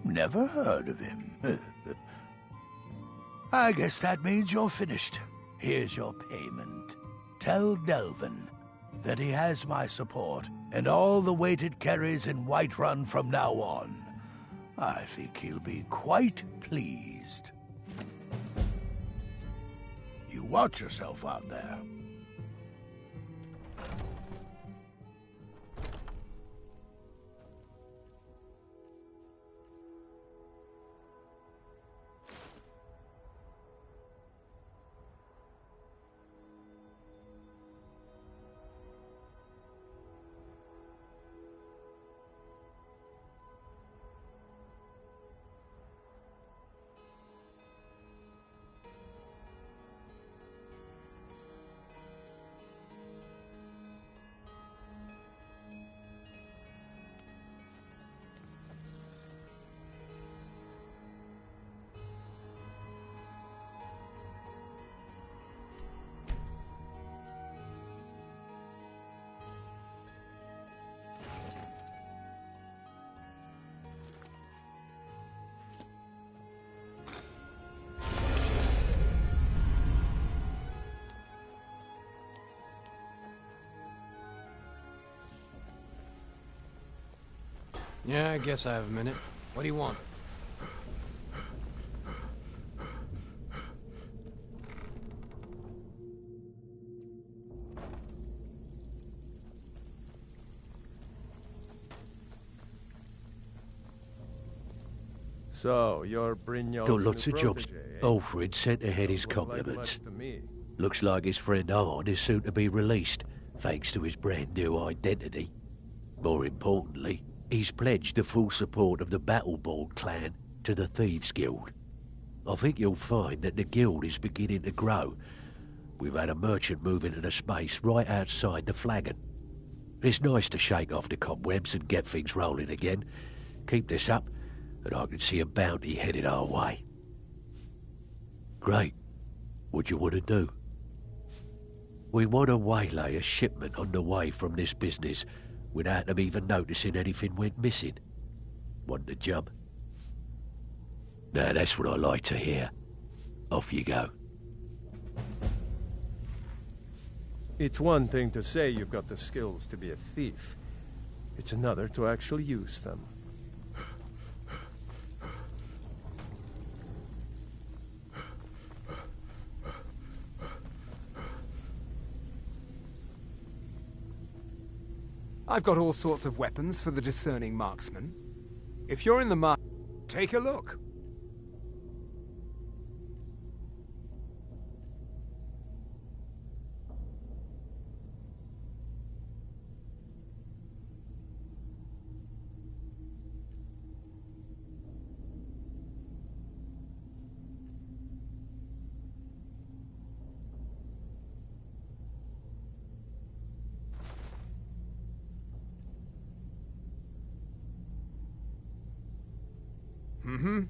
Never heard of him. I guess that means you're finished. Here's your payment. Tell Delvin that he has my support and all the weight it carries in Whiterun from now on. I think he'll be quite pleased. You watch yourself out there. Yeah, I guess I have a minute. What do you want? So, you're Brynjolf's Got lots new of jobs. protege, eh? Alfred sent ahead his Doesn't look like compliments. much to me. Looks like his friend Arn is soon to be released, thanks to his brand new identity. More importantly, he's pledged the full support of the Battleborn clan to the Thieves Guild. I think you'll find that the guild is beginning to grow. We've had a merchant move into the space right outside the flagon. It's nice to shake off the cobwebs and get things rolling again. Keep this up, and I can see a bounty headed our way. Great. What do you want to do? We want to waylay a shipment on the way from this business without them even noticing anything went missing. Want the job? Now that's what I like to hear. Off you go. It's one thing to say you've got the skills to be a thief. It's another to actually use them. I've got all sorts of weapons for the discerning marksman. If you're in the market, take a look. Mm-hmm.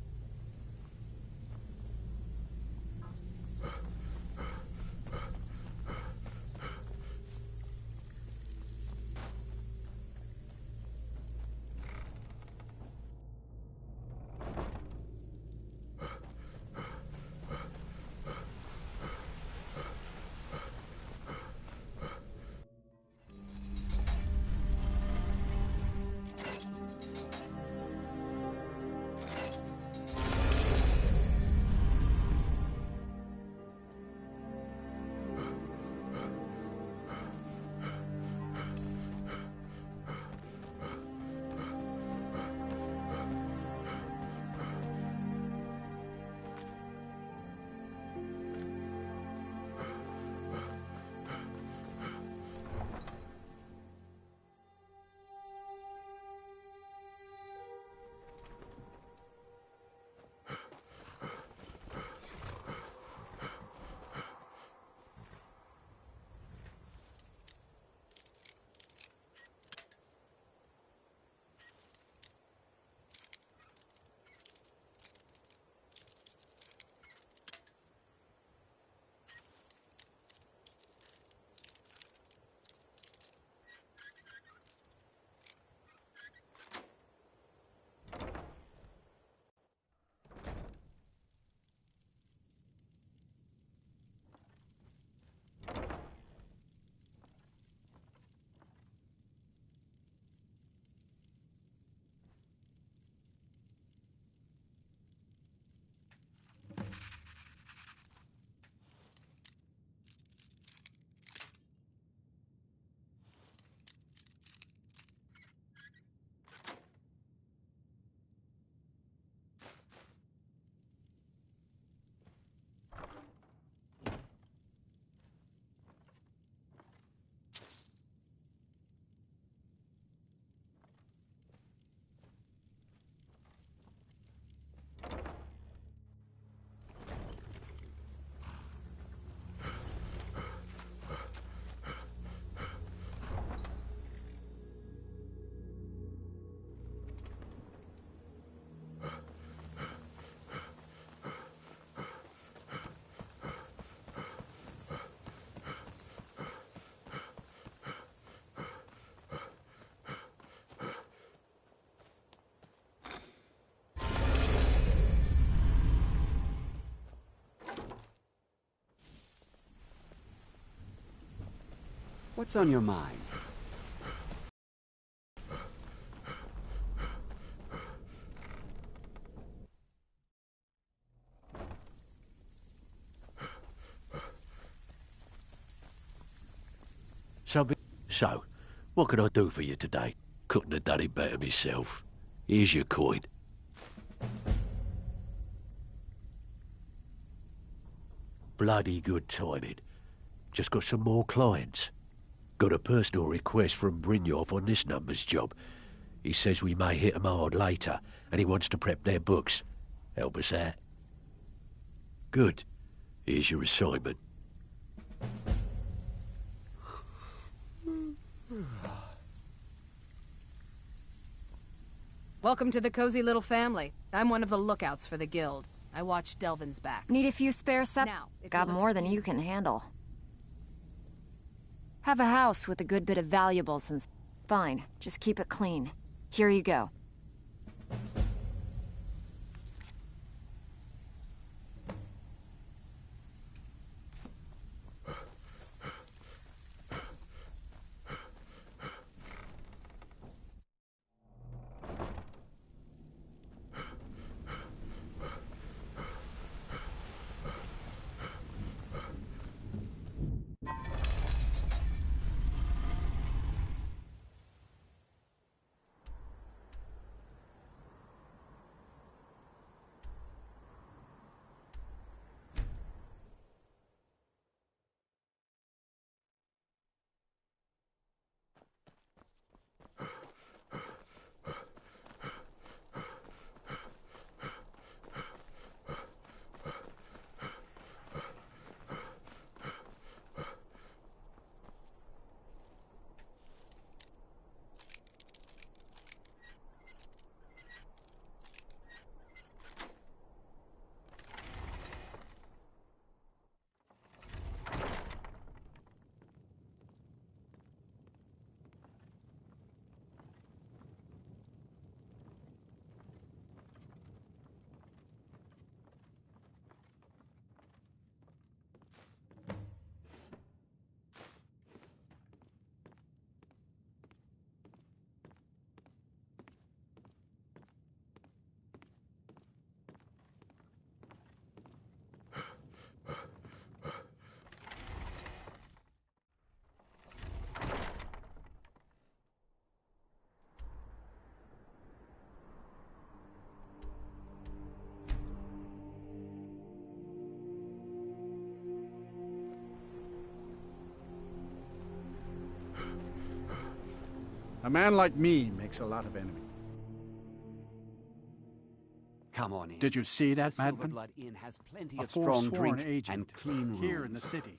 What's on your mind? So, what can I do for you today? Couldn't have done it better myself. Here's your coin. Bloody good timing. Just got some more clients. Got a personal request from Brynjolf on this number's job. He says we may hit 'em hard later, and he wants to prep their books. Help us out. Good. Here's your assignment. Welcome to the cozy little family. I'm one of the lookouts for the guild. I watch Delvin's back. Need a few spare Now, if Got you'll more than you excuse can handle. Have a house with a good bit of valuables and... Fine, just keep it clean. Here you go. A man like me makes a lot of enemies. Come on in. Did you see that, madman? Silverblood Inn has plenty A of strong forsworn drink agent and clean rooms. here in the city.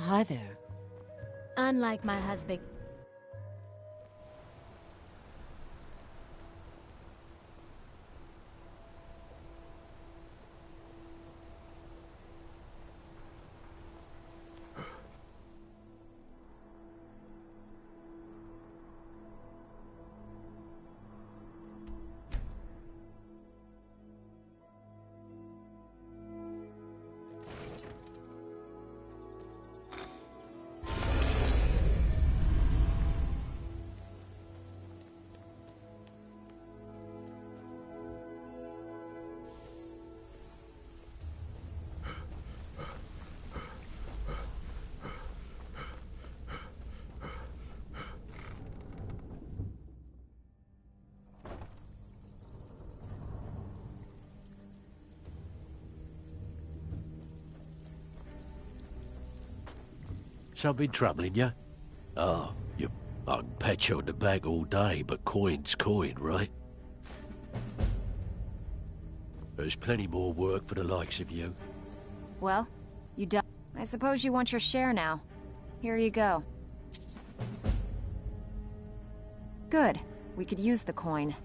Hi there. Unlike my husband. something troubling you? Oh, I can pat you on the back all day, but coin's coin, right? There's plenty more work for the likes of you. Well, you done. I suppose you want your share now. Here you go. Good. We could use the coin.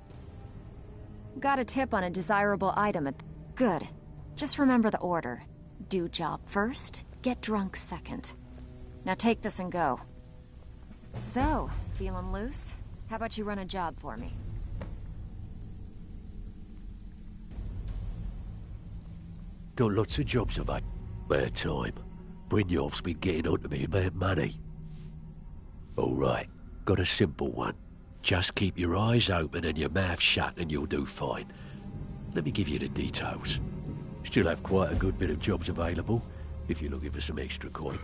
Got a tip on a desirable item at... Good. Just remember the order. Do job first, get drunk second. Now take this and go. So, feeling loose? How about you run a job for me? Got lots of jobs about bad time. Brynjolf's been getting on to me about money. Alright, got a simple one. Just keep your eyes open and your mouth shut and you'll do fine. Let me give you the details. Still have quite a good bit of jobs available, if you're looking for some extra coin.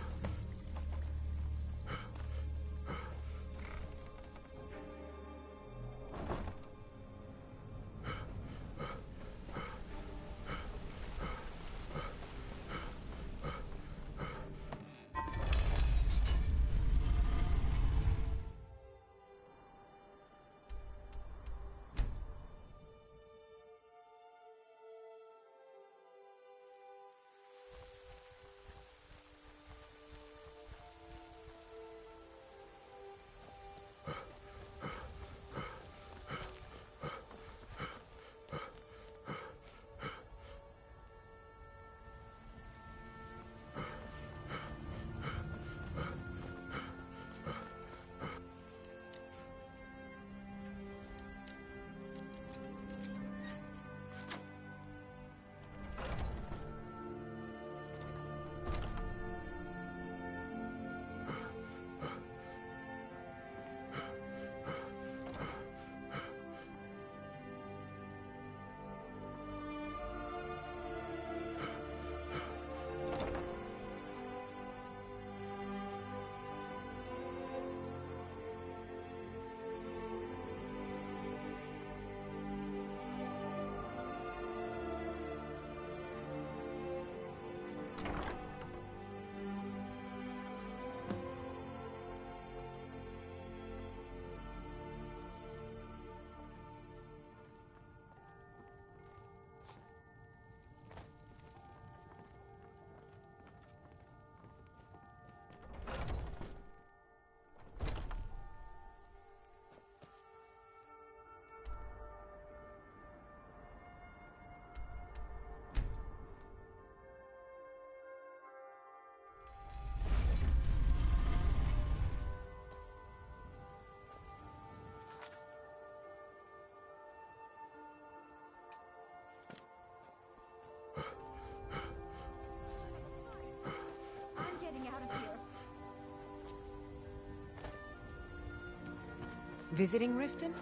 Visiting Riften?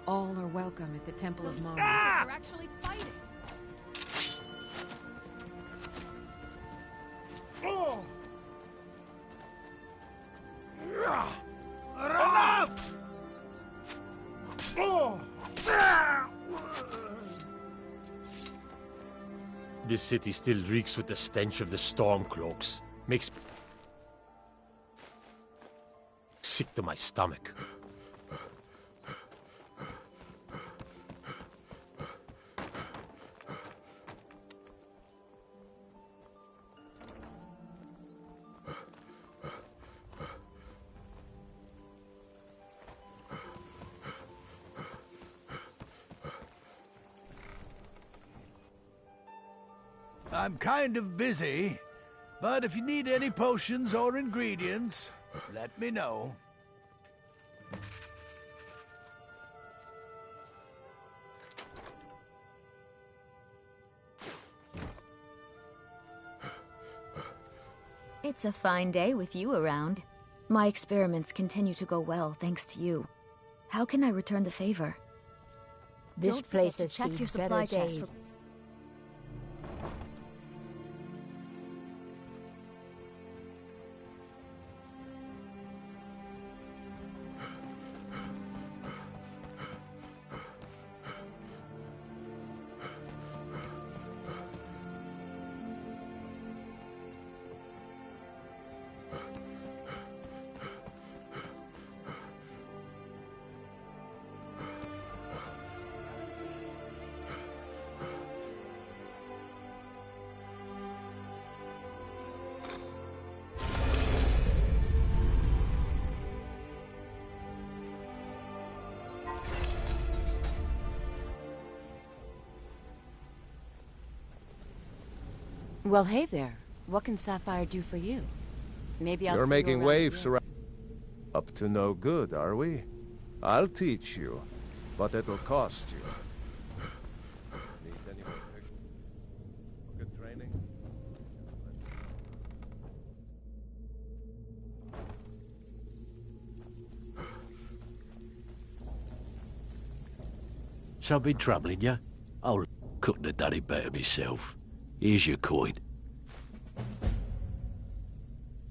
All are welcome at the Temple of Mara. We're actually fighting! Enough! This city still reeks with the stench of the Stormcloaks. Makes me sick to my stomach. I'm kind of busy, but if you need any potions or ingredients, let me know. It's a fine day with you around. My experiments continue to go well thanks to you. How can I return the favor? This Don't place forget has to check seen your better supply chest days. for... Well, hey there. What can Sapphire do for you? Maybe I'll You're see making you waves around. around. Up to no good, are we? I'll teach you, but it'll cost you. Need any more good training? Something troubling you? Oh, couldn't have done it better myself. Here's your coin.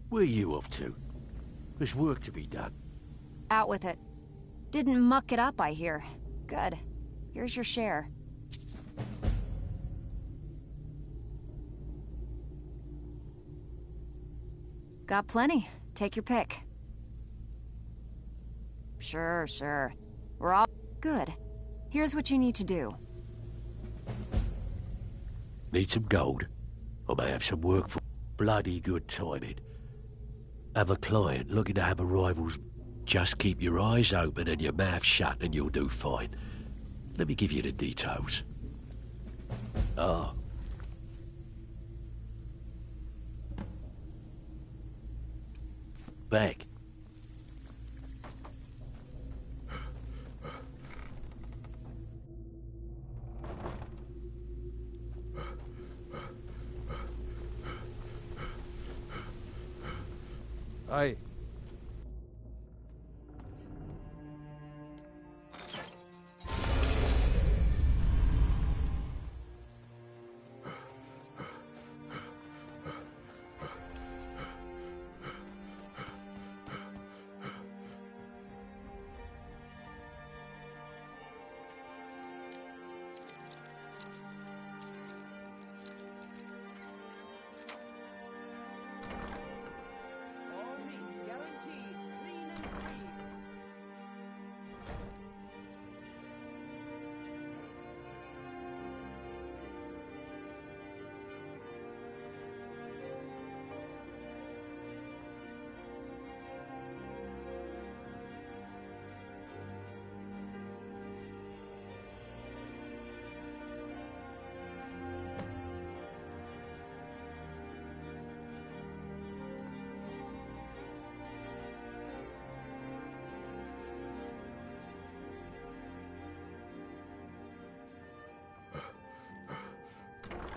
Where are you off to? There's work to be done. Out with it. Didn't muck it up, I hear. Good. Here's your share. Got plenty. Take your pick. Sure, sure. We're all good. Here's what you need to do. Need some gold? I may have some work for bloody good timing. Have a client looking to have a rival's. Just keep your eyes open and your mouth shut and you'll do fine. Let me give you the details. Ah. Back. Aye. All meats guaranteed, clean and free.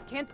Can't...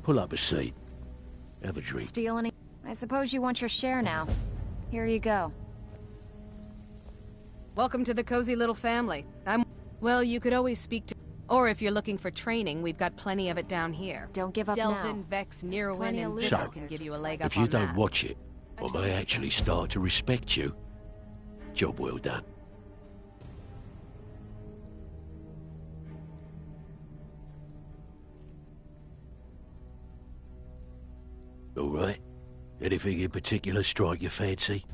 Pull up a seat. Have a drink. Steal any? I suppose you want your share now. Here you go. Welcome to the cozy little family. Well, you could always speak to... Or if you're looking for training, we've got plenty of it down here. Don't give up Delvin, now. Vex, Nearwin, and So, Vicar can give you a leg up if you on don't that. watch it, I may actually start to respect you. Job well done. All right. Anything in particular strike your fancy?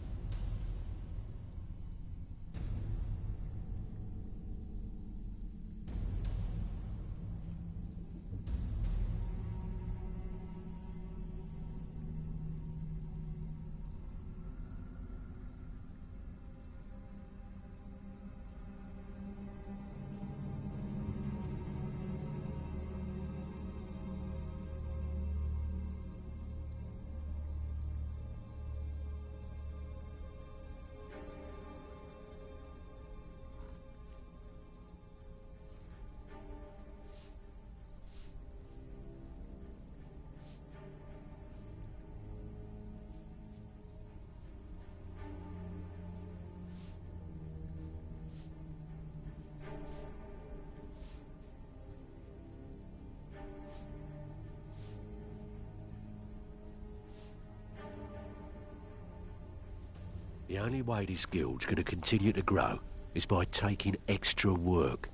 The only way this guild's going to continue to grow is by taking extra work.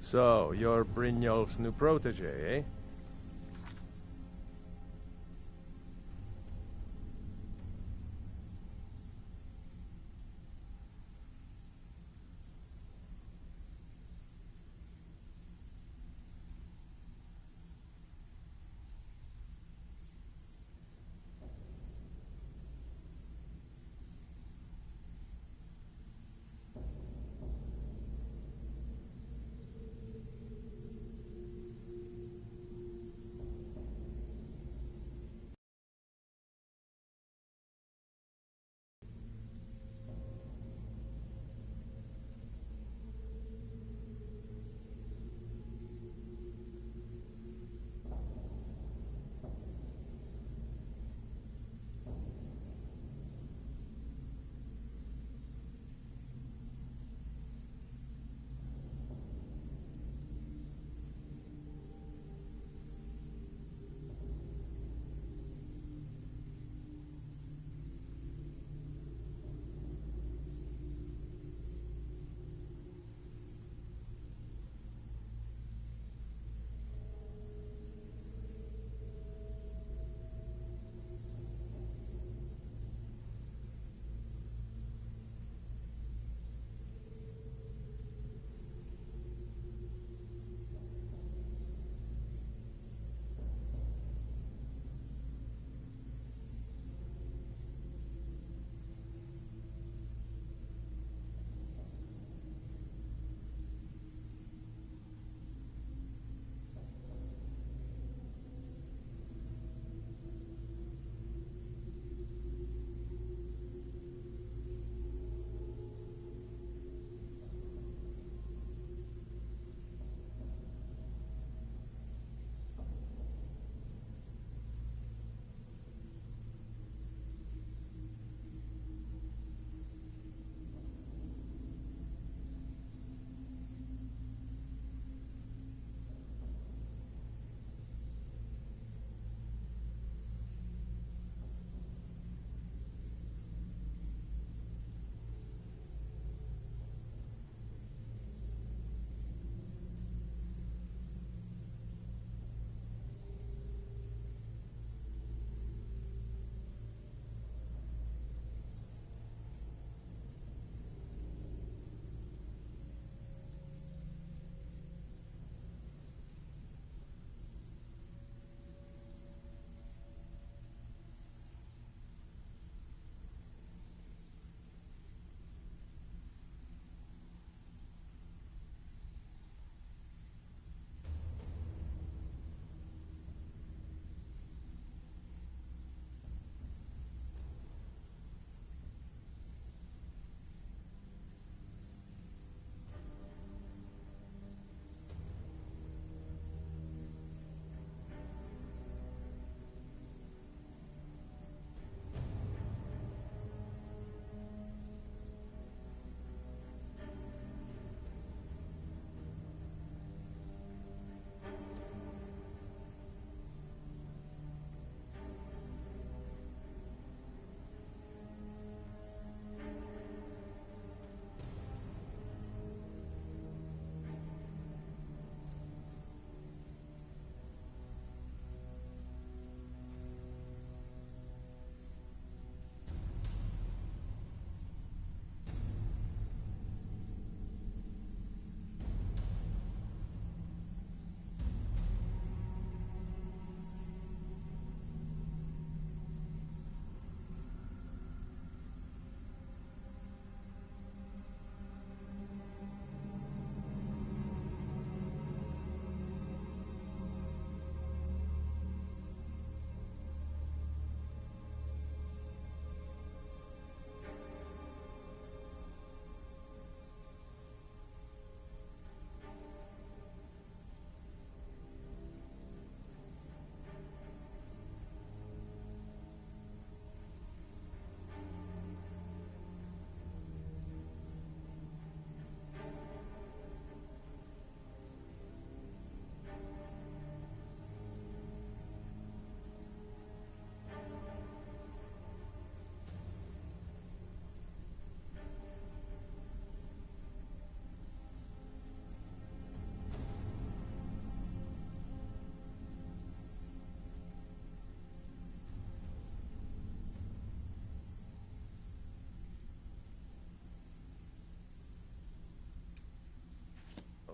So, you're Brynjolf's new protege, eh?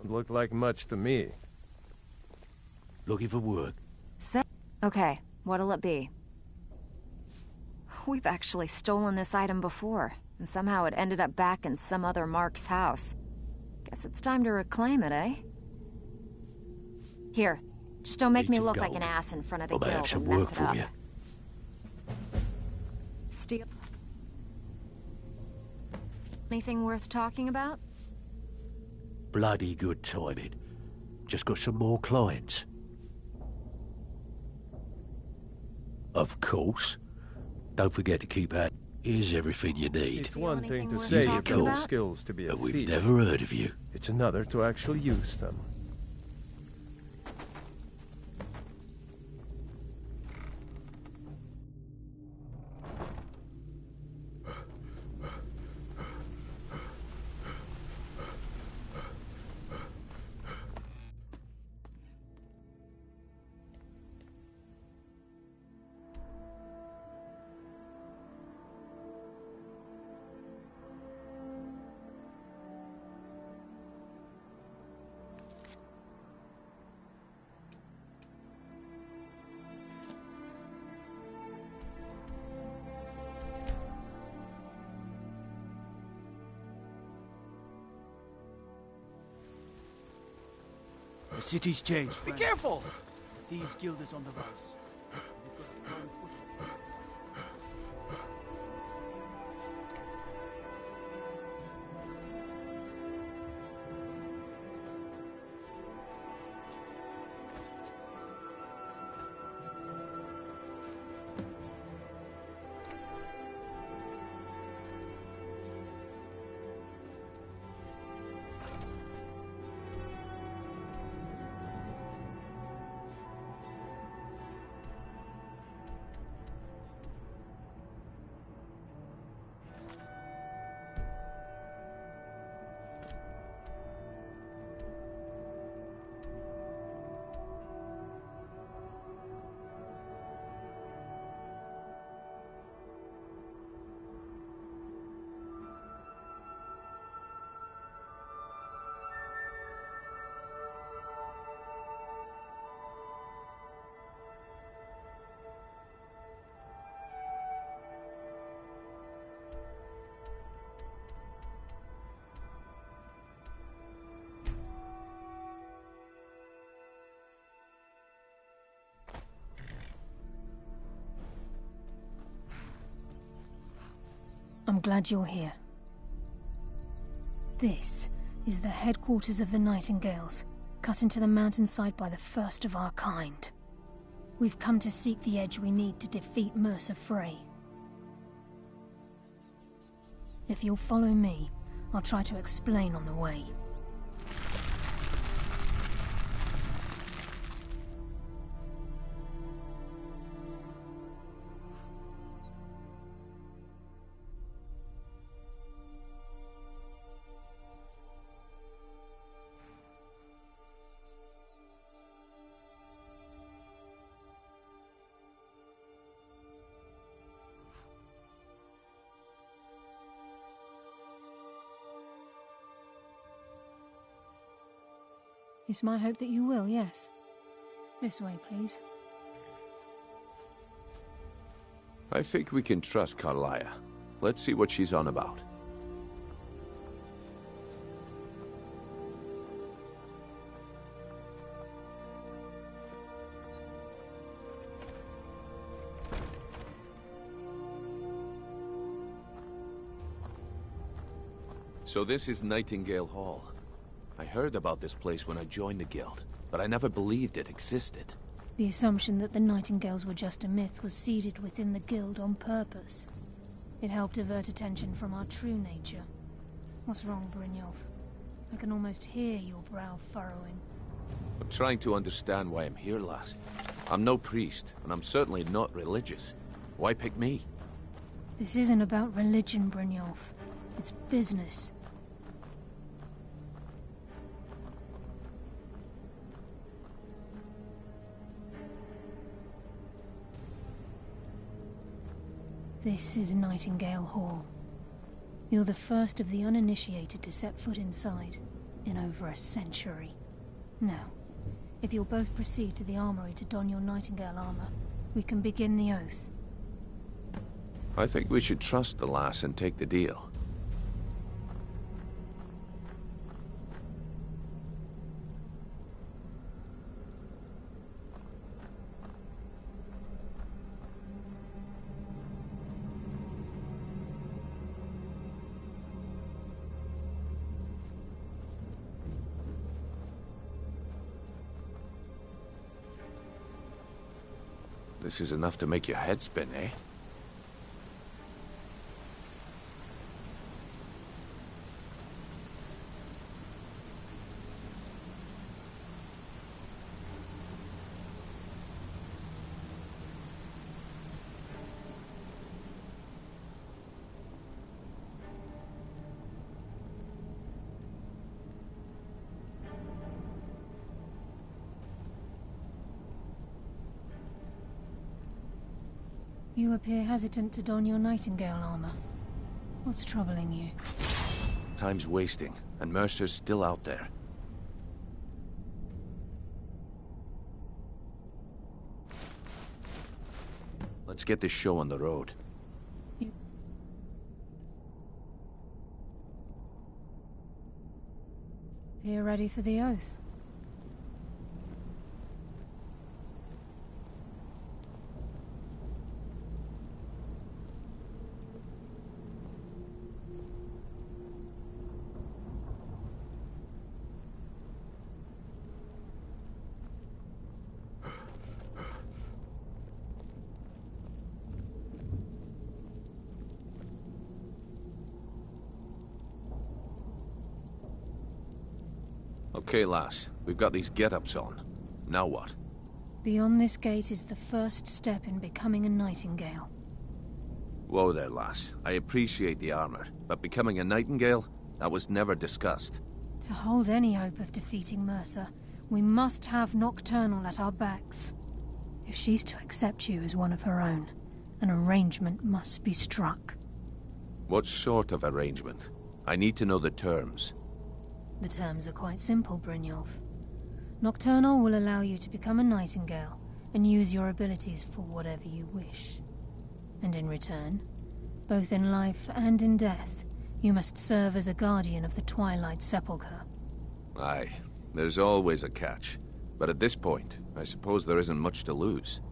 Doesn't look like much to me. Looking for work? Okay, what'll it be? We've actually stolen this item before, and somehow it ended up back in some other Mark's house. Guess it's time to reclaim it, eh? Here, just don't make me look like an ass in front of the guild have some and mess work it for up. you. Steal. Anything worth talking about? Bloody good timing. Just got some more clients. Of course. Don't forget to keep at. Here's everything you need. It's one thing to say you've got the skills to be a But we've thief. never heard of you. It's another to actually use them. The city's changed. Be friend. careful! The Thieves' Guild is on the rise. We've got a firm foothold. I'm glad you're here. This is the headquarters of the Nightingales, cut into the mountainside by the first of our kind. We've come to seek the edge we need to defeat Mercer Frey. If you'll follow me, I'll try to explain on the way. It's my hope that you will, yes. This way, please. I think we can trust Carlia. Let's see what she's on about. So this is Nightingale Hall. I heard about this place when I joined the guild, but I never believed it existed. The assumption that the Nightingales were just a myth was seeded within the guild on purpose. It helped divert attention from our true nature. What's wrong, Brynjolf? I can almost hear your brow furrowing. I'm trying to understand why I'm here, lass. I'm no priest, and I'm certainly not religious. Why pick me? This isn't about religion, Brynjolf. It's business. This is Nightingale Hall. You're the first of the uninitiated to set foot inside. in over a century. Now, if you'll both proceed to the armory to don your Nightingale armor, we can begin the oath. I think we should trust the lass and take the deal. This is enough to make your head spin, eh? You appear hesitant to don your Nightingale armor. What's troubling you? Time's wasting, and Mercer's still out there. Let's get this show on the road. Appear ready for the oath. Okay, lass. We've got these get-ups on. Now what? Beyond this gate is the first step in becoming a Nightingale. Whoa there, lass. I appreciate the armor, but becoming a Nightingale? That was never discussed. To hold any hope of defeating Mercer, we must have Nocturnal at our backs. If she's to accept you as one of her own, an arrangement must be struck. What sort of arrangement? I need to know the terms. The terms are quite simple, Brynjolf. Nocturnal will allow you to become a Nightingale and use your abilities for whatever you wish. And in return, both in life and in death, you must serve as a guardian of the Twilight Sepulchre. Aye, there's always a catch. But at this point, I suppose there isn't much to lose.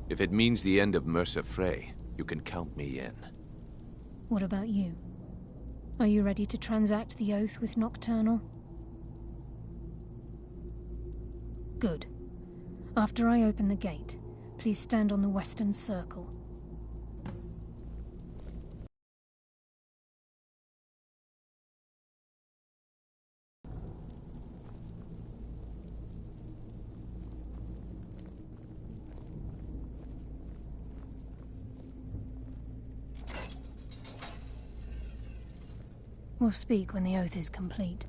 If it means the end of Mercer Frey, you can count me in. What about you? Are you ready to transact the oath with Nocturnal? Good. After I open the gate, please stand on the western circle. We'll speak when the oath is complete.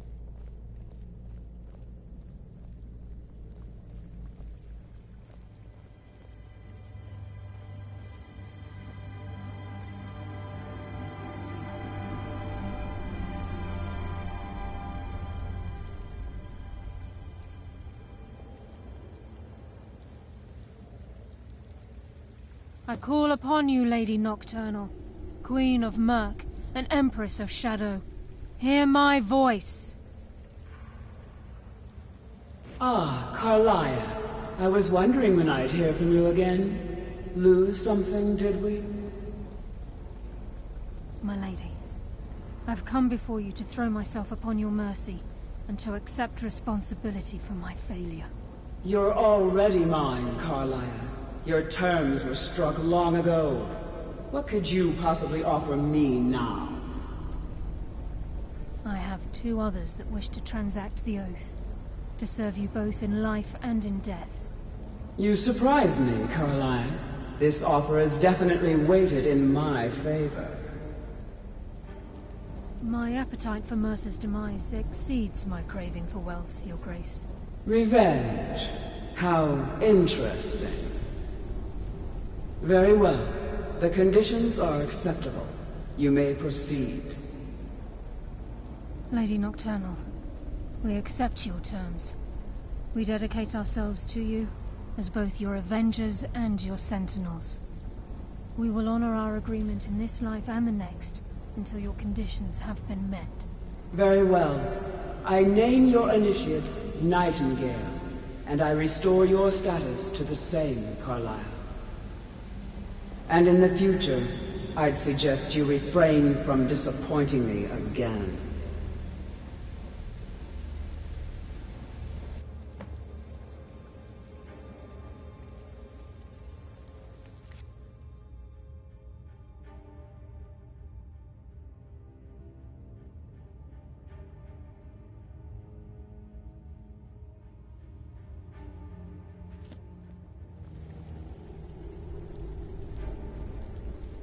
I call upon you, Lady Nocturnal, Queen of Murk and Empress of Shadow. Hear my voice. Ah, Carlia. I was wondering when I'd hear from you again. Lose something, did we? My lady, I've come before you to throw myself upon your mercy and to accept responsibility for my failure. You're already mine, Carlia. Your terms were struck long ago. What could you possibly offer me now? I have two others that wish to transact the oath, to serve you both in life and in death. You surprised me, Carlia. This offer is definitely weighted in my favor. My appetite for Mercer's demise exceeds my craving for wealth, Your Grace. Revenge. How interesting. Very well. The conditions are acceptable. You may proceed. Lady Nocturnal, We accept your terms. We dedicate ourselves to you as both your Avengers and your Sentinels. We will honor our agreement in this life and the next until your conditions have been met. Very well. I name your initiates Nightingale, and I restore your status to the same, Carlisle. And in the future, I'd suggest you refrain from disappointing me again.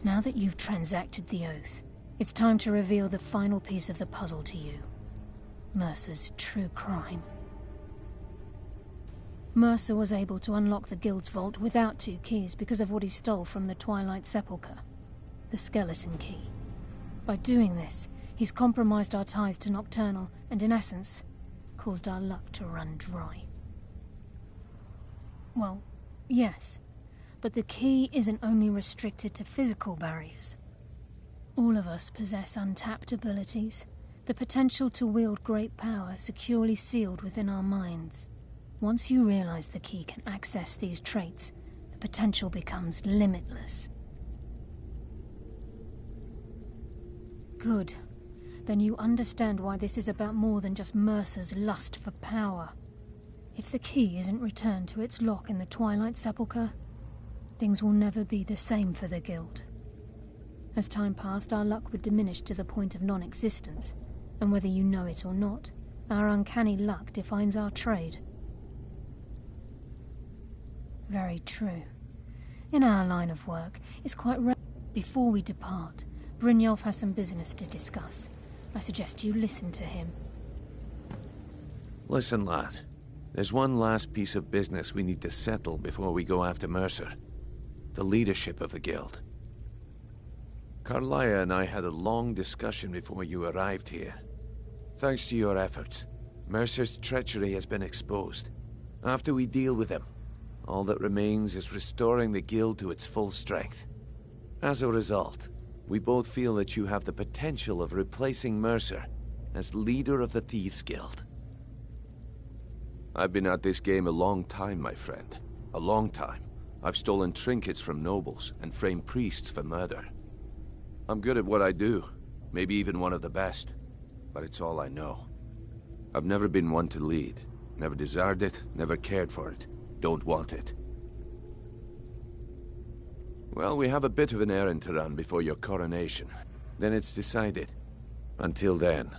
Now that you've transacted the oath, it's time to reveal the final piece of the puzzle to you. Mercer's true crime. Mercer was able to unlock the Guild's vault without 2 keys because of what he stole from the Twilight Sepulchre, the skeleton key. By doing this, he's compromised our ties to Nocturnal and, in essence, caused our luck to run dry. Well, yes. But the key isn't only restricted to physical barriers. All of us possess untapped abilities, the potential to wield great power securely sealed within our minds. Once you realize the key can access these traits, the potential becomes limitless. Good. Then you understand why this is about more than just Mercer's lust for power. If the key isn't returned to its lock in the Twilight Sepulchre, things will never be the same for the Guild. As time passed, our luck would diminish to the point of non-existence, and whether you know it or not, our uncanny luck defines our trade. Very true. In our line of work, it's quite rare. Before we depart, Brynjolf has some business to discuss. I suggest you listen to him. Listen, lad. There's one last piece of business we need to settle before we go after Mercer. The leadership of the Guild. Carlisle and I had a long discussion before you arrived here. Thanks to your efforts, Mercer's treachery has been exposed. After we deal with him, all that remains is restoring the Guild to its full strength. As a result, we both feel that you have the potential of replacing Mercer as leader of the Thieves' Guild. I've been at this game a long time, my friend. A long time. I've stolen trinkets from nobles and framed priests for murder. I'm good at what I do, maybe even one of the best, but it's all I know. I've never been one to lead, never desired it, never cared for it, don't want it. Well, we have a bit of an errand to run before your coronation, then it's decided. Until then,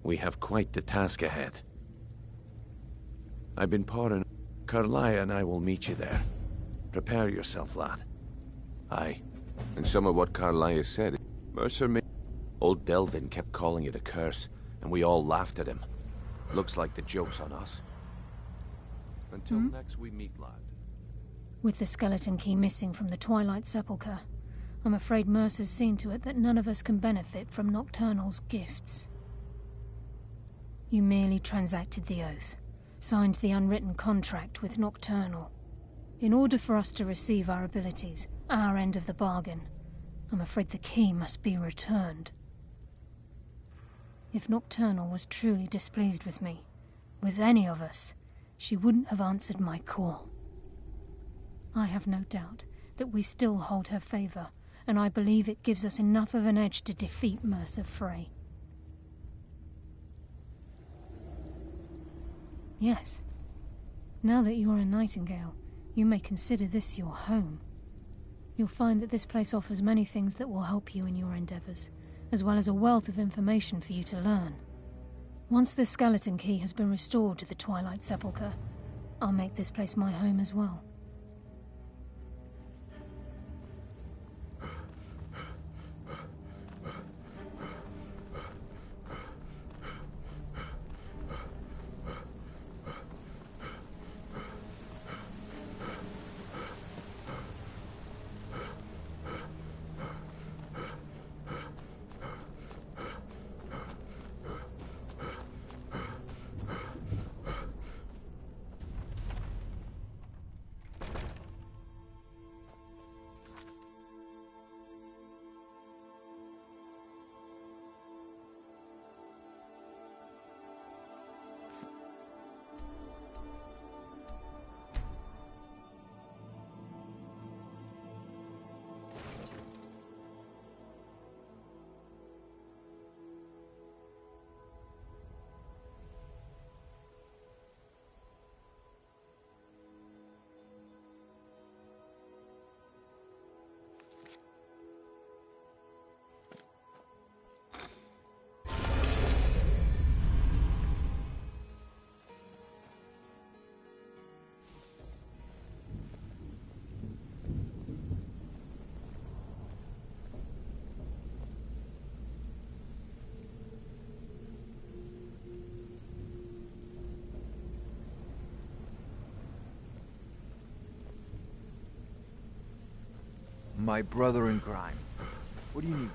we have quite the task ahead. I've been pouring. Carlisle and I will meet you there. Prepare yourself, lad. Aye, and some of what Carlisle said, Mercer made... Old Delvin kept calling it a curse, and we all laughed at him. Looks like the joke's on us. Until next we meet, lad. With the skeleton key missing from the Twilight Sepulchre, I'm afraid Mercer's seen to it that none of us can benefit from Nocturnal's gifts. You merely transacted the oath, signed the unwritten contract with Nocturnal. In order for us to receive our abilities, our end of the bargain, I'm afraid the key must be returned. If Nocturnal was truly displeased with me, with any of us, she wouldn't have answered my call. I have no doubt that we still hold her favor, and I believe it gives us enough of an edge to defeat Mercer Frey. Yes. Now that you're a Nightingale, you may consider this your home. You'll find that this place offers many things that will help you in your endeavors, as well as a wealth of information for you to learn. Once the skeleton key has been restored to the Twilight Sepulchre, I'll make this place my home as well. my brother in crime. What do you need?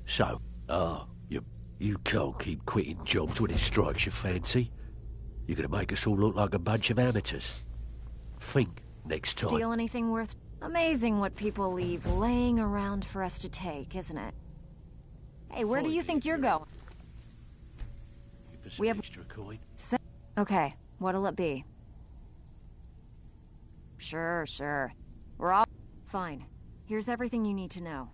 So, you can't keep quitting jobs when it strikes your fancy. You're gonna make us all look like a bunch of amateurs. Think next time. Steal anything worth... Amazing what people leave laying around for us to take, isn't it? Hey, where do you think you're going? We have... extra coin. Okay, what'll it be? Sure. We're all... Fine. Here's everything you need to know.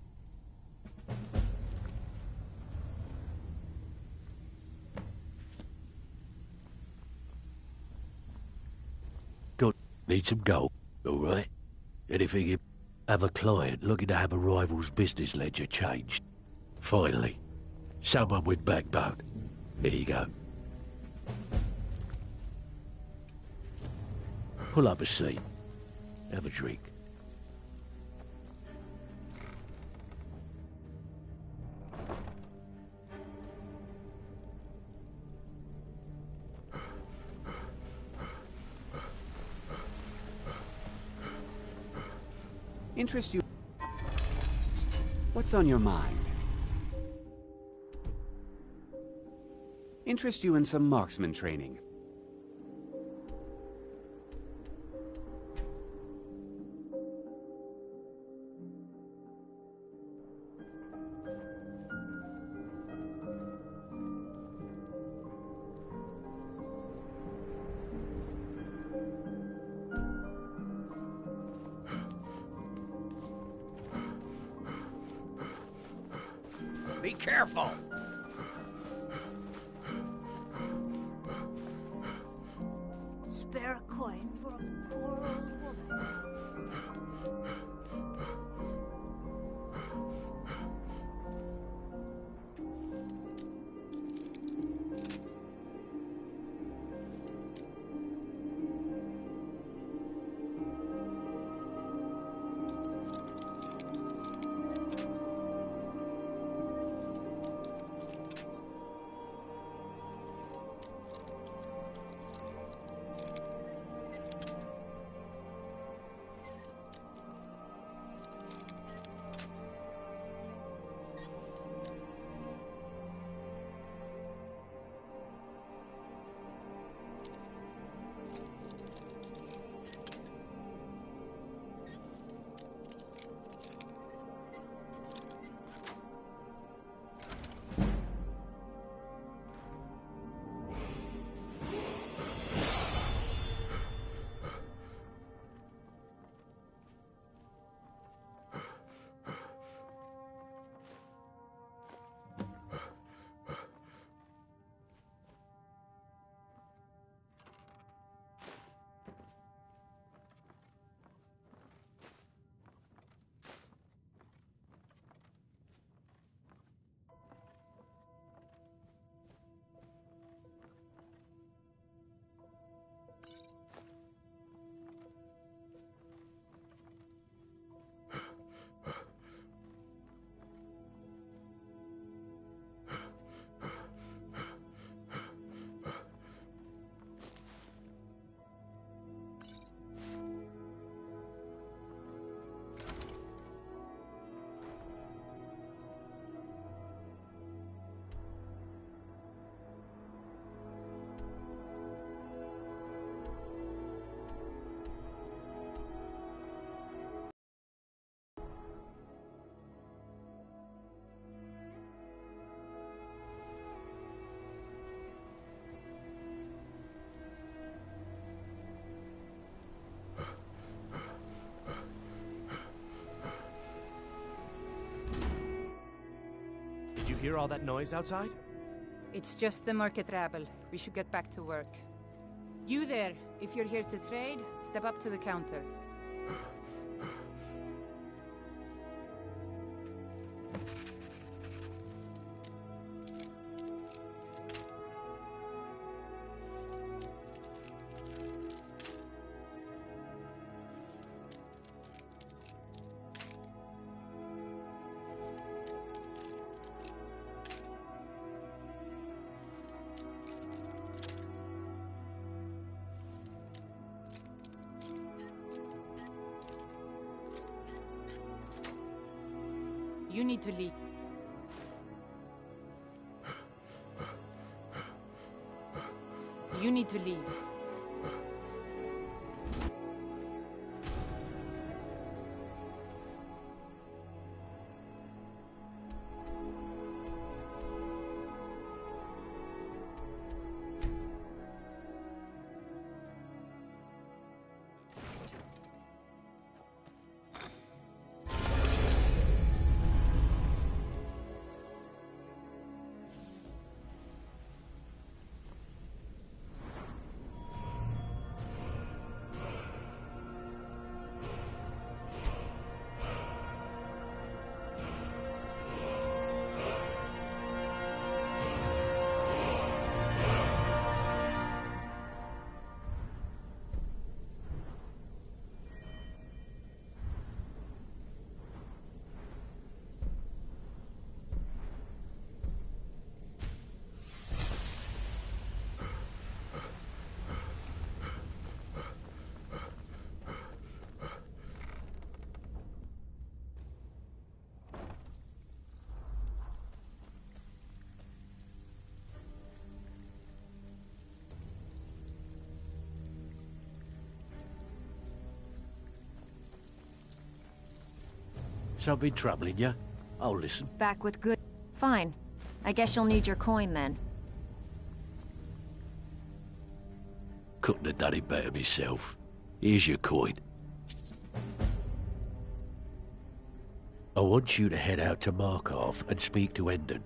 Good. Need some gold. All right. Anything you have a client looking to have a rival's business ledger changed. Finally, someone with backbone. Here you go. Pull up a seat. Have a drink. Interest you? What's on your mind? Interest you in some marksman training? Be careful! Spare a coin for a poor old woman. you hear all that noise outside? It's just the market rabble. We should get back to work. You there, if you're here to trade, step up to the counter. You need to leave. You need to leave. Something troubling you? I'll listen. Back with good... Fine. I guess you'll need your coin then. Couldn't have done it better myself. Here's your coin. I want you to head out to Markarth and speak to Endon.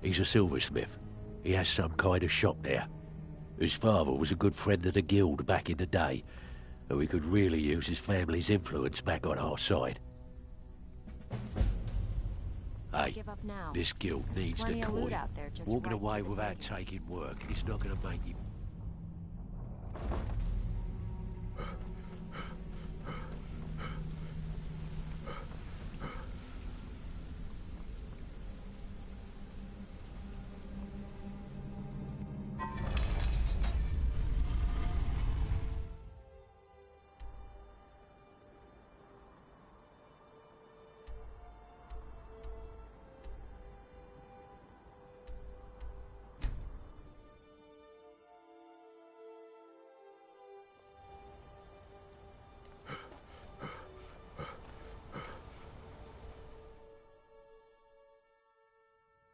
He's a silversmith. He has some kind of shop there. His father was a good friend of the guild back in the day, and we could really use his family's influence back on our side. Hey, this guild needs the coin. Walking away without taking work is not going to make you...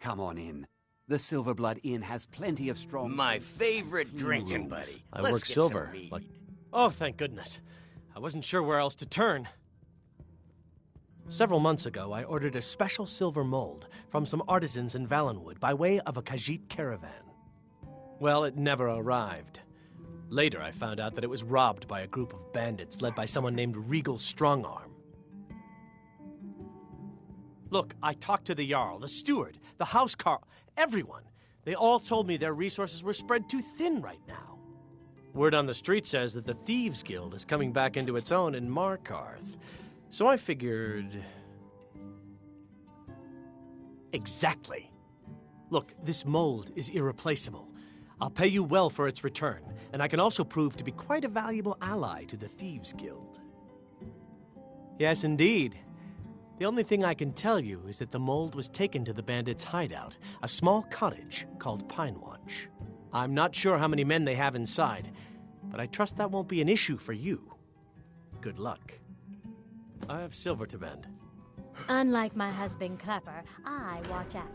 Come on in. The Silverblood Inn has plenty of strong... My favorite drinking buddy. I Let's work get silver. some mead. Like, oh, thank goodness. I wasn't sure where else to turn. Several months ago, I ordered a special silver mold from some artisans in Valenwood by way of a Khajiit caravan. Well, it never arrived. Later, I found out that it was robbed by a group of bandits led by someone named Regal Strongarm. Look, I talked to the Jarl, the steward, the housecarl, everyone. They all told me their resources were spread too thin right now. Word on the street says that the Thieves Guild is coming back into its own in Markarth. So I figured... Exactly. Look, this mold is irreplaceable. I'll pay you well for its return, and I can also prove to be quite a valuable ally to the Thieves Guild. Yes, indeed. The only thing I can tell you is that the mold was taken to the bandits' hideout, a small cottage called Pine Watch. I'm not sure how many men they have inside, but I trust that won't be an issue for you. Good luck. I have silver to bend. Unlike my husband Clapper, I watch out.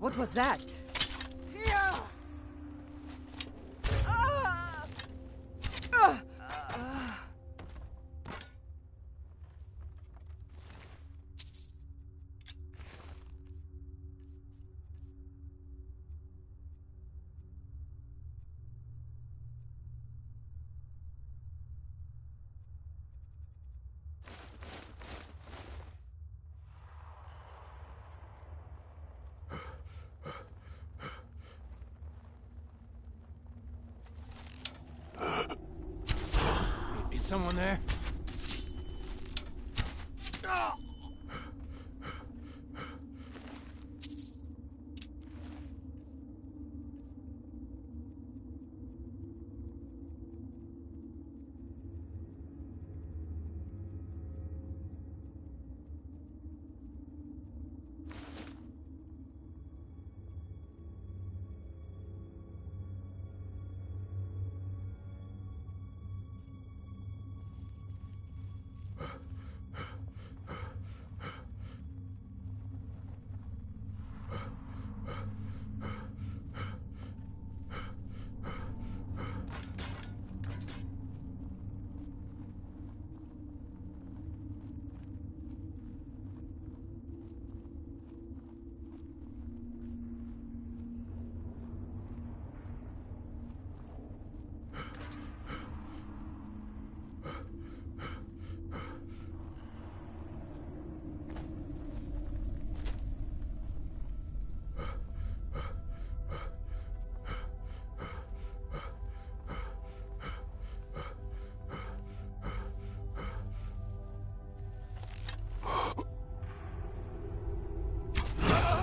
What was that? Is someone there?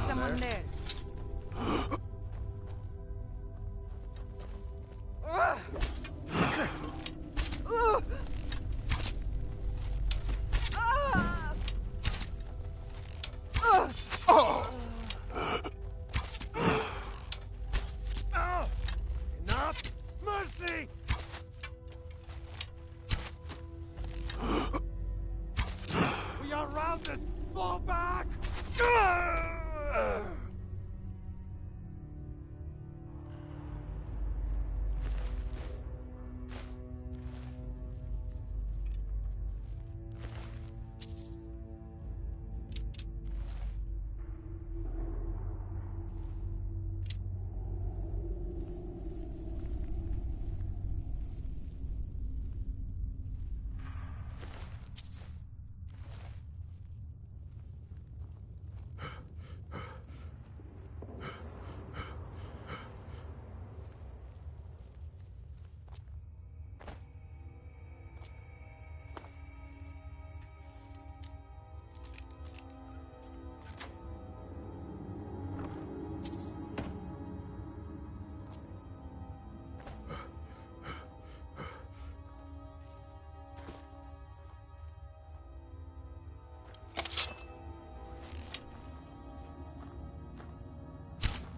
Someone there. Enough! Mercy! We are routed! Fall back!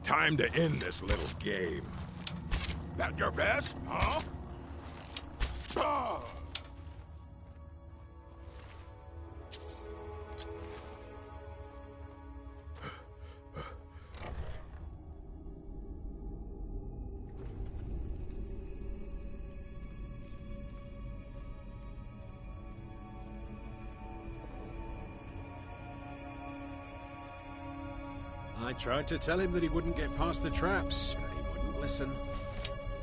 Time to end this little game. That your best, huh? Ah! I tried to tell him that he wouldn't get past the traps, but he wouldn't listen.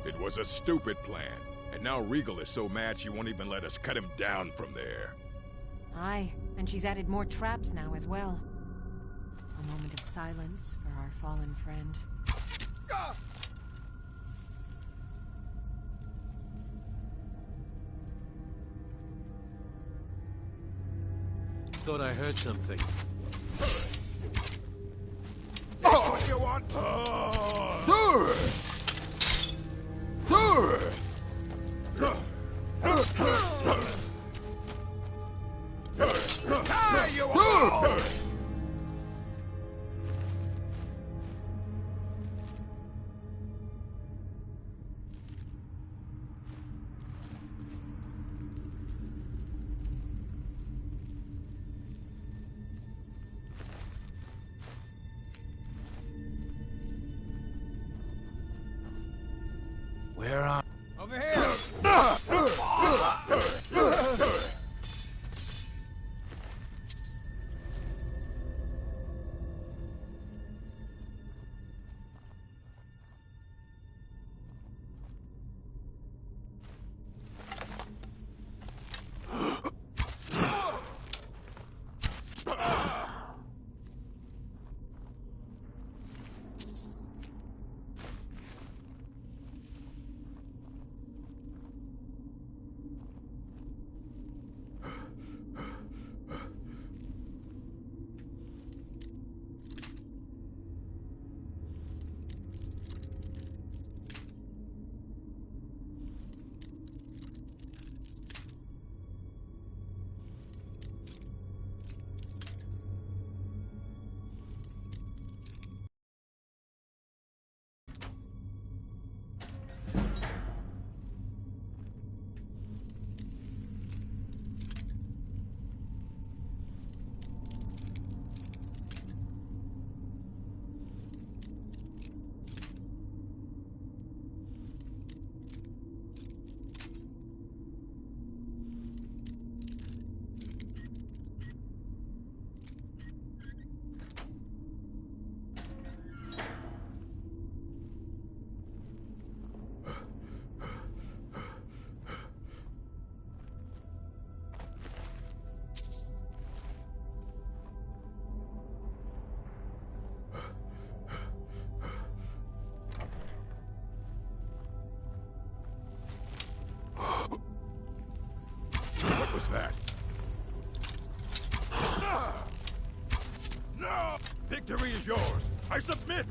It was a stupid plan, and now Regal is so mad she won't even let us cut him down from there. Aye, and she's added more traps now as well. A moment of silence for our fallen friend. Thought I heard something. Oh, what you want? You want? Where are... Over here! What was that? No! Victory is yours! I submit!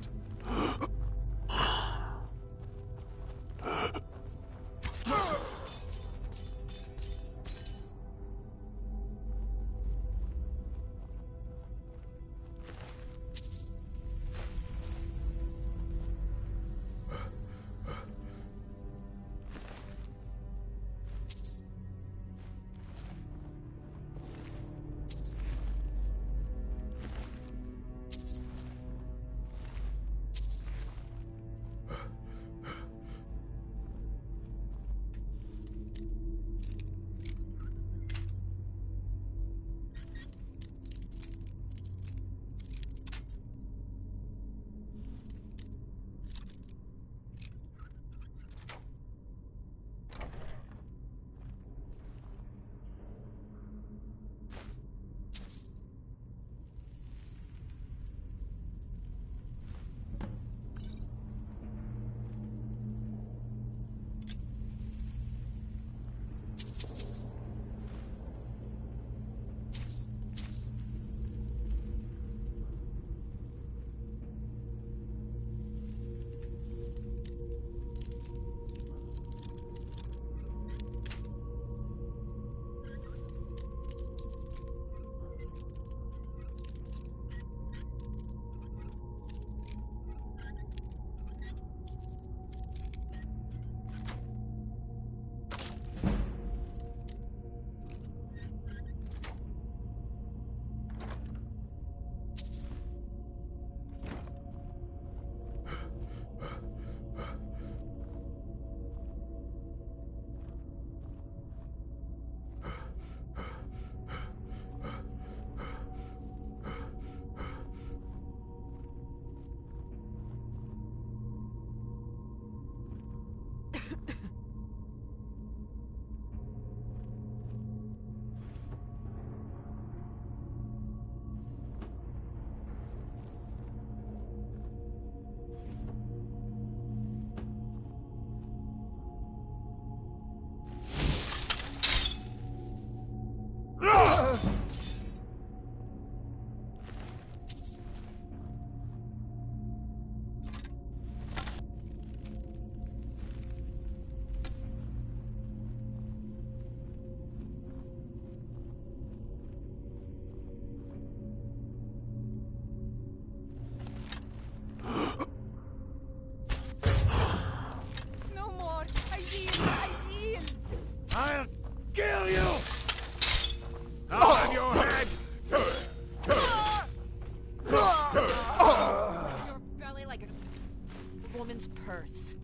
man's purse.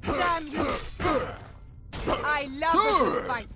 Damn you! I love a good fight.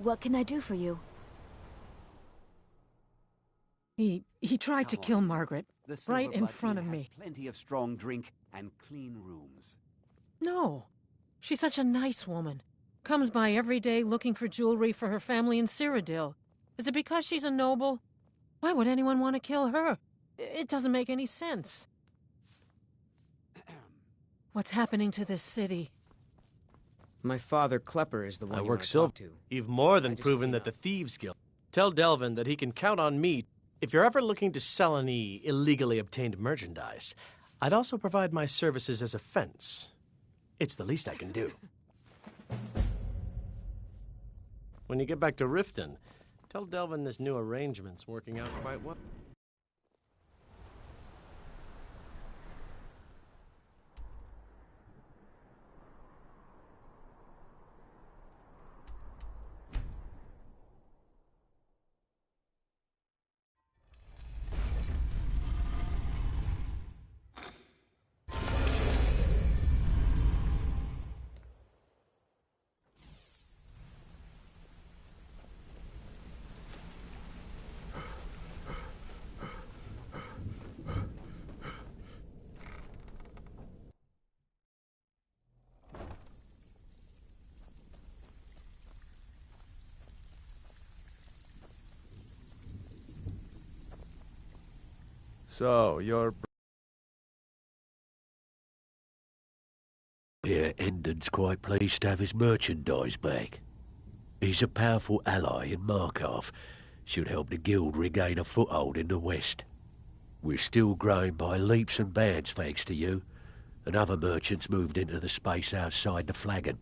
What can I do for you? He tried to kill Margaret, The right in Silver front Blood of Inn me. has plenty of strong drink and clean rooms. No. She's such a nice woman. Comes by every day looking for jewelry for her family in Cyrodiil. Is it because she's a noble? Why would anyone want to kill her? It doesn't make any sense. What's happening to this city? My father, Klepper, is the one I you work want to silver. talk to. You've more than proven that the Thieves Guild. Tell Delvin that he can count on me. If you're ever looking to sell any illegally obtained merchandise, I'd also provide my services as a fence. It's the least I can do. When you get back to Riften, tell Delvin this new arrangement's working out quite well. So, you're... Yeah, Endon's quite pleased to have his merchandise back. He's a powerful ally in Markarth. Should help the guild regain a foothold in the west. We're still growing by leaps and bounds thanks to you, and other merchants moved into the space outside the flagon.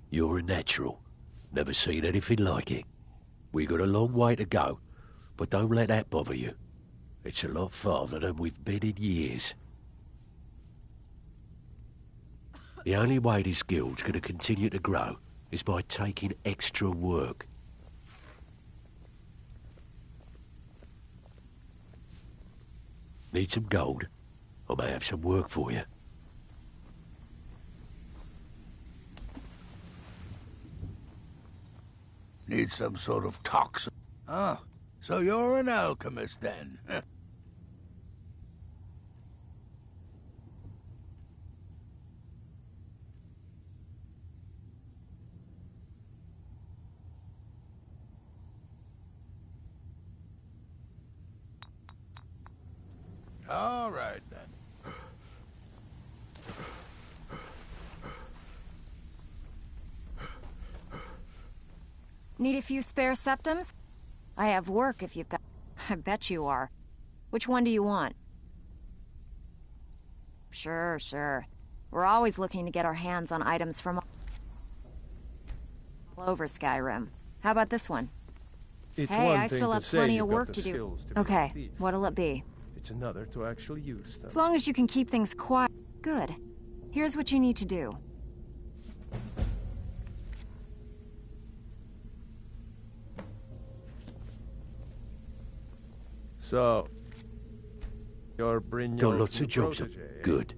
You're a natural. Never seen anything like it. We got a long way to go, but don't let that bother you. It's a lot farther than we've been in years. The only way this guild's going to continue to grow is by taking extra work. Need some gold? I may have some work for you. Need some sort of toxin. Ah, so you're an alchemist then? All right, then. Need a few spare septums? I have work if you've got... I bet you are. Which one do you want? Sure, sure. We're always looking to get our hands on items from all over Skyrim. How about this one? It's hey, one I thing still to have say plenty you've of got work the to do. skills to be a Okay, thief. what'll it be? It's another to actually use them. As long as you can keep things quiet. Good. Here's what you need to do. So, you're Brynjolf's Got lots new of jobs. protege, eh? Good.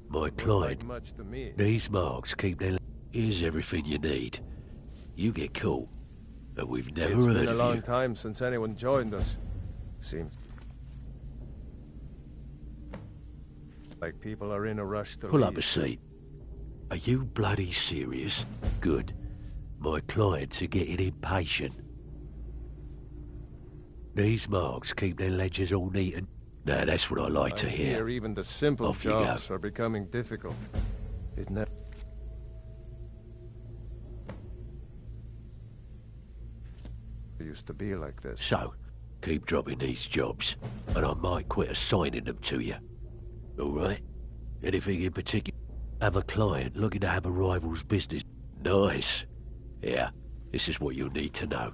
My Look client. like much to me. These marks keep their... Here's everything you need. You get cool. And we've never It's heard been a of long you. time since anyone joined us. Seems like people are in a rush to Pull leave. up a seat. Are you bloody serious? Good. My clients are getting impatient. These marks keep their ledgers all neat and... Now that's what I like to I hear. Even the simple Off you go. jobs are becoming difficult. Isn't that? It used to be like this. So, keep dropping these jobs, and I might quit assigning them to you. All right? Anything in particular? Have a client looking to have a rival's business. Nice. Yeah, this is what you'll need to know.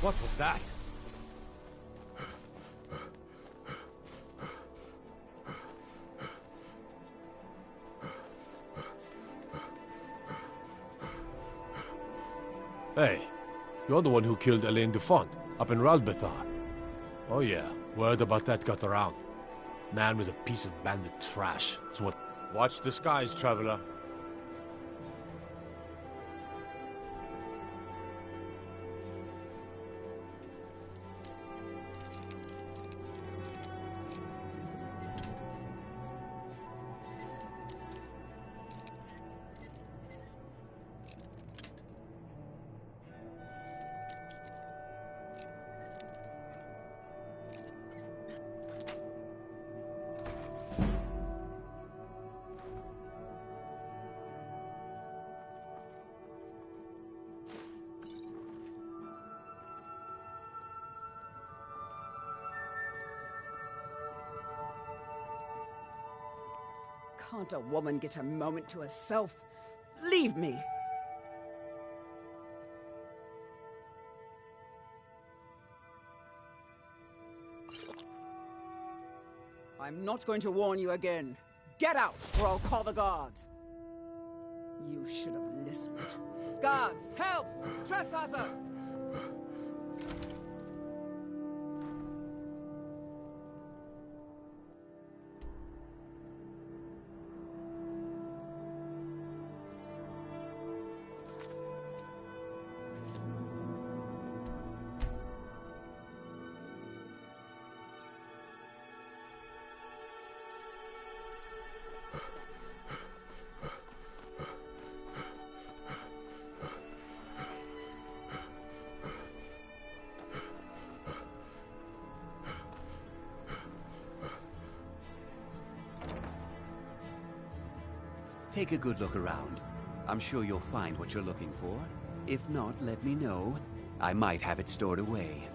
What was that? Hey, you're the one who killed Elaine Dufont up in Ralbethar. Oh yeah, word about that got around. Man was a piece of bandit trash. So what? Watch the skies, traveler. Can't a woman get a moment to herself? Leave me! I'm not going to warn you again. Get out, or I'll call the guards. You should have listened. Guards, help! Trespasser! Take a good look around. I'm sure you'll find what you're looking for. If not, let me know. I might have it stored away.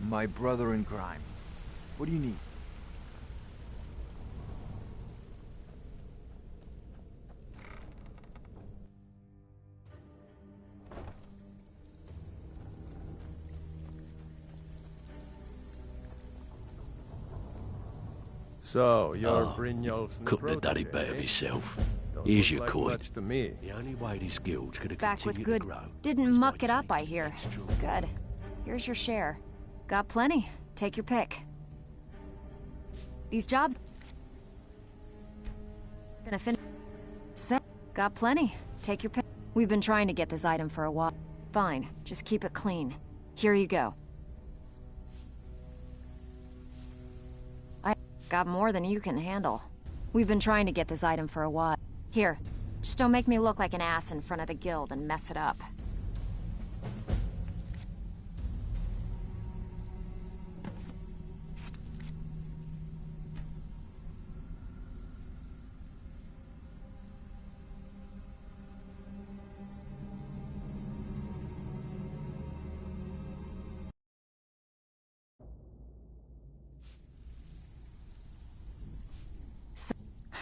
My brother in crime. What do you need? So, you're Brynjolf's new couldn't have done it protege, better eh? myself. Don't Here's look your like coin. much to me. The only way this guild's gonna Back continue with good. to grow. Didn't muck it up, I hear. Good. Here's your share. Got plenty. Take your pick. These jobs... Gonna finish... Set. Got plenty. Take your pick. We've been trying to get this item for a while. Fine. Just keep it clean. Here you go. I got more than you can handle. We've been trying to get this item for a while. Here. Just don't make me look like an ass in front of the guild and mess it up.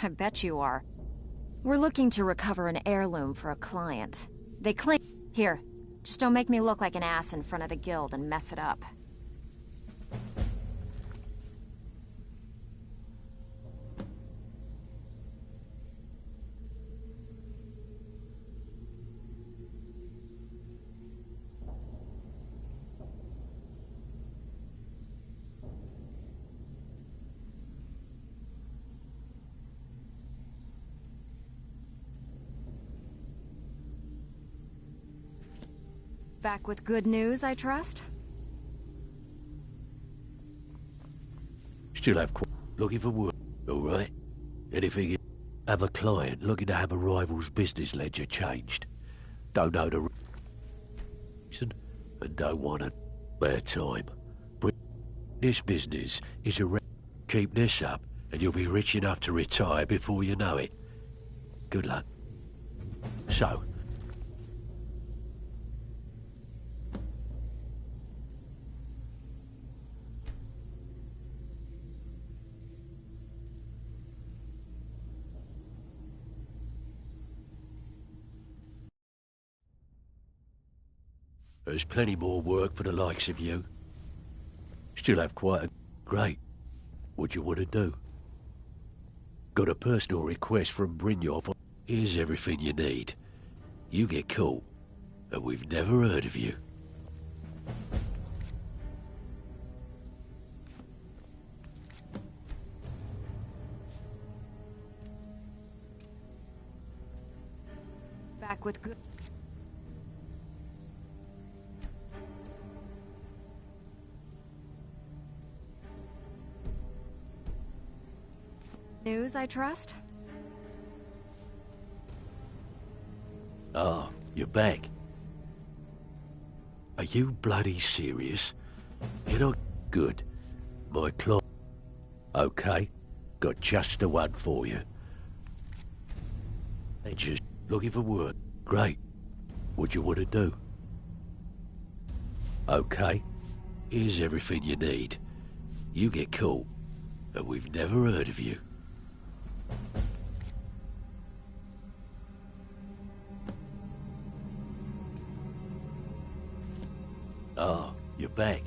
I bet you are. We're looking to recover an heirloom for a client. They claim... Here, just don't make me look like an ass in front of the guild and mess it up. Back with good news, I trust? Still have looking for work, all right? Anything? Have a client looking to have a rival's business ledger changed. Don't know the reason and don't want to spare time. This business is a keep this up and you'll be rich enough to retire before you know it. Good luck. So, there's plenty more work for the likes of you. Still have quite a... Great. What you want to do? Got a personal request from Brynjolf. Here's everything you need. You get caught, and we've never heard of you. Back with good... news, I trust? Ah, you're back. Are you bloody serious? You're not good. My client... Okay, got just the one for you. They're just looking for work. Great. What you want to do? Okay, here's everything you need. You get caught, and we've never heard of you. Ah, you're back.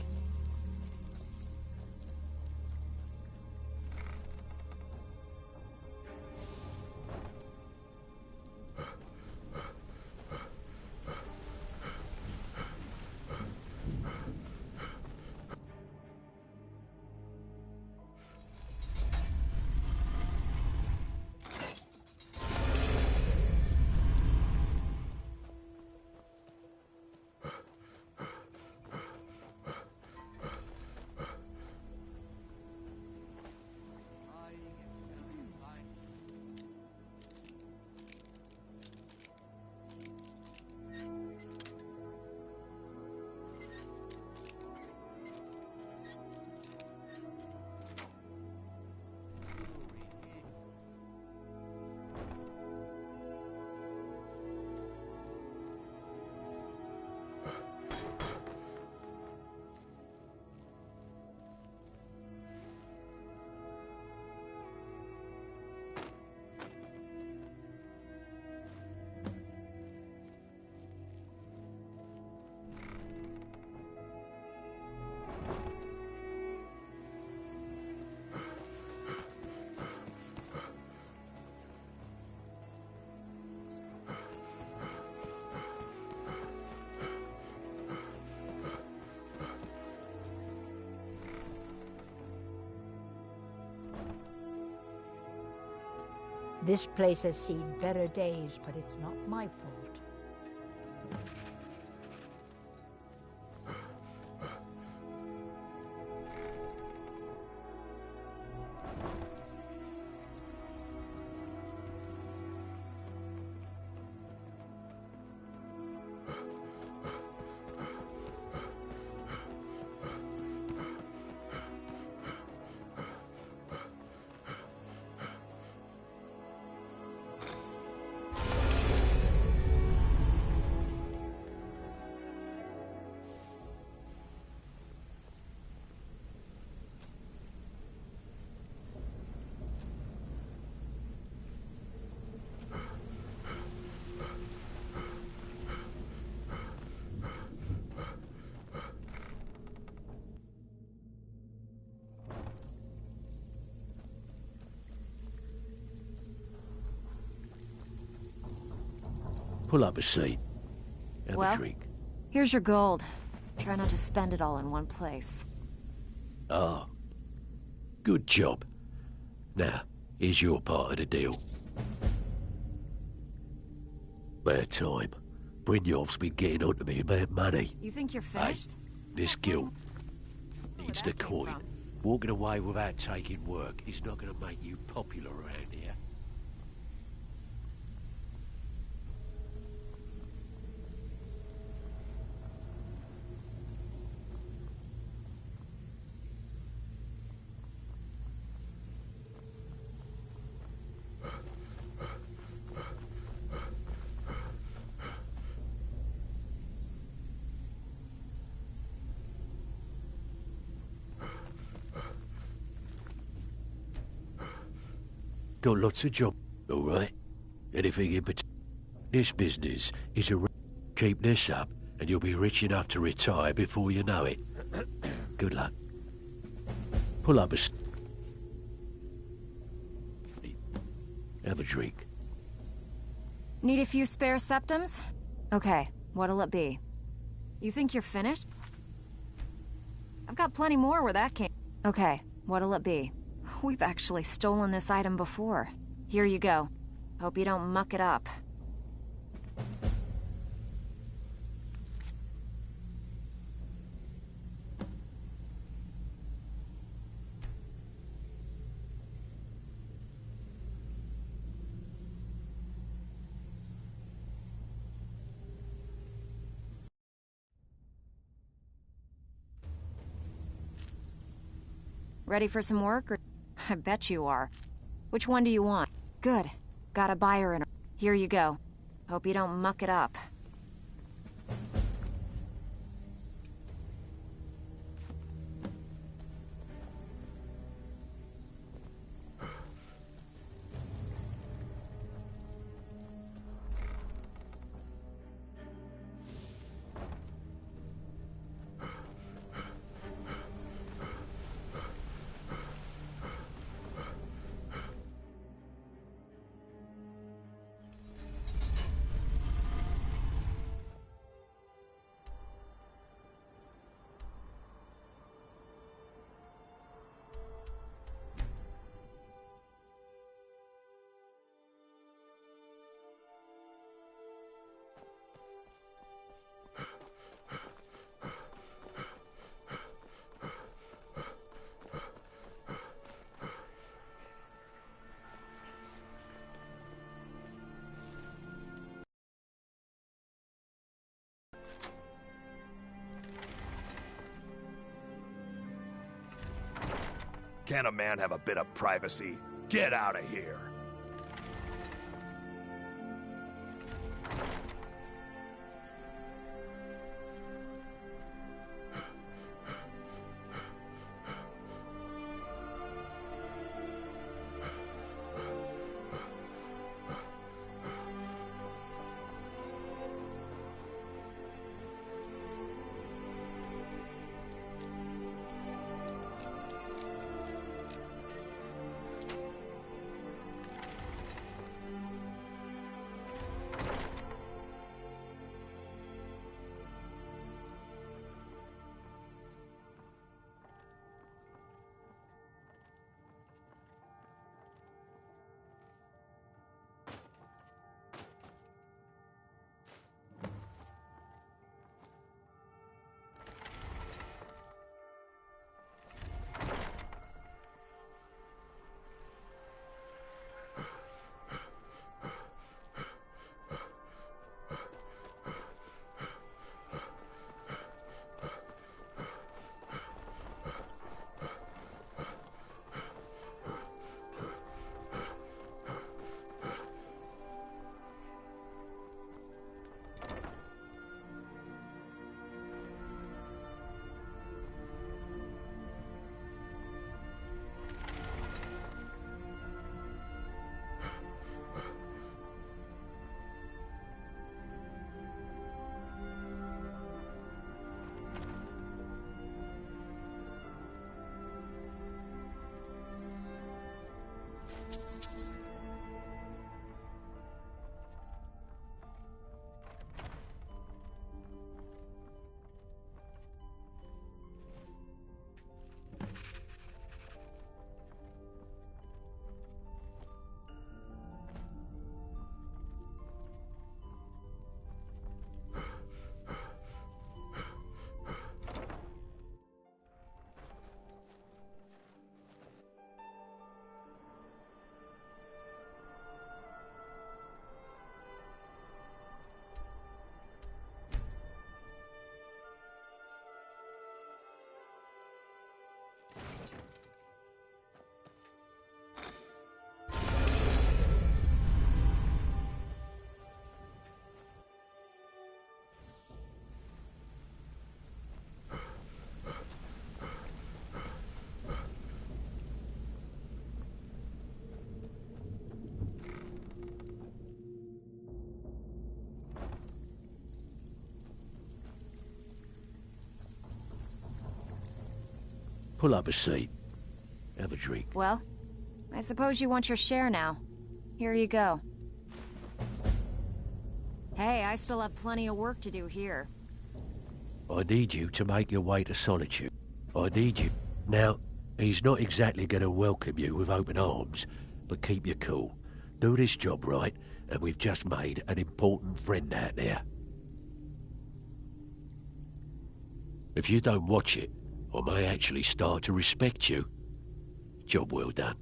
This place has seen better days, but it's not my fault. Pull up a seat. Have Well, a drink. Here's your gold. Try not to spend it all in one place. Ah. Good job. Now, here's your part of the deal. About time. Brynjolf's been getting on to me about money. You think you're finished? This guild needs the coin. Walking away without taking work is not going to make you popular around here. Got lots of job, all right? Anything in particular? This business is a... Keep this up, and you'll be rich enough to retire before you know it. Good luck. Pull up a... Have a drink. Need a few spare septums? Okay, what'll it be? You think you're finished? I've got plenty more where that came... Okay, what'll it be? We've actually stolen this item before. Here you go. Hope you don't muck it up. Ready for some work, or... I bet you are. Which one do you want? Good. Got a buyer in. Here you go. Hope you don't muck it up. Can't a man have a bit of privacy? Get out of here! Pull up a seat. Have a drink. Well, I suppose you want your share now. Here you go. Hey, I still have plenty of work to do here. I need you to make your way to Solitude. I need you. Now, he's not exactly going to welcome you with open arms, but keep your cool. Do this job right, and we've just made an important friend out there. If you don't watch it, I may actually start to respect you. Job well done.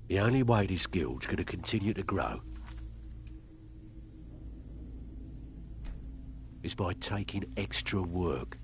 The only way this guild's going to continue to grow is by taking extra work